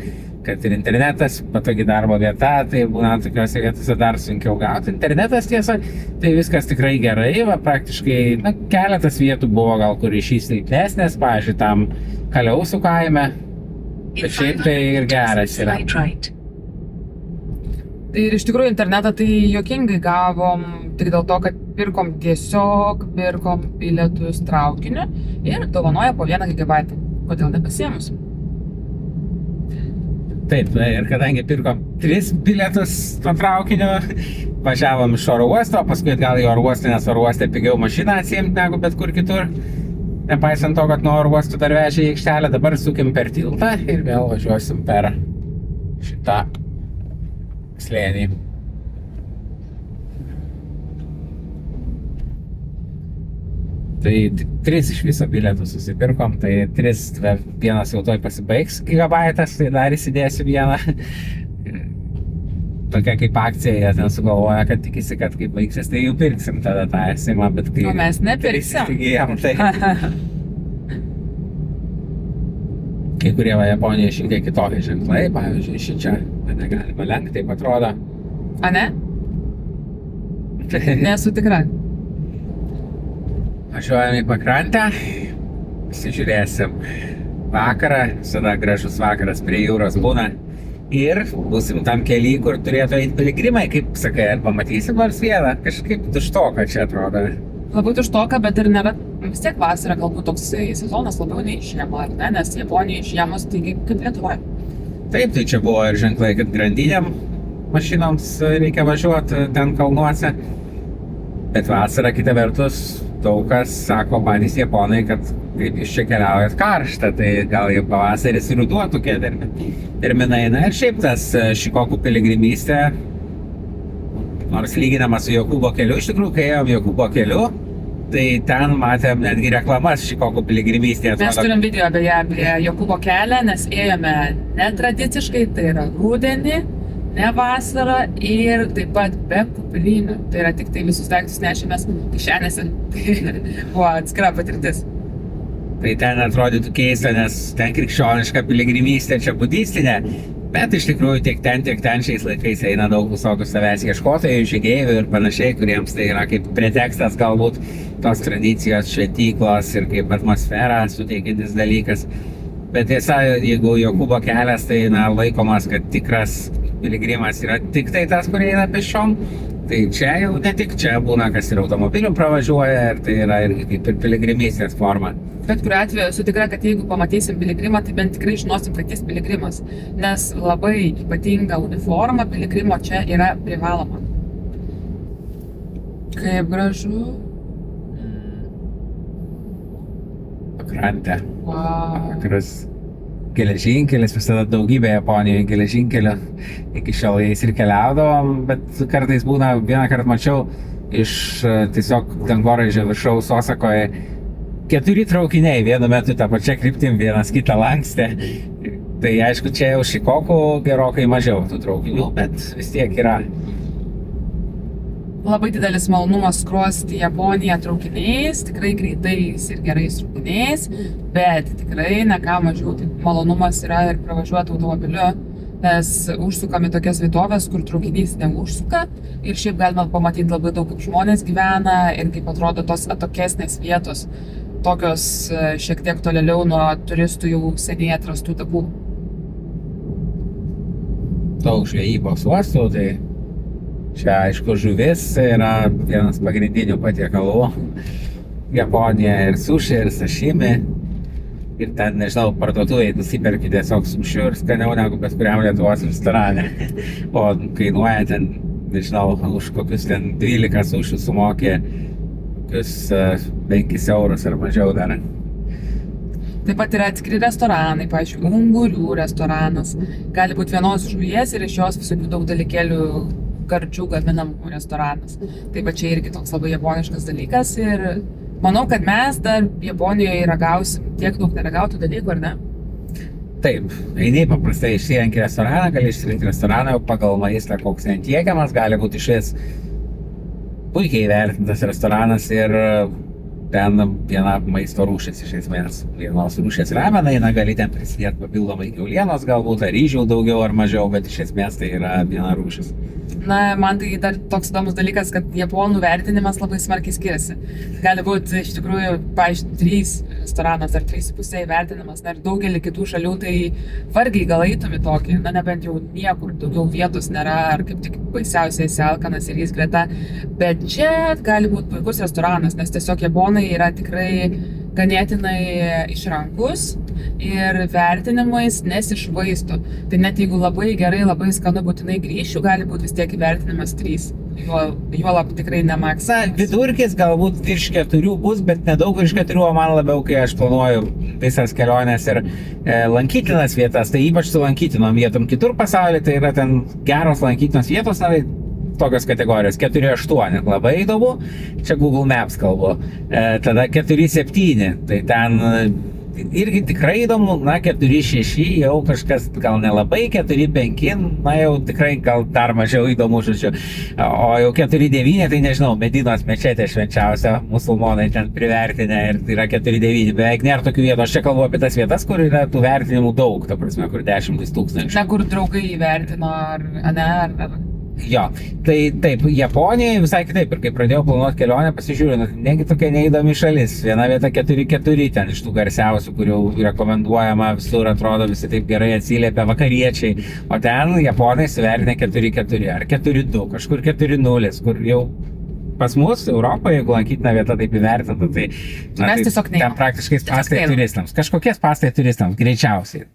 kad ir internetas, patogi darbo vieta, tai būna tokiuose vietose dar sunkiau gauti. Internetas tiesa, tai viskas tikrai gerai, va, praktiškai keletas vietų buvo gal kur ryšys silpnesnės, pavyzdžiui, tam Kaliausų kaime, bet šiaip tai ir geras yra. Ir iš tikrųjų internetą tai juokingai gavom tik dėl to, kad pirkom bilietus traukiniu ir dovanoja po 1 gigabaitą. Kodėl nepasiemus? Taip, ir kadangi pirkom 3 bilietus to traukiniu, važiavom iš oro uosto, paskui atgal į oro uostą, nes oro uoste pigiau mašiną atsiimti negu bet kur kitur. Nepaisant to, kad nuo oro uostų dar vežė į aikštelę, dabar sukim per tiltą ir vėl važiuosim per šitą slėnį. Tai 3 iš viso bilietų susipirkom, tai 3, vienas jau toj pasibaigs gigabaitas, tai dar įsidėsiu vieną. Tokia kaip akcija, jie ten sugalvoja, kad tikisi, kad kaip baigsis, tai jau pirksim tada tą esimą, bet kai... O mes nepirksim. Tai... Kai kurie va Japonijoje šiek tiek kitokie ženklai, pavyzdžiui, šičia negalima lenkti, taip atrodo. A ne? Nesu tikra. Važiuojam į pakrantę, pasižiūrėsim vakarą, visada gražus vakaras prie jūros būna. Ir būsim tam kely, kur turėtų eiti piligrimai, kaip sakai, ar pamatysim nors vieną, kažkaip tuštoka čia atrodo. Labai tuštoka, bet ir nėra, vis tiek vasara galbūt toks sezonas labiau nei žiema, ar ne? Nes Japonija žiemos taigi kaip Lietuvoje. Taip, tai čia buvo ir ženklai, kad grandinėm mašinoms reikia važiuoti ten kalnuose. Bet vasara, kita vertus, daug kas sako patys japonai, kad kaip jūs čia keliaujat karštą, tai gal jau pavasaris ir ruduo tokie terminai. Na ir šiaip tas Šikokų piligrimystė, nors lyginama su Jokūbo keliu, iš tikrųjų, kai ėjom Jokūbo keliu, tai ten matėm netgi reklamas Šikokų piligrimystėje. Mes turim video apie Jokūbo kelią, nes ėjome netradiciškai, tai yra rudenį, ne vasarą ir taip pat be kuprinių. Tai yra tik tai visus daiktus nešėmės kišenėse. Tai buvo atskira patirtis. Tai ten atrodytų keista, nes ten krikščioniška piligrimystė, čia budistinė. Bet iš tikrųjų tiek ten šiais laikais eina daug visokių savęs ieškotojų, žygeivių ir panašiai, kuriems tai yra kaip pretekstas galbūt tos tradicijos, šventyklos ir kaip atmosferą suteikiantis dalykas. Bet tiesa, jeigu Jokūbo kelias, tai laikomas, kad tikras piligrimas yra tik tai tas, kurie eina pėsčiom. Tai čia jau ne tik čia būna, kas ir automobilių pravažiuoja, ir tai yra ir kaip ir piligrimystės forma. Bet kuriuo atveju esu tikra, kad jeigu pamatysim piligrimą, tai bent tikrai žinosim, kad jis piligrimas. Nes labai ypatinga uniforma piligrimo čia yra privaloma. Kaip gražu. Pakrantė. Wow. Vakaras. Geležinkelis, visada daugybė Japonijoje geležinkelio. Iki šiol jais ir keliaudavom, bet kartais būna, vieną kartą mačiau iš tiesiog dangoraižio viršaus Osakoje 4 traukiniai vienu metu tą pačią kryptim vienas kitą lankstė. Tai aišku, čia jau Šikokų gerokai mažiau tų traukinių, bet vis tiek yra. Labai didelis malonumas skrosti Japoniją traukiniais, tikrai greitais ir gerais traukiniais, bet tikrai ne ką mažiau malonumas yra ir pravažiuoti automobiliu, nes užsukame tokias vietovės, kur traukinys neužsuka ir šiaip galima pamatyti labai daug, kaip žmonės gyvena ir kaip atrodo tos atokesnės vietos, tokios šiek tiek tolėliau nuo turistų jau seniai atrastų takų. Daug žvejybos uostų, tai čia, aišku, žuvis yra vienas pagrindinių patiekalų. Japonija ir sushi, ir sashimi. Ir ten, nežinau, parduotuvėje nusiperki tiesiog sušių ir skaniau negu bet kuriam Lietuvos restorane. O kainuoja ten, nežinau, už kokius ten 12 sušių sumokė, kokius 5 eurus ar mažiau dar. Taip pat yra atskiri restoranai, pavyzdžiui, ungurių restoranas. Gali būti vienos žuvies ir iš jos visokių daug dalykėlių gardžių gaminamų restoranas. Taip pat čia irgi toks labai japoniškas dalykas ir manau, kad mes dar Japonijoje ragausim tiek daug neragautų dalykų, ar ne? Taip, eini paprastai išsirenki restoraną, gali išsirinkti restoraną pagal maistą, koks netiekiamas, gali būti išvis puikiai įvertintas restoranas ir ten viena maisto rūšis iš esmės. Vienos rūšės ramenai, gali ten prisidėti papildomai kiaulienos galbūt, ar ryžių daugiau ar mažiau, bet iš esmės tai yra viena rūšis. Na, man tai dar toks įdomus dalykas, kad japonų vertinimas labai smarkiai skiriasi. Gali būti iš tikrųjų, pavyzdžiui, 3 restoranas ar 3,5 vertinimas, na ir daugelį kitų šalių tai vargiai gal eitum į tokį, na nebent jau niekur daugiau vietos nėra, ar kaip tik baisiausiai esi alkanas ir jis greta. Bet čia gali būti puikus restoranas, nes tiesiog japonai yra tikrai ganėtinai išrankus ir vertinimais nesišvaisto. Tai net jeigu labai gerai, labai skanu būtinai grįšiu, gali būti vis tiek įvertinimas 3. Juolab tikrai ne maks. Na, vidurkis galbūt virš 4 bus, bet nedaug virš 4, man labiau, kai aš planuoju visas keliones ir lankytinas vietas, tai ypač su lankytinom vietom kitur pasaulyje, tai yra ten geros lankytinos vietos, na, tokios kategorijos, 4-8, labai įdomu, čia Google Maps kalbu, tada 4-7, tai ten irgi tikrai įdomu, na 4-6 jau kažkas gal nelabai, 4-5, na jau tikrai gal dar mažiau įdomu, žodžiu, o jau 4-9, tai nežinau, Medinos mečetė švenčiausia, musulmonai ten privertinę ir tai yra 4-9, beveik nėra tokių vietų, aš čia kalbu apie tas vietas, kur yra tų vertinimų daug, ta prasme, kur 10 000. Na, kur draugai įvertino, ar Jo, tai taip, Japonija visai kitaip ir kai pradėjau planuoti kelionę, pasižiūrėjau, negi tokia neįdomi šalis, viena vieta 4-4 ten iš tų garsiausių, kurių rekomenduojama visur, atrodo visi taip gerai atsiliepia vakariečiai, o ten Japonai įsivertinę 4-4 ar 4-2, kažkur 4-0, kur jau pas mus Europoje, jeigu lankytina vieta taip įvertinta, tai mes tiesiog ten praktiškai spąstai turistams, kažkokie spąstai turistams, greičiausiai.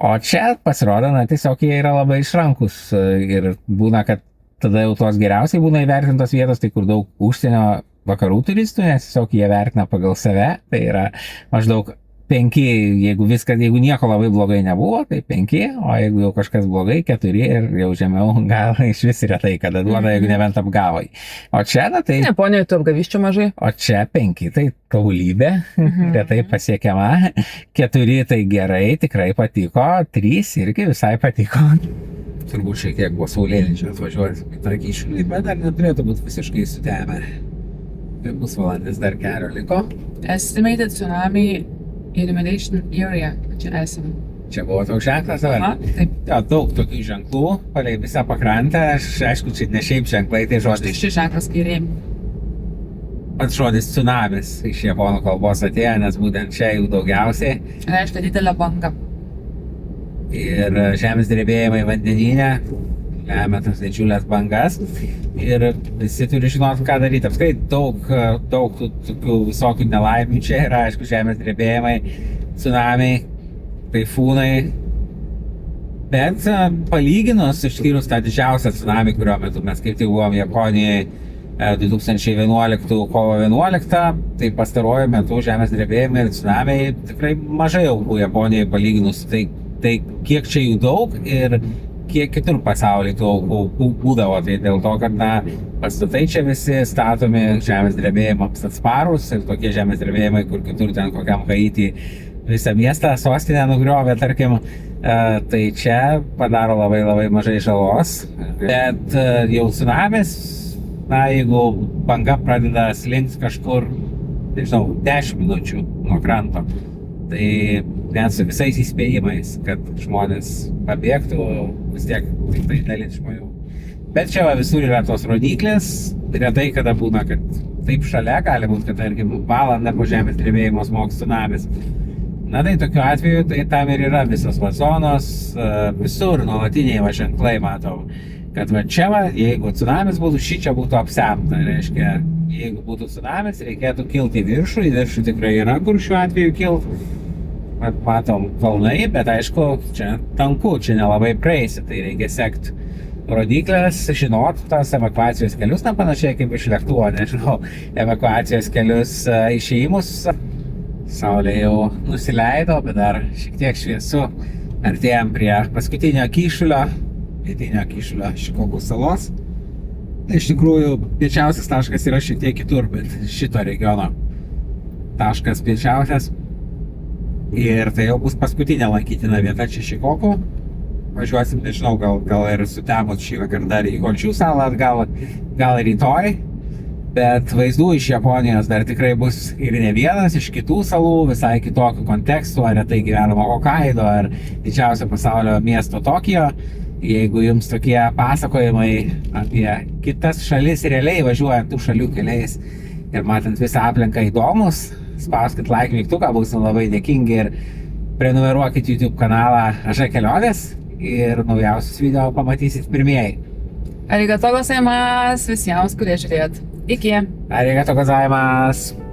O čia pasirodo, na, tiesiog jie yra labai išrankus ir būna, kad tada jau tos geriausiai būna įvertintos vietos, tai kur daug užsienio vakarų turistų, nes tiesiog jie vertina pagal save, tai yra maždaug 5, jeigu nieko labai blogai nebuvo, tai 5, o jeigu jau kažkas blogai, 4 ir jau žemiau gal iš vis retai, kada duoda, jeigu nebent apgavai. O čia, na tai... Japonijoje tų apgaviščių mažai. O čia 5, tai tobulybė, retai pasiekiama, 4 tai gerai, tikrai patiko, 3 irgi visai patiko. Turbūt šiek tiek buvo saulėlydžio atvažiuoti į tą Kyšulį, bet dar neturėtų būti visiškai sutemę. Tai pusvalandis dar kelio liko. Estimated tsunami Illumination Area, čia esame. Čia buvo toks ženklas, ar? Taip. Ja, daug tokių ženklų, palei visą pakrantę, aišku, čia ne šiaip ženklai, tai žodis. Šis ženklas kairėm. Pats žodis tsunamis iš japonų kalbos atėjo, nes būtent čia jų daugiausiai. Reiškia didelę bangą. Ir žemės drebėjimai vandenyne lemia tas didžiulės bangas ir visi turi žinoti, ką daryti. Apskritai daug tokių visokių nelaimių čia yra, aišku, žemės drebėjimai, tsunamiai, taifūnai. Bet palyginus, išskyrus tą didžiausią tsunami, kurio metu mes kaip tik buvom Japonijai 2011 kovo 11, tai pastaruoju metu žemės drebėjimai ir tsunamiai tikrai mažai aukų Japonijai palyginus. Tai kiek čia jų daug ir kiek kitur pasaulyje tų aukų būdavo, tai dėl to, kad pastatai čia visi statomi žemės drebėjimams atsparūs ir tokie žemės drebėjimai, kur kitur ten kokiam Haiti visą miestą, sostinę nugriovė, tarkim, tai čia padaro labai labai mažai žalos. Bet jau tsunamis, na, jeigu banga pradeda slinkt kažkur, nežinau, 10 minučių nuo kranto, tai net su visais įspėjimais, kad žmonės pabėgtų, vis tiek tik tai dalis žmonių. Bet čia visur yra tos rodiklės, retai kada būna, kad taip šalia gali būti, kad tarkim valandą po žemės drebėjimo smogs tsunamis. Na tai tokiu atveju, tai tam ir yra visos zonos, visur nuolatiniai ženklai matau, kad čia, jeigu tsunamis būtų, šičia būtų apsemta, reiškia, jeigu būtų tsunamis, reikėtų kilti į viršų tikrai yra, kur šiuo atveju kilti. Matom kalnai, bet aišku, čia tanku, čia nelabai praeisi, tai reikia sekti rodiklės, žinot tas evakuacijos kelius, na panašiai kaip iš lėktuvo, nežinau, evakuacijos kelius išėjimus. Saulė jau nusileido, bet dar šiek tiek šviesu. Artėjom prie paskutinio Kyšulio, pietinio Kyšulio Šikokų salos. Tai iš tikrųjų piečiausias taškas yra šiek tiek kitur, bet šito regiono taškas piečiausias. Ir tai jau bus paskutinė lankytina vieta čia Šikokų. Važiuosim, nežinau, gal ir sutemot šį vakar dar į Honšiu salą, gal rytoj. Bet vaizdų iš Japonijos dar tikrai bus ir ne vienas, iš kitų salų, visai kitokių kontekstų, ar retai gyvenamo Hokaido, ar didžiausio pasaulio miesto Tokijo. Jeigu jums tokie pasakojimai apie kitas šalis realiai važiuojant tų šalių keliais ir matant visą aplinką įdomus, spauskit like mygtuką, būsim labai dėkingi ir prenumeruokit YouTube kanalą Aža kelionės ir naujausius video pamatysit pirmieji. Arigato gozaimasu visiems, kurie žiūrėt. Iki. Arigato gozaimasu.